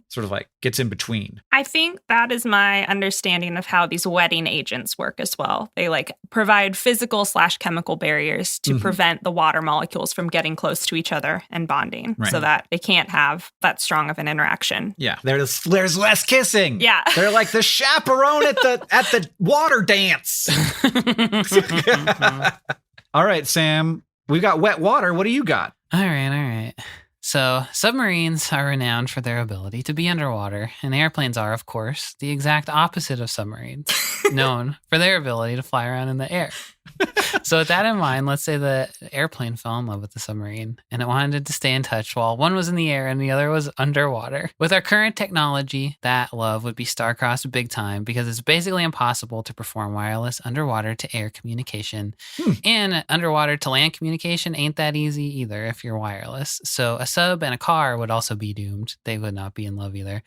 Sort of like gets in between. I think that is my understanding of how these wetting agents work as well. They like provide physical/chemical barriers to prevent the water molecules from getting close to each other and bonding, so that they can't have that strong of an interaction. Yeah, there's less kissing. Yeah, they're like the chaperone at the water dance. All right, Sam, we got wet water. What do you got? All right. So, submarines are renowned for their ability to be underwater, and airplanes are, of course, the exact opposite of submarines, known for their ability to fly around in the air. So with that in mind, let's say the airplane fell in love with the submarine, and it wanted to stay in touch while one was in the air and the other was underwater. With our current technology, that love would be star-crossed big time, because it's basically impossible to perform wireless underwater to air communication. And underwater to land communication ain't that easy either if you're wireless. So a sub and a car would also be doomed. They would not be in love either.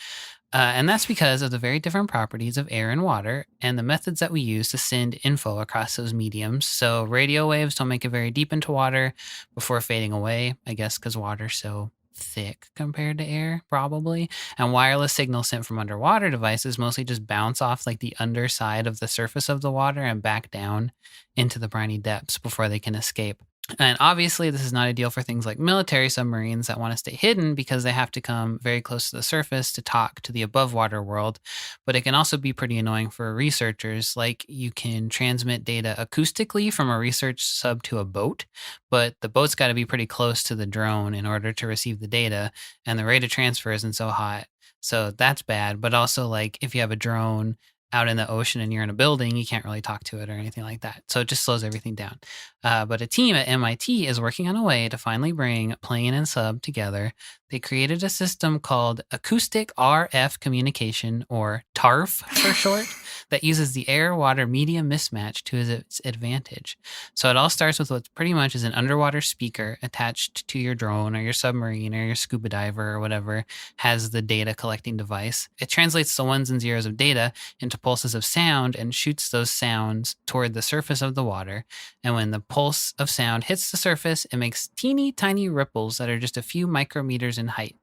And that's because of the very different properties of air and water and the methods that we use to send info across those mediums. So radio waves don't make it very deep into water before fading away, I guess because water's so thick compared to air, probably. And wireless signals sent from underwater devices mostly just bounce off like the underside of the surface of the water and back down into the briny depths before they can escape. And obviously, this is not ideal for things like military submarines that want to stay hidden because they have to come very close to the surface to talk to the above water world. But it can also be pretty annoying for researchers. Like, you can transmit data acoustically from a research sub to a boat, but the boat's got to be pretty close to the drone in order to receive the data, and the rate of transfer isn't so hot. So that's bad. But also, like, if you have a drone out in the ocean and you're in a building, you can't really talk to it or anything like that. So it just slows everything down. But a team at MIT is working on a way to finally bring plane and sub together. They created a system called Acoustic RF Communication, or TARF for short, that uses the air-water medium mismatch to its advantage. So it all starts with what pretty much is an underwater speaker attached to your drone or your submarine or your scuba diver or whatever has the data collecting device. It translates the ones and zeros of data into pulses of sound and shoots those sounds toward the surface of the water. And when the pulse of sound hits the surface, it makes teeny tiny ripples that are just a few micrometers in height.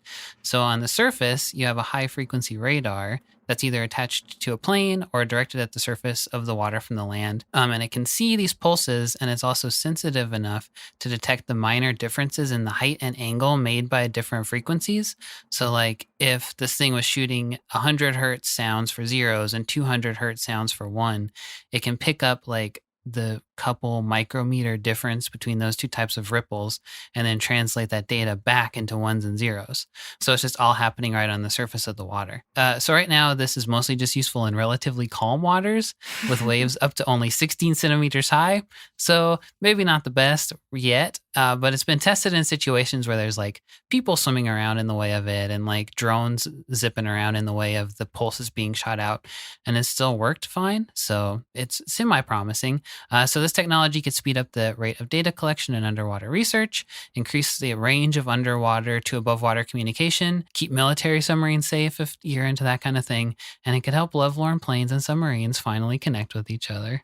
So on the surface, you have a high frequency radar that's either attached to a plane or directed at the surface of the water from the land. And it can see these pulses, and it's also sensitive enough to detect the minor differences in the height and angle made by different frequencies. So like if this thing was shooting 100 hertz sounds for zeros and 200 hertz sounds for one, it can pick up like the couple micrometer difference between those two types of ripples and then translate that data back into ones and zeros. So it's just all happening right on the surface of the water. So right now, this is mostly just useful in relatively calm waters with waves up to only 16 centimeters high. So maybe not the best yet, but it's been tested in situations where there's like people swimming around in the way of it and like drones zipping around in the way of the pulses being shot out, and it still worked fine. So it's semi-promising. So this technology could speed up the rate of data collection and underwater research, increase the range of underwater to above water communication, keep military submarines safe if you're into that kind of thing, and it could help lovelorn planes and submarines finally connect with each other.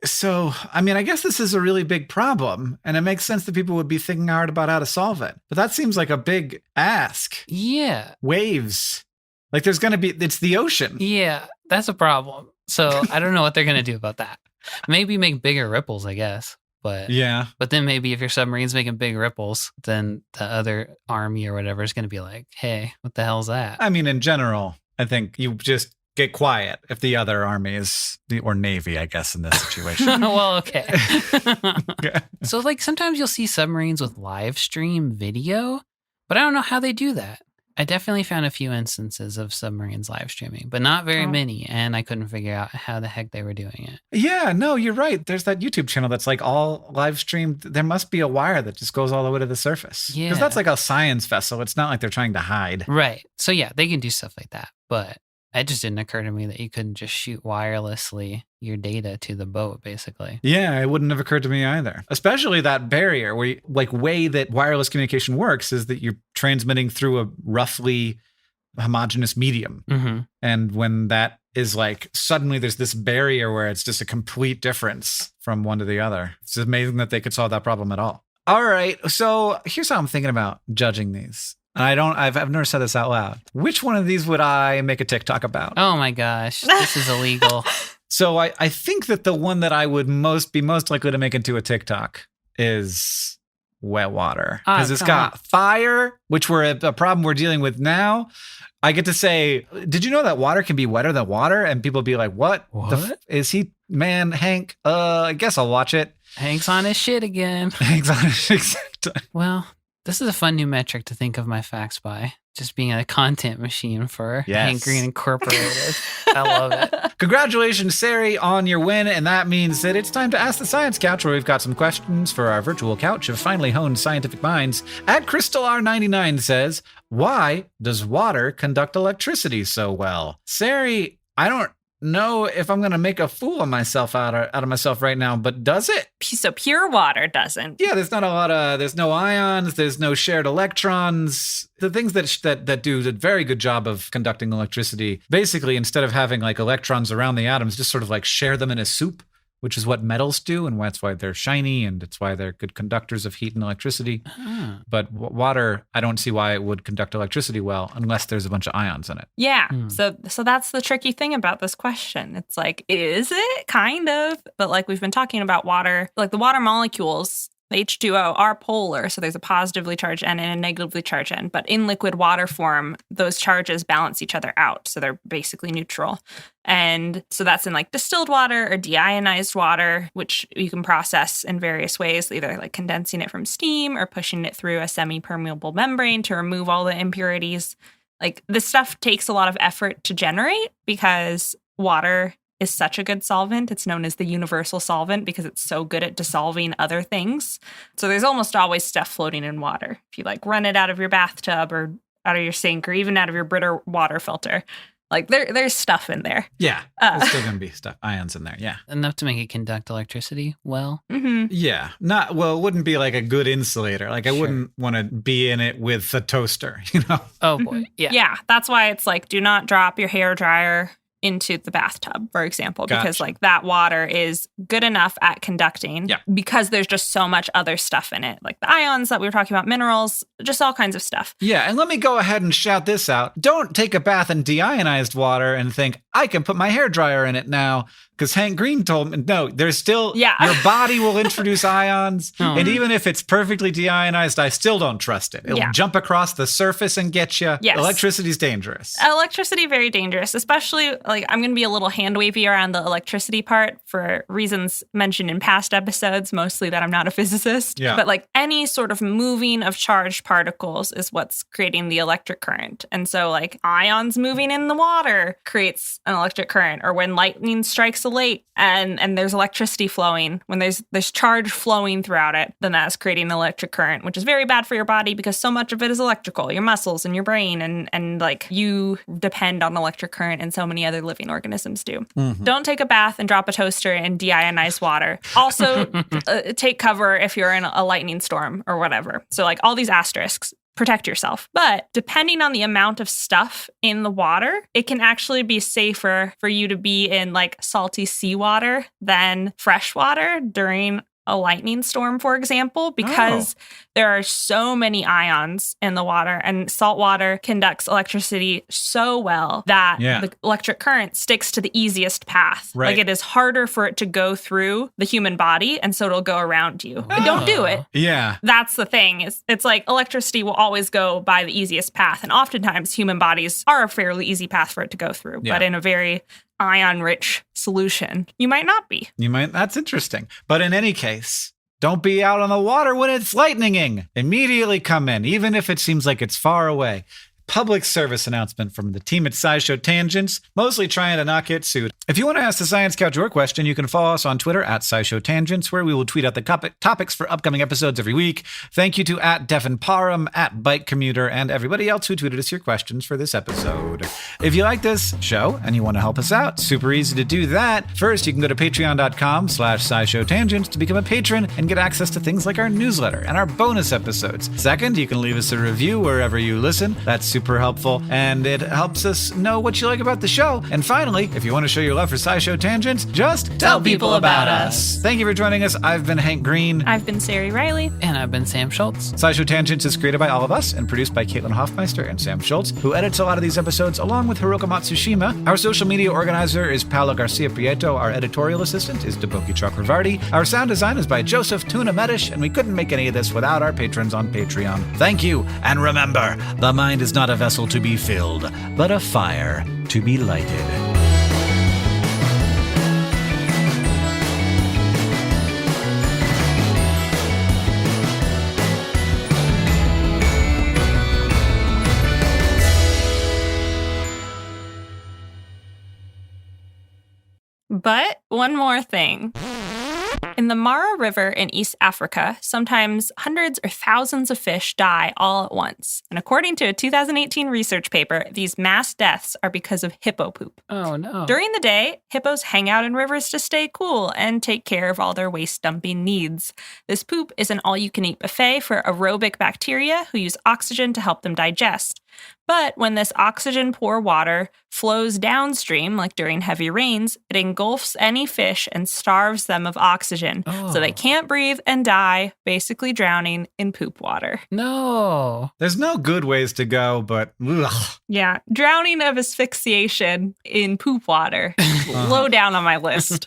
So, I mean, I guess this is a really big problem, and it makes sense that people would be thinking hard about how to solve it. But that seems like a big ask. Yeah. Waves. Like there's going to be, it's the ocean. Yeah, that's a problem. So I don't know what they're going to do about that. Maybe make bigger ripples, I guess. But yeah. But then maybe if your submarine's making big ripples, then the other army or whatever is going to be like, hey, what the hell's that? I mean, in general, I think you just get quiet if the other army is, or navy, I guess, in this situation. Well, okay. So like sometimes you'll see submarines with live stream video, but I don't know how they do that. I definitely found a few instances of submarines live streaming, but not very many, and I couldn't figure out how the heck they were doing it. Yeah, no, you're right. There's that YouTube channel that's like all live streamed. There must be a wire that just goes all the way to the surface. Yeah. Because that's like a science vessel. It's not like they're trying to hide. Right. So yeah, they can do stuff like that, but it just didn't occur to me that you couldn't just shoot wirelessly your data to the boat, basically. Yeah, it wouldn't have occurred to me either. Especially that barrier where, way that wireless communication works is that you're transmitting through a roughly homogeneous medium. Mm-hmm. And when that is like, suddenly there's this barrier where it's just a complete difference from one to the other. It's amazing that they could solve that problem at all. All right, so here's how I'm thinking about judging these. And I've never said this out loud. Which one of these would I make a TikTok about? Oh my gosh, this is illegal. So I think that the one that I would be most likely to make into a TikTok is wet water. Because it's got fire, which we're a problem we're dealing with now. I get to say, did you know that water can be wetter than water? And people be like, what? Is he, man, Hank? I guess I'll watch it. Hank's on his shit again. Hank's on his shit. Well, this is a fun new metric to think of my facts by. Just being a content machine for Hank Green Incorporated. I love it. Congratulations, Ceri, on your win. And that means that it's time to Ask the Science Couch, where we've got some questions for our virtual couch of finely honed scientific minds. At CrystalR99 says, why does water conduct electricity so well? Ceri, I don't know if I'm going to make a fool of myself out of myself right now, but does it? So pure water doesn't. Yeah, there's not a lot of, there's no ions, there's no shared electrons. The things that do a very good job of conducting electricity, basically, instead of having like electrons around the atoms, just sort of like share them in a soup, which is what metals do, and that's why they're shiny, and it's why they're good conductors of heat and electricity. But water, I don't see why it would conduct electricity well unless there's a bunch of ions in it. Yeah. So that's the tricky thing about this question. It's like, is it? Kind of. But like we've been talking about water, like the water molecules, the H2O, are polar. So there's a positively charged end and a negatively charged end. But in liquid water form, those charges balance each other out. So they're basically neutral. And so that's in like distilled water or deionized water, which you can process in various ways, either like condensing it from steam or pushing it through a semi-permeable membrane to remove all the impurities. Like this stuff takes a lot of effort to generate because water is such a good solvent. It's known as the universal solvent because it's so good at dissolving other things. So there's almost always stuff floating in water. If you like run it out of your bathtub or out of your sink or even out of your Brita water filter, like there's stuff in there. Yeah, there's still going to be stuff, ions in there. Yeah. Enough to make it conduct electricity well. Mm-hmm. Yeah. It wouldn't be like a good insulator. Like I wouldn't want to be in it with a toaster, you know? Oh boy. Yeah. Yeah. That's why it's like, do not drop your hairdryer into the bathtub, for example, because like that water is good enough at conducting because there's just so much other stuff in it, like the ions that we were talking about, minerals, just all kinds of stuff. Yeah, and let me go ahead and shout this out. Don't take a bath in deionized water and think, I can put my hairdryer in it now, because Hank Green told me, no, there's still, your body will introduce ions, and even if it's perfectly deionized, I still don't trust it. It'll jump across the surface and get you. Yes. Electricity's dangerous. Electricity, very dangerous, especially, like, I'm going to be a little hand wavy around the electricity part for reasons mentioned in past episodes, mostly that I'm not a physicist. Yeah. But like any sort of moving of charged particles is what's creating the electric current. And so like ions moving in the water creates an electric current, or when lightning strikes a lake and there's electricity flowing, when there's charge flowing throughout it, then that's creating an electric current, which is very bad for your body because so much of it is electrical, your muscles and your brain, and like you depend on electric current, and so many other living organisms do. Mm-hmm. Don't take a bath and drop a toaster in deionized water. Also, take cover if you're in a lightning storm or whatever. So like all these asterisks. Protect yourself. But depending on the amount of stuff in the water, it can actually be safer for you to be in like salty seawater than fresh water during a lightning storm, for example, because there are so many ions in the water, and salt water conducts electricity so well that the electric current sticks to the easiest path. Right. Like it is harder for it to go through the human body, and so it'll go around you. Don't do it. Yeah. That's the thing. It's like electricity will always go by the easiest path, and oftentimes human bodies are a fairly easy path for it to go through, but in a very ion-rich solution, you might not be. That's interesting. But in any case, don't be out on the water when it's lightninging. Immediately come in, even if it seems like it's far away. Public service announcement from the team at SciShow Tangents, mostly trying to not get sued. If you want to ask the Science Couch your question, you can follow us on Twitter at SciShow Tangents, where we will tweet out the topics for upcoming episodes every week. Thank you to at Devin Parham, at Bike Commuter, and everybody else who tweeted us your questions for this episode. If you like this show and you want to help us out, super easy to do that. First, you can go to patreon.com/SciShow Tangents to become a patron and get access to things like our newsletter and our bonus episodes. Second, you can leave us a review wherever you listen. That's super helpful, and it helps us know what you like about the show. And finally, if you want to show your love for SciShow Tangents, just tell people about us. Thank you for joining us. I've been Hank Green. I've been Ceri Riley. And I've been Sam Schultz. SciShow Tangents is created by all of us and produced by Caitlin Hoffmeister and Sam Schultz, who edits a lot of these episodes along with Hiroka Matsushima. Our social media organizer is Paolo Garcia Prieto. Our editorial assistant is Deboki Chakravarti. Our sound design is by Joseph Tuna Medish, and we couldn't make any of this without our patrons on Patreon. Thank you, and remember, the mind is not a vessel to be filled, but a fire to be lighted. But one more thing. In the Mara River in East Africa, sometimes hundreds or thousands of fish die all at once. And according to a 2018 research paper, these mass deaths are because of hippo poop. Oh, no. During the day, hippos hang out in rivers to stay cool and take care of all their waste dumping needs. This poop is an all-you-can-eat buffet for aerobic bacteria who use oxygen to help them digest. But when this oxygen-poor water flows downstream, like during heavy rains, it engulfs any fish and starves them of oxygen. So they can't breathe and die, basically drowning in poop water. No. There's no good ways to go, but ugh. Yeah, drowning of asphyxiation in poop water. Low down on my list.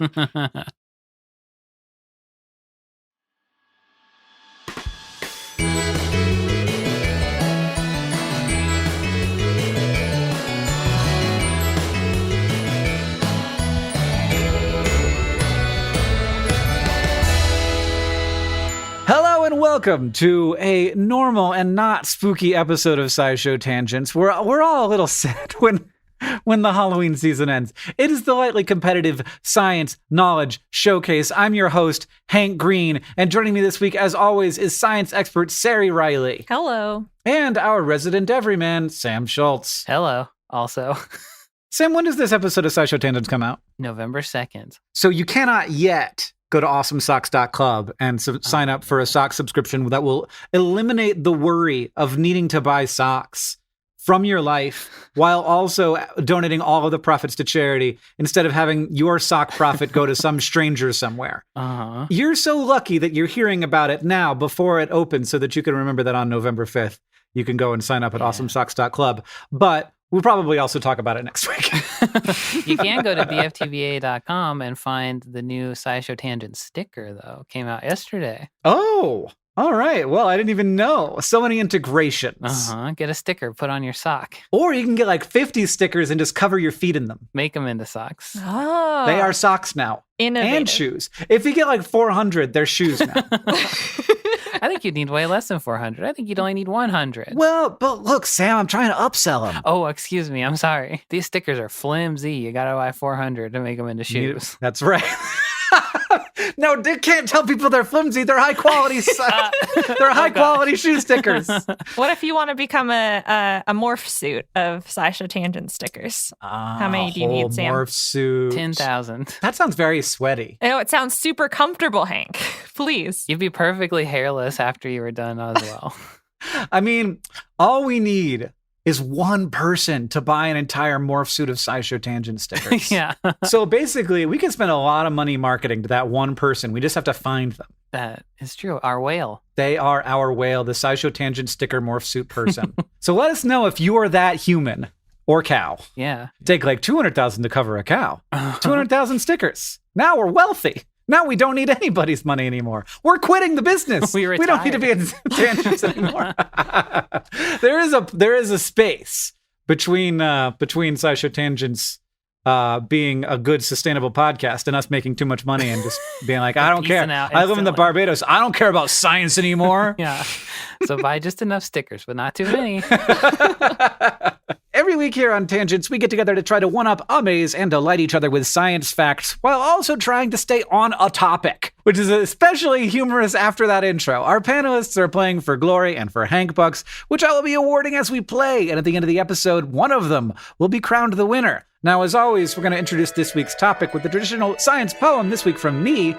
Hello and welcome welcome to a normal and not spooky episode of SciShow Tangents. We're all a little sad when the Halloween season ends. It is the lightly competitive science knowledge showcase. I'm your host, Hank Green, and joining me this week, as always, is science expert Ceri Riley. Hello. And our resident everyman, Sam Schultz. Hello, also. Sam, when does this episode of SciShow Tangents come out? November 2nd. So you cannot yet go to awesomesocks.club and sign up for a sock subscription that will eliminate the worry of needing to buy socks from your life while also donating all of the profits to charity instead of having your sock profit go to some stranger somewhere. Uh-huh. You're so lucky that you're hearing about it now before it opens so that you can remember that on November 5th, you can go and sign up at awesomesocks.club. But we'll probably also talk about it next week. You can go to bftva.com and find the new SciShow Tangent sticker, though. Came out yesterday. Oh, all right. Well, I didn't even know. So many integrations. Get a sticker, put on your sock. Or you can get like 50 stickers and just cover your feet in them. Make them into socks. Oh. They are socks now. Innovative. And shoes. If you get like 400, they're shoes now. I think you'd need way less than 400. I think you'd only need 100. Well, but look, Sam, I'm trying to upsell them. Oh, excuse me. I'm sorry. These stickers are flimsy. You got to buy 400 to make them into shoes. That's right. No, they can't tell people they're flimsy. They're high quality. They're high quality shoe stickers. What if you want to become a morph suit of SciShow Tangent stickers? How many do you need, Sam? Morph suit. 10,000. That sounds very sweaty. I know it sounds super comfortable, Hank. Please. You'd be perfectly hairless after you were done as well. I mean, all we need is one person to buy an entire morph suit of SciShow Tangent stickers. Yeah. So basically, we can spend a lot of money marketing to that one person. We just have to find them. That is true. Our whale. They are our whale, the SciShow Tangent sticker morph suit person. So let us know if you are that human or cow. Yeah. Take like 200,000 to cover a cow. 200,000 stickers. Now we're wealthy. Now we don't need anybody's money anymore. We're quitting the business. We don't need to be in tangents anymore. There is a space between SciShow Tangents being a good sustainable podcast and us making too much money and just being like, I don't care. I live in the Barbados. I don't care about science anymore. Yeah. So buy just enough stickers, but not too many. Every week here on Tangents, we get together to try to one-up, amaze, and delight each other with science facts while also trying to stay on a topic, which is especially humorous after that intro. Our panelists are playing for glory and for Hank Bucks, which I will be awarding as we play. And at the end of the episode, one of them will be crowned the winner. Now, as always, we're going to introduce this week's topic with the traditional science poem, this week from me.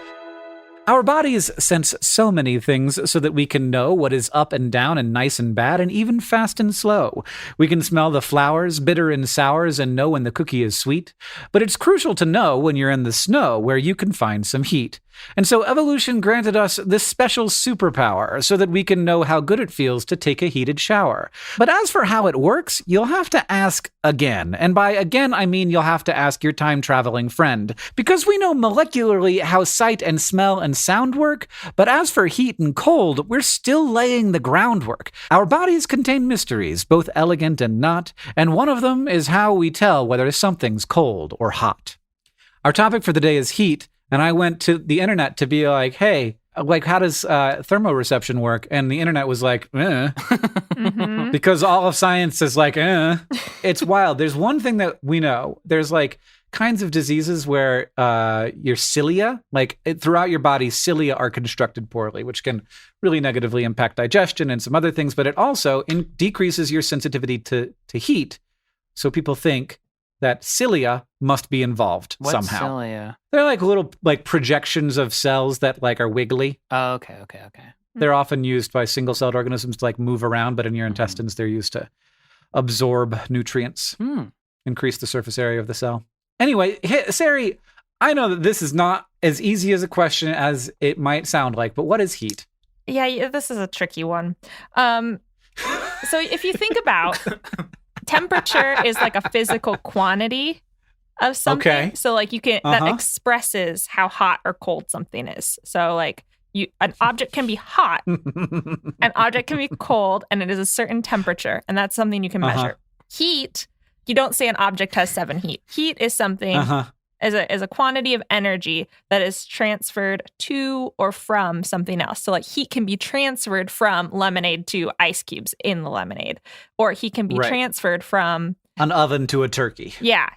Our bodies sense so many things so that we can know what is up and down and nice and bad and even fast and slow. We can smell the flowers, bitter and sours, and know when the cookie is sweet. But it's crucial to know when you're in the snow where you can find some heat. And so evolution granted us this special superpower so that we can know how good it feels to take a heated shower. But as for how it works, you'll have to ask again. And by again, I mean you'll have to ask your time-traveling friend. Because we know molecularly how sight and smell and sound work, but as for heat and cold, we're still laying the groundwork. Our bodies contain mysteries, both elegant and not, and one of them is how we tell whether something's cold or hot. Our topic for the day is heat. And I went to the internet to be like, hey, like, how does thermoreception work? And the internet was like, Mm-hmm. because all of science is like, It's wild. There's one thing that we know. There's like kinds of diseases where your cilia, throughout your body, cilia are constructed poorly, which can really negatively impact digestion and some other things. But it also decreases your sensitivity to heat. So people think that cilia must be involved somehow. What's cilia? They're like little projections of cells that are wiggly. Oh, okay. They're often used by single-celled organisms to move around, but in your intestines, they're used to absorb nutrients, increase the surface area of the cell. Anyway, Ceri, I know that this is not as easy as a question as it might sound like, but what is heat? Yeah, this is a tricky one. So if you think about temperature is like a physical quantity of something. Okay. So you can that expresses how hot or cold something is. So an object can be hot, an object can be cold, and it is a certain temperature, and that's something you can measure. Heat, you don't say an object has 7 heat. Heat is something is a quantity of energy that is transferred to or from something else. So like heat can be transferred from lemonade to ice cubes in the lemonade, or heat can be transferred from an oven to a turkey. Yeah.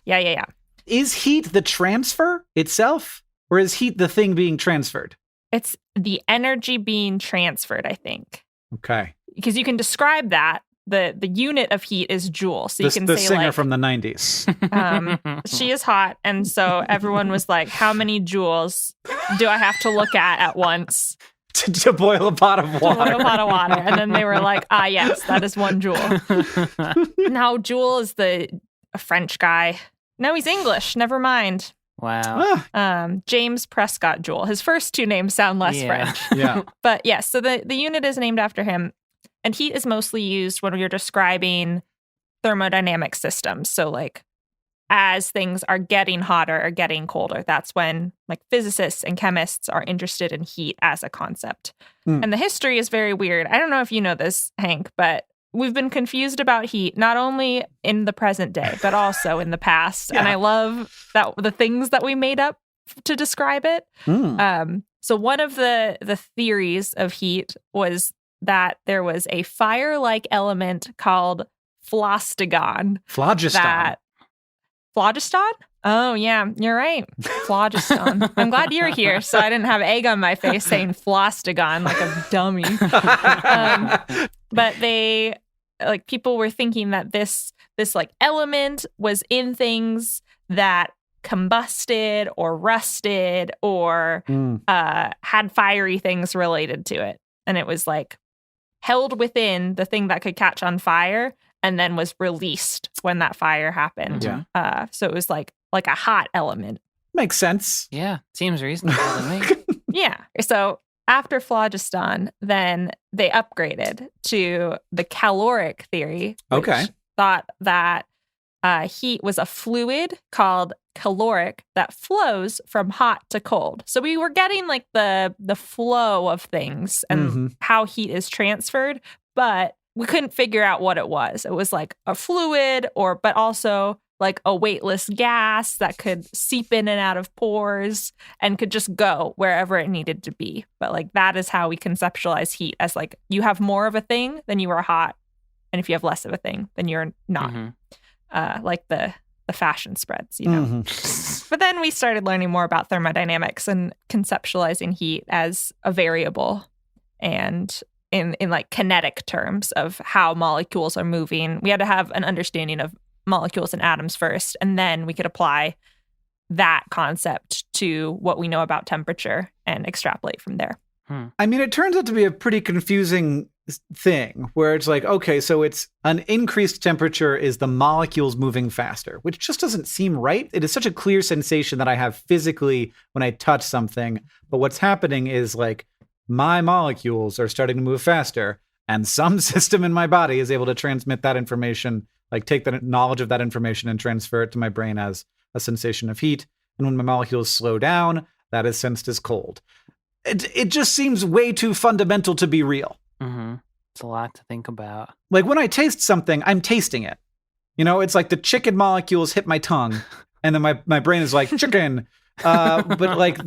Is heat the transfer itself, or is heat the thing being transferred? It's the energy being transferred, I think. Okay. Because you can describe that. The unit of heat is joule. So you can the say singer like, from the 90s. She is hot. And so everyone was like, how many joules do I have to look at once? to boil a pot of water. To boil a pot of water. And then they were like, yes, that is 1 joule. Now, Joule is a French guy. No, he's English. Never mind. Wow. James Prescott Joule. His first 2 names sound less French. Yeah. But yes, so the unit is named after him. And heat is mostly used when you're describing thermodynamic systems. So like as things are getting hotter or getting colder, that's when like physicists and chemists are interested in heat as a concept. And the history is very weird. I don't know if you know this, Hank, but we've been confused about heat, not only in the present day, but also in the past. And I love that the things that we made up to describe it. So one of the theories of heat was that there was a fire-like element called phlogiston. Phlogiston? Phlogiston? Oh, yeah, you're right. Phlogiston. I'm glad you're here, so I didn't have egg on my face saying phlogiston like a dummy. But they, like, people were thinking that this like element was in things that combusted or rusted or had fiery things related to it. And it was like held within the thing that could catch on fire and then was released when that fire happened. Yeah. So it was like a hot element. Makes sense. Yeah, seems reasonable to me. Yeah. So after phlogiston, then they upgraded to the caloric theory, which thought that heat was a fluid called caloric that flows from hot to cold. So we were getting like the flow of things and how heat is transferred, but we couldn't figure out what it was. It was like a fluid but also like a weightless gas that could seep in and out of pores and could just go wherever it needed to be. But like that is how we conceptualize heat, as like you have more of a thing, then you are hot. And if you have less of a thing, then you're not. Like the fashion spreads, you know. But then we started learning more about thermodynamics and conceptualizing heat as a variable and in like kinetic terms of how molecules are moving. We had to have an understanding of molecules and atoms first, and then we could apply that concept to what we know about temperature and extrapolate from there. I mean, it turns out to be a pretty confusing thing where it's like, okay, so it's an increased temperature is the molecules moving faster, which just doesn't seem right. It is such a clear sensation that I have physically when I touch something. But what's happening is like my molecules are starting to move faster, and some system in my body is able to transmit that information, like take the knowledge of that information and transfer it to my brain as a sensation of heat. And when my molecules slow down, that is sensed as cold. It just seems way too fundamental to be real. It's a lot to think about. Like when I taste something, I'm tasting it. You know, it's like the chicken molecules hit my tongue, and then my brain is like, chicken. But like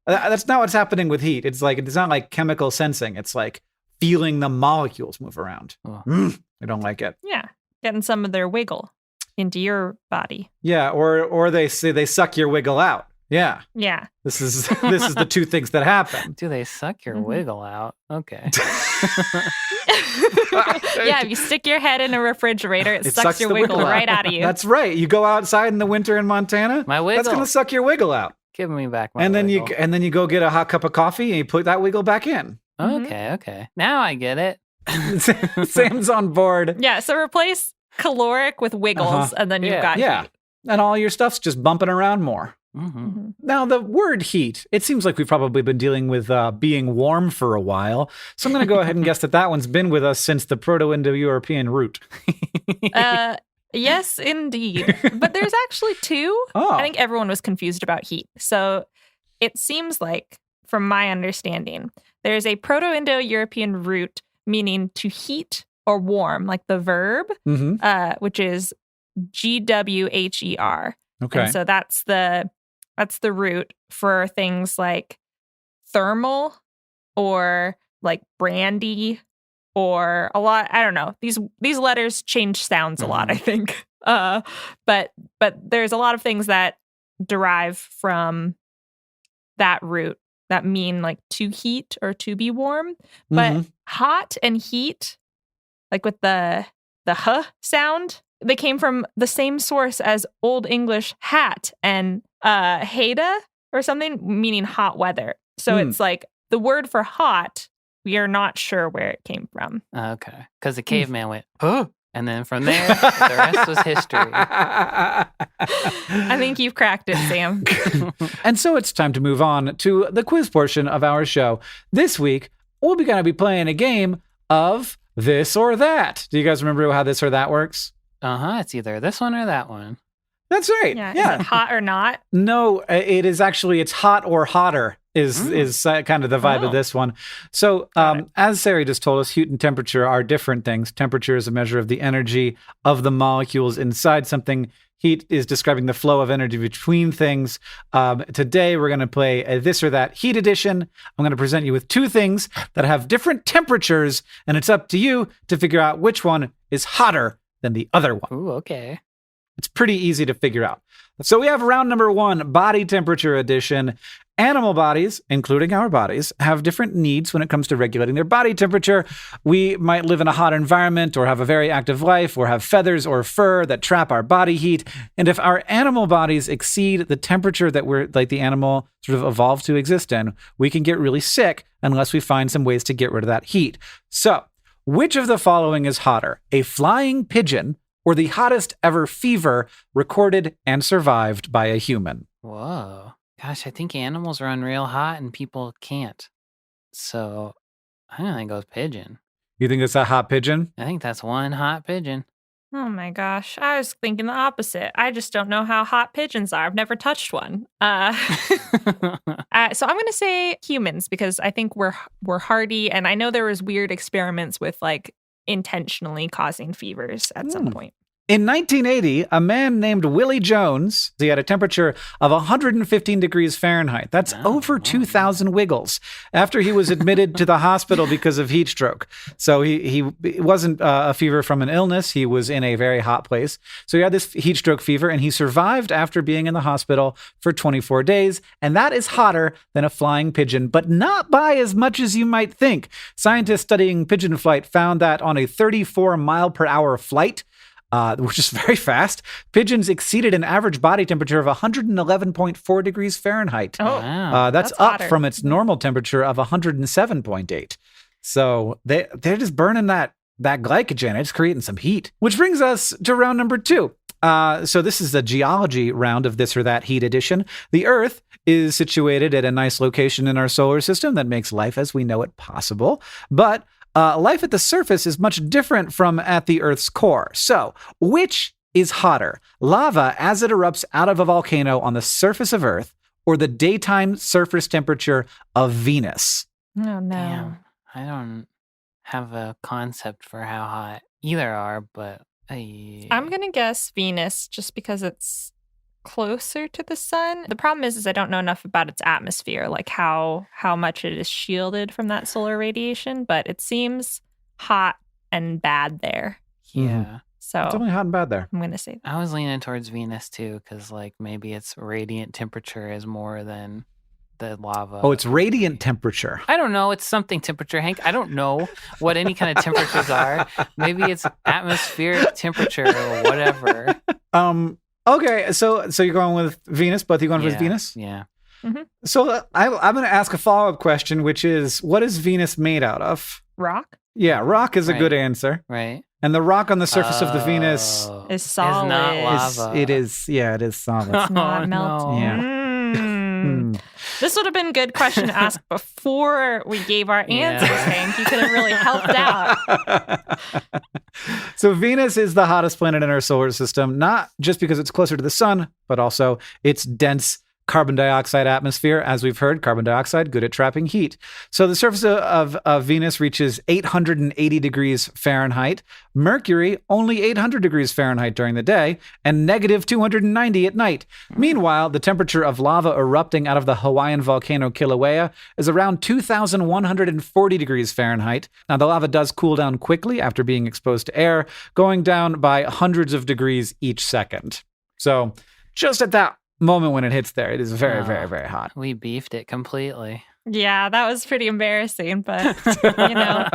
that's not what's happening with heat. It's like, it's not like chemical sensing. It's like feeling the molecules move around. I don't like it. Yeah. Getting some of their wiggle into your body. Yeah. Or they say they suck your wiggle out. Yeah. Yeah. This is the two things that happen. Do they suck your wiggle out? Okay. Yeah, if you stick your head in a refrigerator, it sucks your wiggle right out of you. That's right. You go outside in the winter in Montana, my wiggle. That's going to suck your wiggle out. Give me back my wiggle. Wiggle. And then you go get a hot cup of coffee and you put that wiggle back in. Okay. Now I get it. Sam's on board. Yeah, so replace caloric with wiggles, and then you've got heat. And all your stuff's just bumping around more. Now, the word heat, it seems like we've probably been dealing with being warm for a while. So I'm going to go ahead and guess that one's been with us since the Proto-Indo-European root. Yes, indeed. But there's actually 2. I think everyone was confused about heat. So it seems like, from my understanding, there's a Proto-Indo-European root meaning to heat or warm, like the verb, which is GWHER. Okay. And so that's the root for things like thermal or like brandy or a lot. I don't know. These letters change sounds a lot, I think. But there's a lot of things that derive from that root that mean like to heat or to be warm. But hot and heat, like with the huh sound, they came from the same source as Old English hat and heda or something, meaning hot weather. So it's like the word for hot, we are not sure where it came from. Okay. Because the caveman went, huh? And then from there, the rest was history. I think you've cracked it, Sam. And so it's time to move on to the quiz portion of our show. This week, we're going to be playing a game of this or that. Do you guys remember how this or that works? It's either this one or that one. That's right. Yeah. Is it hot or not? No, it is actually, it's hot or hotter is kind of the vibe of this one. So as Ceri just told us, heat and temperature are different things. Temperature is a measure of the energy of the molecules inside something. Heat is describing the flow of energy between things. Today, we're going to play a this or that heat edition. I'm going to present you with two things that have different temperatures, and it's up to you to figure out which one is hotter than the other one. Ooh, okay. It's pretty easy to figure out. So we have round number 1, body temperature edition. Animal bodies, including our bodies, have different needs when it comes to regulating their body temperature. We might live in a hot environment or have a very active life or have feathers or fur that trap our body heat. And if our animal bodies exceed the temperature that we're like the animal sort of evolved to exist in, we can get really sick unless we find some ways to get rid of that heat. So, which of the following is hotter? A flying pigeon or the hottest ever fever recorded and survived by a human? Whoa. Gosh, I think animals run real hot and people can't. So I'm going to go with pigeon. You think it's a hot pigeon? I think that's one hot pigeon. Oh my gosh. I was thinking the opposite. I just don't know how hot pigeons are. I've never touched one. So I'm going to say humans because I think we're hardy. And I know there was weird experiments with like intentionally causing fevers at some point. In 1980, a man named Willie Jones, he had a temperature of 115 degrees Fahrenheit. That's over 2,000 wiggles after he was admitted to the hospital because of heat stroke. So it wasn't a fever from an illness. He was in a very hot place. So he had this heat stroke fever and he survived after being in the hospital for 24 days. And that is hotter than a flying pigeon, but not by as much as you might think. Scientists studying pigeon flight found that on a 34 mile per hour flight, which is very fast, pigeons exceeded an average body temperature of 111.4 degrees Fahrenheit. Oh, wow. That's up hotter from its normal temperature of 107.8. So they're just burning that glycogen. It's creating some heat. Which brings us to round number 2. So this is the geology round of this or that heat edition. The Earth is situated at a nice location in our solar system that makes life as we know it possible. But life at the surface is much different from at the Earth's core. So, which is hotter? Lava as it erupts out of a volcano on the surface of Earth, or the daytime surface temperature of Venus? Oh, no. Damn. I don't have a concept for how hot either are, but I'm going to guess Venus just because it's closer to the sun. The problem is I don't know enough about its atmosphere, like how much it is shielded from that solar radiation, but it seems hot and bad there. Yeah. So it's only hot and bad there. I'm going to say that. I was leaning towards Venus too, because like maybe its radiant temperature is more than the lava. Oh, it's radiant temperature. I don't know. It's something temperature, Hank. I don't know what any kind of temperatures are. Maybe it's atmospheric temperature or whatever. Okay, so you're going with Venus, both of you going with Venus? Yeah. Mm-hmm. So I'm going to ask a follow-up question, which is, what is Venus made out of? Rock? Yeah, rock is a good answer. Right. And the rock on the surface of the Venus is solid. It's not lava. It is solid. It's not melting. Yeah. This would have been a good question to ask before we gave our answers, Hank. You could have really helped out. So Venus is the hottest planet in our solar system, not just because it's closer to the sun, but also its dense carbon dioxide atmosphere. As we've heard, carbon dioxide, good at trapping heat. So the surface of Venus reaches 880 degrees Fahrenheit. Mercury, only 800 degrees Fahrenheit during the day, and negative 290 at night. Meanwhile, the temperature of lava erupting out of the Hawaiian volcano Kilauea is around 2,140 degrees Fahrenheit. Now, the lava does cool down quickly after being exposed to air, going down by hundreds of degrees each second. So just at that moment when it hits there, it is very, very, very hot. We beefed it completely. Yeah, that was pretty embarrassing, but, you know.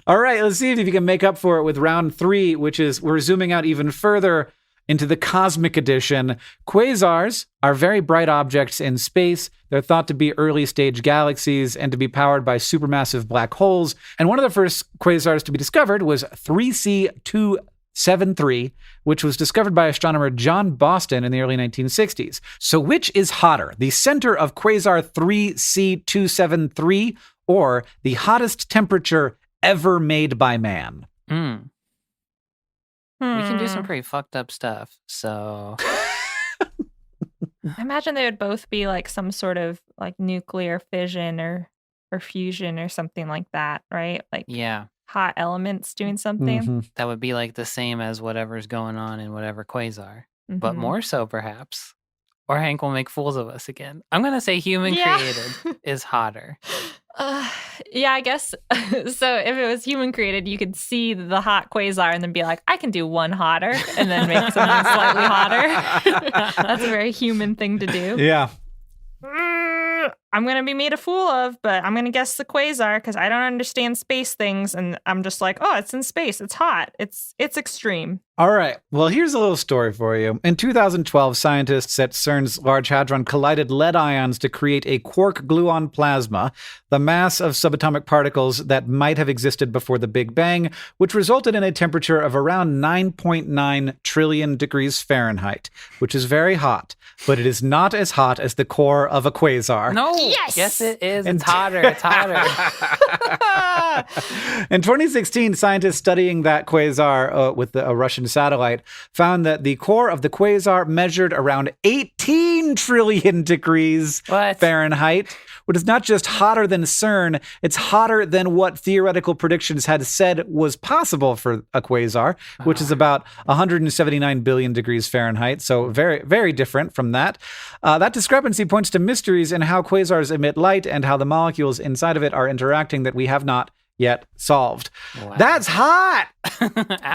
All right, let's see if you can make up for it with round 3, which is we're zooming out even further into the cosmic edition. Quasars are very bright objects in space. They're thought to be early-stage galaxies and to be powered by supermassive black holes. And one of the first quasars to be discovered was 3C273, which was discovered by astronomer John Boston in the early 1960s. So which is hotter, the center of quasar 3C273 or the hottest temperature ever made by man? We can do some pretty fucked up stuff, so... I imagine they would both be like some sort of like nuclear fission or fusion or something like that, right? Like hot elements doing something. Mm-hmm. That would be like the same as whatever's going on in whatever quasar, but more so perhaps. Or Hank will make fools of us again. I'm going to say human created is hotter. Yeah, I guess. So if it was human created, you could see the hot quasar and then be like, I can do one hotter and then make something slightly hotter. That's a very human thing to do. Yeah. I'm going to be made a fool of, but I'm going to guess the quasar because I don't understand space things. And I'm just like, oh, it's in space. It's hot. It's extreme. All right. Well, here's a little story for you. In 2012, scientists at CERN's Large Hadron collided lead ions to create a quark-gluon plasma, the mass of subatomic particles that might have existed before the Big Bang, which resulted in a temperature of around 9.9 trillion degrees Fahrenheit, which is very hot, but it is not as hot as the core of a quasar. No. Yes, it is. It's hotter. It's hotter. In 2016, scientists studying that quasar with a Russian satellite found that the core of the quasar measured around 18 trillion degrees Fahrenheit, which is not just hotter than CERN, it's hotter than what theoretical predictions had said was possible for a quasar, which is about 179 billion degrees Fahrenheit. So very, very different from that. That discrepancy points to mysteries in how quasars emit light and how the molecules inside of it are interacting that we have not yet solved. Wow. That's hot!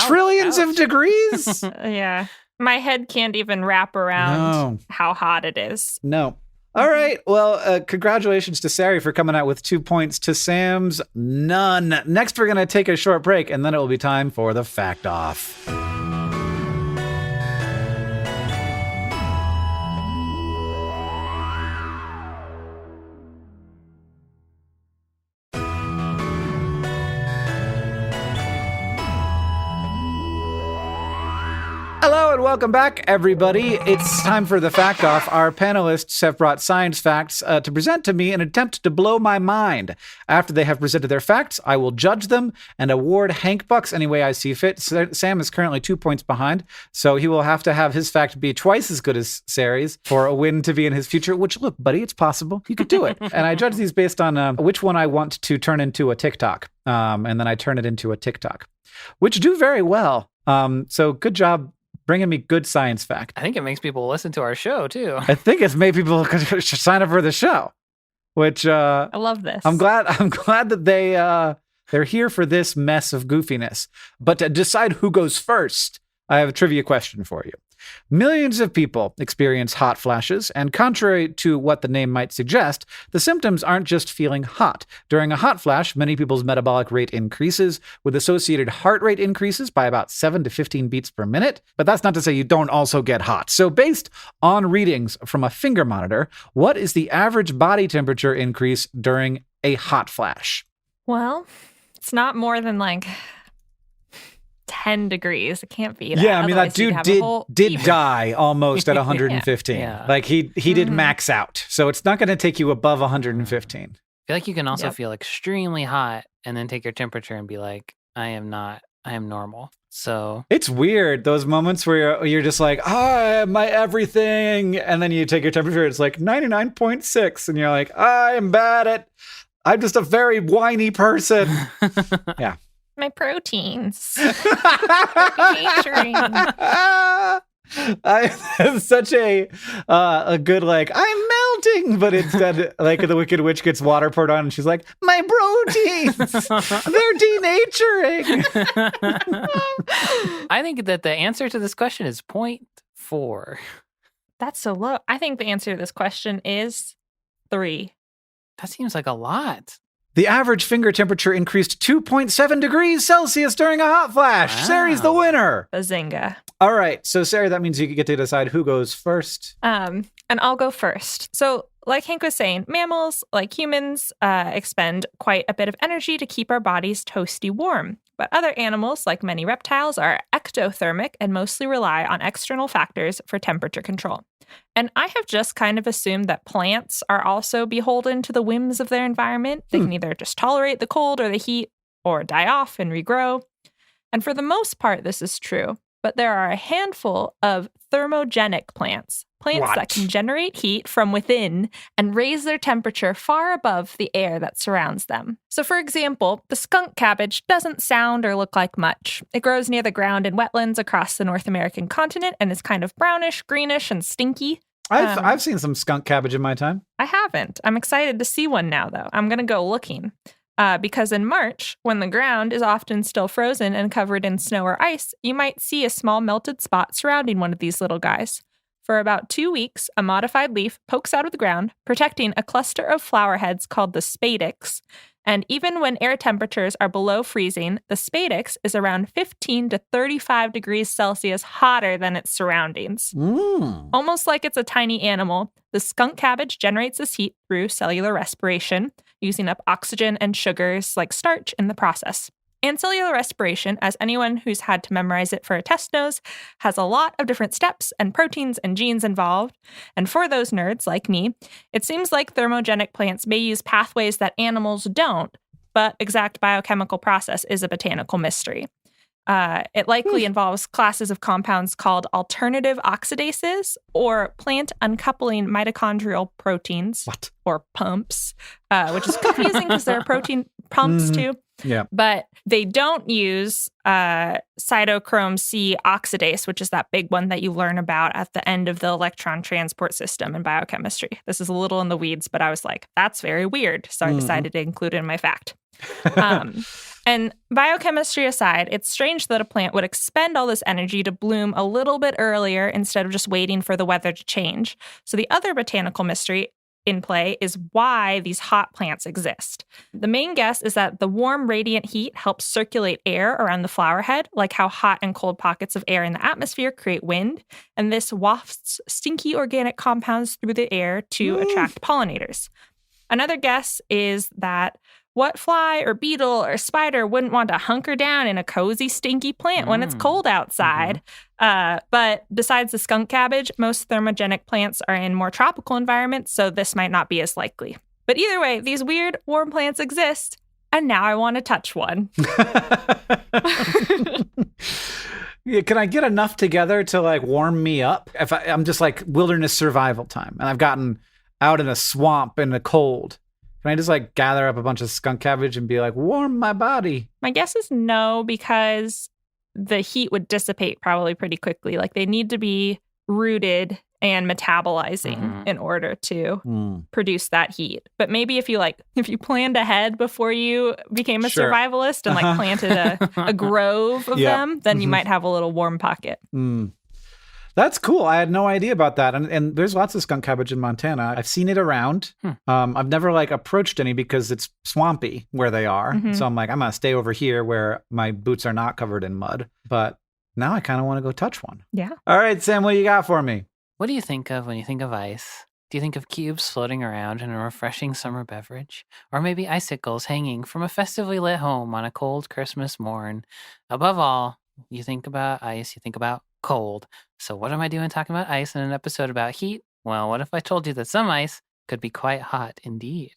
Trillions of degrees? Yeah. My head can't even wrap around how hot it is. No. All right. Well, congratulations to Ceri for coming out with 2 points to Sam's none. Next, we're going to take a short break, and then it will be time for the Fact Off. Hello and welcome back, everybody. It's time for the Fact Off. Our panelists have brought science facts to present to me in an attempt to blow my mind. After they have presented their facts, I will judge them and award Hank bucks any way I see fit. Sam is currently 2 points behind, so he will have to have his fact be twice as good as Ceri's for a win to be in his future, which, look, buddy, it's possible. You could do it. And I judge these based on which one I want to turn into a TikTok, and then I turn it into a TikTok, which do very well. So good job bringing me good science fact. I think it makes people listen to our show, too. I think it's made people sign up for the show, which I love this. I'm glad that they're here for this mess of goofiness. But to decide who goes first, I have a trivia question for you. Millions of people experience hot flashes, and contrary to what the name might suggest, the symptoms aren't just feeling hot. During a hot flash, many people's metabolic rate increases, with associated heart rate increases by about 7 to 15 beats per minute. But that's not to say you don't also get hot. So based on readings from a finger monitor, what is the average body temperature increase during a hot flash? Well, it's not more than like 10 degrees. It can't be that. Yeah, I mean, that dude did die almost at 115. Yeah. Like he did max out. So it's not going to take you above 115. I feel like you can also feel extremely hot and then take your temperature and be like, I am normal. So it's weird, those moments where you're just like, my everything. And then you take your temperature, it's like 99.6. And you're like, I'm just a very whiny person. Yeah. My proteins. It's such a good, like, I'm melting, but instead, like, the Wicked Witch gets water poured on and she's like, my proteins, they're denaturing. I think that the answer to this question is 0.4. That's so low. I think the answer to this question is 3. That seems like a lot. The average finger temperature increased 2.7 degrees Celsius during a hot flash. Wow. Ceri's the winner. Bazinga. All right. So, Ceri, that means you get to decide who goes first. And I'll go first. So, like Hank was saying, mammals, like humans, expend quite a bit of energy to keep our bodies toasty warm. But other animals, like many reptiles, are ectothermic and mostly rely on external factors for temperature control. And I have just kind of assumed that plants are also beholden to the whims of their environment. They can either just tolerate the cold or the heat or die off and regrow. And for the most part, this is true. But there are a handful of thermogenic plants that can generate heat from within and raise their temperature far above the air that surrounds them. So, for example, the skunk cabbage doesn't sound or look like much. It grows near the ground in wetlands across the North American continent and is kind of brownish, greenish, and stinky. I've seen some skunk cabbage in my time. I haven't. I'm excited to see one now, though. I'm going to go looking. Because in March, when the ground is often still frozen and covered in snow or ice, you might see a small melted spot surrounding one of these little guys. For about 2 weeks, a modified leaf pokes out of the ground, protecting a cluster of flower heads called the spadix. And even when air temperatures are below freezing, the spadix is around 15 to 35 degrees Celsius hotter than its surroundings. Almost like it's a tiny animal, the skunk cabbage generates this heat through cellular respiration, using up oxygen and sugars like starch in the process. And cellular respiration, as anyone who's had to memorize it for a test knows, has a lot of different steps and proteins and genes involved. And for those nerds like me, it seems like thermogenic plants may use pathways that animals don't, but exact biochemical process is a botanical mystery. It likely involves classes of compounds called alternative oxidases or plant uncoupling mitochondrial proteins or pumps, which is confusing because there are protein pumps too. Yeah. But they don't use cytochrome C oxidase, which is that big one that you learn about at the end of the electron transport system in biochemistry. This is a little in the weeds, but I was like, that's very weird. So I decided to include it in my fact. And biochemistry aside, it's strange that a plant would expend all this energy to bloom a little bit earlier instead of just waiting for the weather to change. So the other botanical mystery in play is why these hot plants exist. The main guess is that the warm, radiant heat helps circulate air around the flower head, like how hot and cold pockets of air in the atmosphere create wind, and this wafts stinky organic compounds through the air to attract pollinators. Another guess is that what fly or beetle or spider wouldn't want to hunker down in a cozy, stinky plant when it's cold outside? But besides the skunk cabbage, most thermogenic plants are in more tropical environments, so this might not be as likely. But either way, these weird, warm plants exist, and now I want to touch one. Yeah, can I get enough together to like warm me up? If I'm just like wilderness survival time, and I've gotten out in a swamp in the cold, can I just like gather up a bunch of skunk cabbage and be like, warm my body? My guess is no, because the heat would dissipate probably pretty quickly. Like they need to be rooted and metabolizing in order to produce that heat. But maybe if you planned ahead before you became a survivalist and like planted a grove of them, then you might have a little warm pocket. That's cool. I had no idea about that. And there's lots of skunk cabbage in Montana. I've seen it around. I've never like approached any because it's swampy where they are. So I'm like, I'm going to stay over here where my boots are not covered in mud. But now I kind of want to go touch one. Yeah. All right, Sam, what do you got for me? What do you think of when you think of ice? Do you think of cubes floating around in a refreshing summer beverage? Or maybe icicles hanging from a festively lit home on a cold Christmas morn? Above all, you think about ice, you think about cold. So what am I doing talking about ice in an episode about heat? Well, what if I told you that some ice could be quite hot indeed?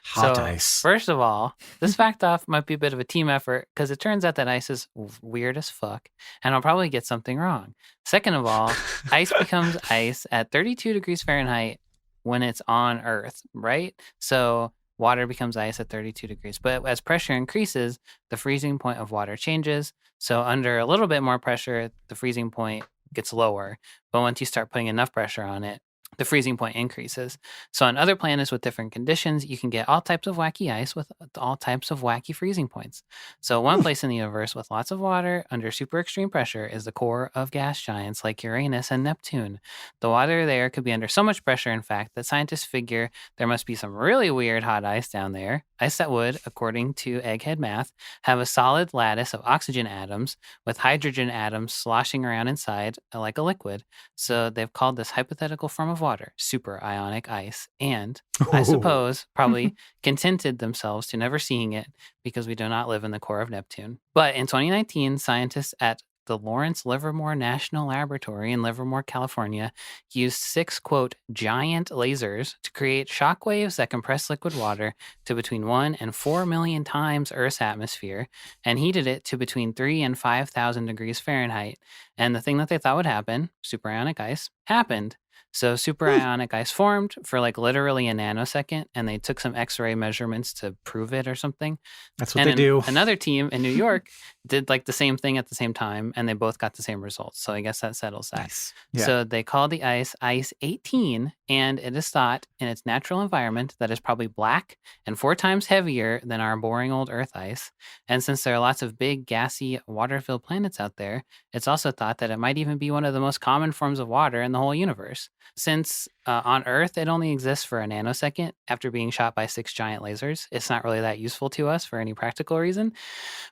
Hot ice. First of all, this fact off might be a bit of a team effort because it turns out that ice is weird as fuck, and I'll probably get something wrong. Second of all, ice becomes ice at 32 degrees Fahrenheit when it's on Earth, right? So water becomes ice at 32 degrees. But as pressure increases, the freezing point of water changes. So under a little bit more pressure, the freezing point gets lower. But once you start putting enough pressure on it, the freezing point increases. So on other planets with different conditions, you can get all types of wacky ice with all types of wacky freezing points. So one place in the universe with lots of water under super extreme pressure is the core of gas giants like Uranus and Neptune. The water there could be under so much pressure, in fact, that scientists figure there must be some really weird hot ice down there. Ice that would, according to egghead math, have a solid lattice of oxygen atoms with hydrogen atoms sloshing around inside like a liquid. So they've called this hypothetical form of water super ionic ice, and I suppose probably contented themselves to never seeing it because we do not live in the core of Neptune. But in 2019, scientists at the Lawrence Livermore National Laboratory in Livermore, California, used 6, quote, giant lasers to create shock waves that compress liquid water to between 1 and 4 million times Earth's atmosphere and heated it to between 3 and 5,000 degrees Fahrenheit. And the thing that they thought would happen, superionic ice, happened. So superionic ice formed for like literally a nanosecond, and they took some X-ray measurements to prove it or something. That's what they do. Another team in New York did like the same thing at the same time, and they both got the same results. So I guess that settles that. Nice. Yeah. So they called the ice Ice 18, and it is thought in its natural environment that is probably black and 4 times heavier than our boring old Earth ice. And since there are lots of big, gassy, water-filled planets out there, it's also thought that it might even be one of the most common forms of water in the whole universe. Since on Earth, it only exists for a nanosecond after being shot by 6 giant lasers, it's not really that useful to us for any practical reason.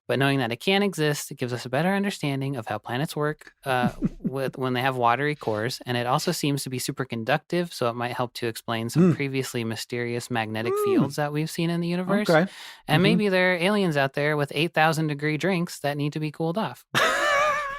But knowing that it can exist, it gives us a better understanding of how planets work when they have watery cores. And it also seems to be superconductive, so it might help to explain some previously mysterious magnetic fields that we've seen in the universe. Okay. And maybe there are aliens out there with 8,000 degree drinks that need to be cooled off.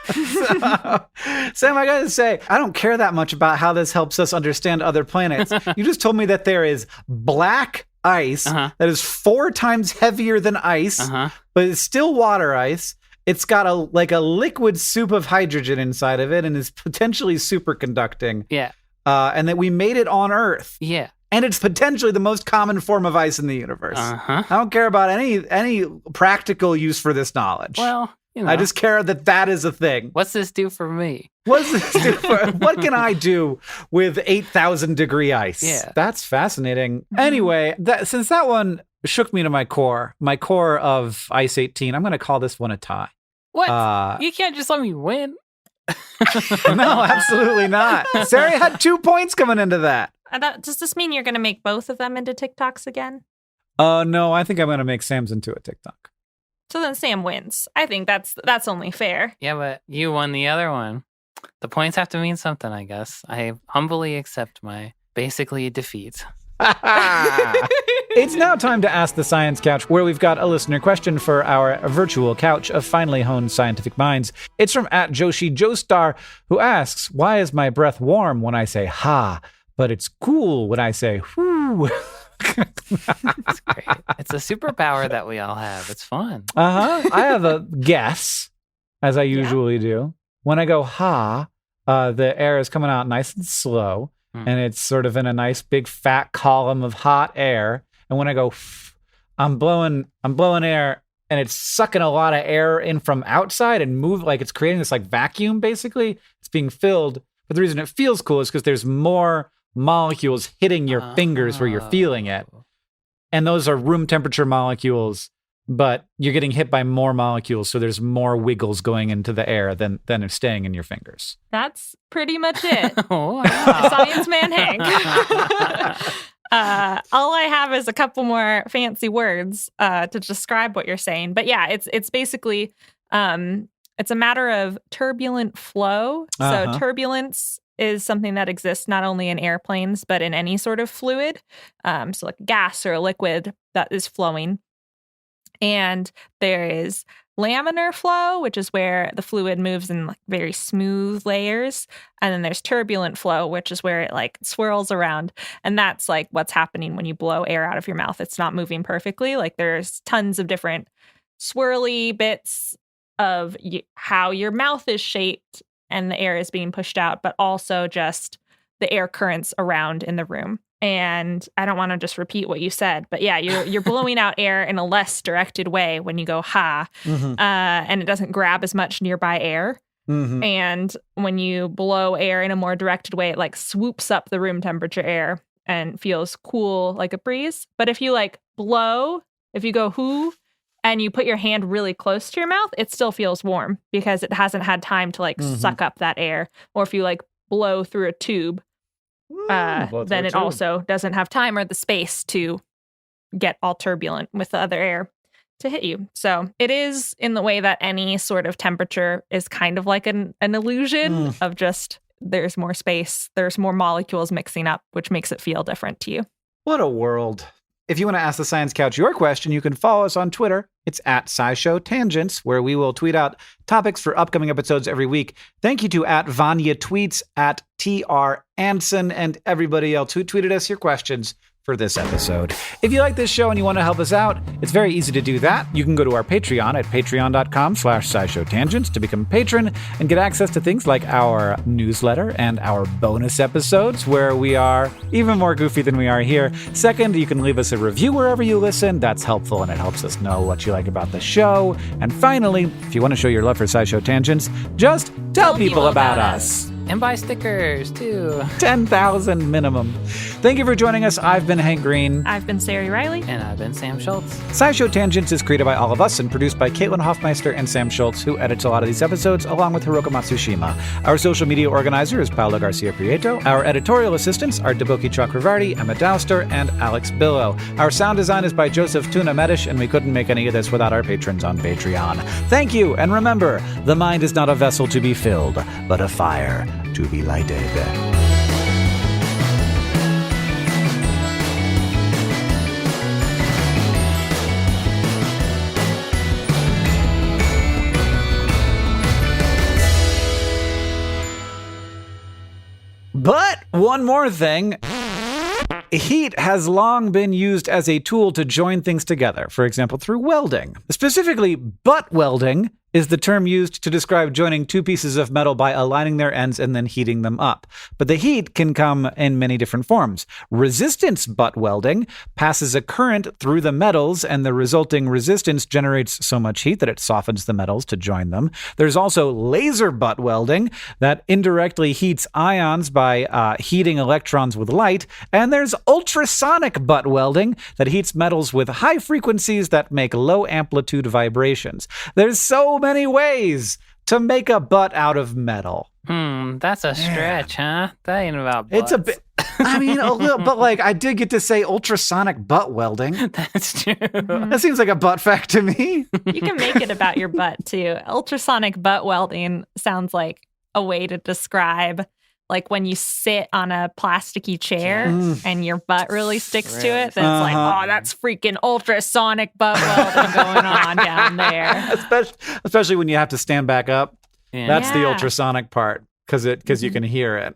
So, Sam, I gotta say, I don't care that much about how this helps us understand other planets. You just told me that there is black ice that is 4 times heavier than ice, but it's still water ice. It's got a liquid soup of hydrogen inside of it and is potentially superconducting. Yeah. And that we made it on Earth. Yeah. And it's potentially the most common form of ice in the universe. I don't care about any practical use for this knowledge. Well, you know. I just care that is a thing. What's this do for me? What can I do with 8,000 degree ice? Yeah. That's fascinating. Anyway, since that one shook me to my core of Ice 18, I'm going to call this one a tie. What? You can't just let me win? No, absolutely not. Ceri had 2 points coming into that. Does this mean you're going to make both of them into TikToks again? No, I think I'm going to make Sam's into a TikTok. So then Sam wins. I think that's only fair. Yeah, but you won the other one. The points have to mean something, I guess. I humbly accept my basically defeat. It's now time to Ask the Science Couch, where we've got a listener question for our virtual couch of finely honed scientific minds. It's from @JoshiJoestar, who asks, why is my breath warm when I say ha, but it's cool when I say whoo? It's great. It's a superpower that we all have. It's fun. I have a guess, as I usually do. When I go ha, the air is coming out nice and slow, and it's sort of in a nice big fat column of hot air. And when I go, I'm blowing air, and it's sucking a lot of air in from outside and move like it's creating this like vacuum. Basically, it's being filled. But the reason it feels cool is because there's more molecules hitting your fingers where you're feeling it. And those are room temperature molecules, but you're getting hit by more molecules. So there's more wiggles going into the air than are staying in your fingers. That's pretty much it. Wow. Science man Hank. All I have is a couple more fancy words to describe what you're saying. But yeah, it's basically, it's a matter of turbulent flow. So turbulence is something that exists not only in airplanes, but in any sort of fluid. So like gas or a liquid that is flowing. And there is laminar flow, which is where the fluid moves in like very smooth layers. And then there's turbulent flow, which is where it like swirls around. And that's like what's happening when you blow air out of your mouth. It's not moving perfectly. Like there's tons of different swirly bits of how your mouth is shaped and the air is being pushed out, but also just the air currents around in the room. And I don't want to just repeat what you said, but yeah, you're blowing out air in a less directed way when you go ha, and it doesn't grab as much nearby air. Mm-hmm. And when you blow air in a more directed way, it like swoops up the room temperature air and feels cool like a breeze. But if you like blow, if you go hoo and you put your hand really close to your mouth, it still feels warm because it hasn't had time to like suck up that air. Or if you like blow through a tube, then it also doesn't have time or the space to get all turbulent with the other air to hit you. So it is in the way that any sort of temperature is kind of like an illusion of just there's more space, there's more molecules mixing up, which makes it feel different to you. What a world. If you want to ask the Science Couch your question, you can follow us on Twitter. It's at SciShow Tangents, where we will tweet out topics for upcoming episodes every week. Thank you to at Vanya Tweets, at TR Anson, and everybody else who tweeted us your questions for this episode. If you like this show and you want to help us out, it's very easy to do that. You can go to our Patreon at patreon.com/SciShowTangents to become a patron and get access to things like our newsletter and our bonus episodes where we are even more goofy than we are here. Second, you can leave us a review wherever you listen. That's helpful and it helps us know what you like about the show. And finally, if you want to show your love for SciShow Tangents, just tell people about us. And buy stickers, too. 10,000 minimum. Thank you for joining us. I've been Hank Green. I've been Ceri Riley. And I've been Sam Schultz. SciShow Tangents is created by all of us and produced by Caitlin Hoffmeister and Sam Schultz, who edits a lot of these episodes, along with Hiroka Matsushima. Our social media organizer is Paolo Garcia Prieto. Our editorial assistants are Deboki Chakravarti, Emma Douster, and Alex Billow. Our sound design is by Joseph Tuna Medish, and we couldn't make any of this without our patrons on Patreon. Thank you, and remember, the mind is not a vessel to be filled, but a fire to be lighted. But one more thing. Heat has long been used as a tool to join things together, for example, through welding. Specifically, butt welding is the term used to describe joining two pieces of metal by aligning their ends and then heating them up. But the heat can come in many different forms. Resistance butt welding passes a current through the metals, and the resulting resistance generates so much heat that it softens the metals to join them. There's also laser butt welding that indirectly heats ions by heating electrons with light. And there's ultrasonic butt welding that heats metals with high frequencies that make low amplitude vibrations. There's so many ways to make a butt out of metal. That's a stretch, huh? That ain't about butts. It's a bit, I mean, a little, but like I did get to say ultrasonic butt welding. That's true. That seems like a butt fact to me. You can make it about your butt too. Ultrasonic butt welding sounds like a way to describe like when you sit on a plasticky chair and your butt really sticks to it, then it's like, oh, that's freaking ultrasonic butt welding going on down there. Especially when you have to stand back up. Yeah. That's the ultrasonic part because you can hear it.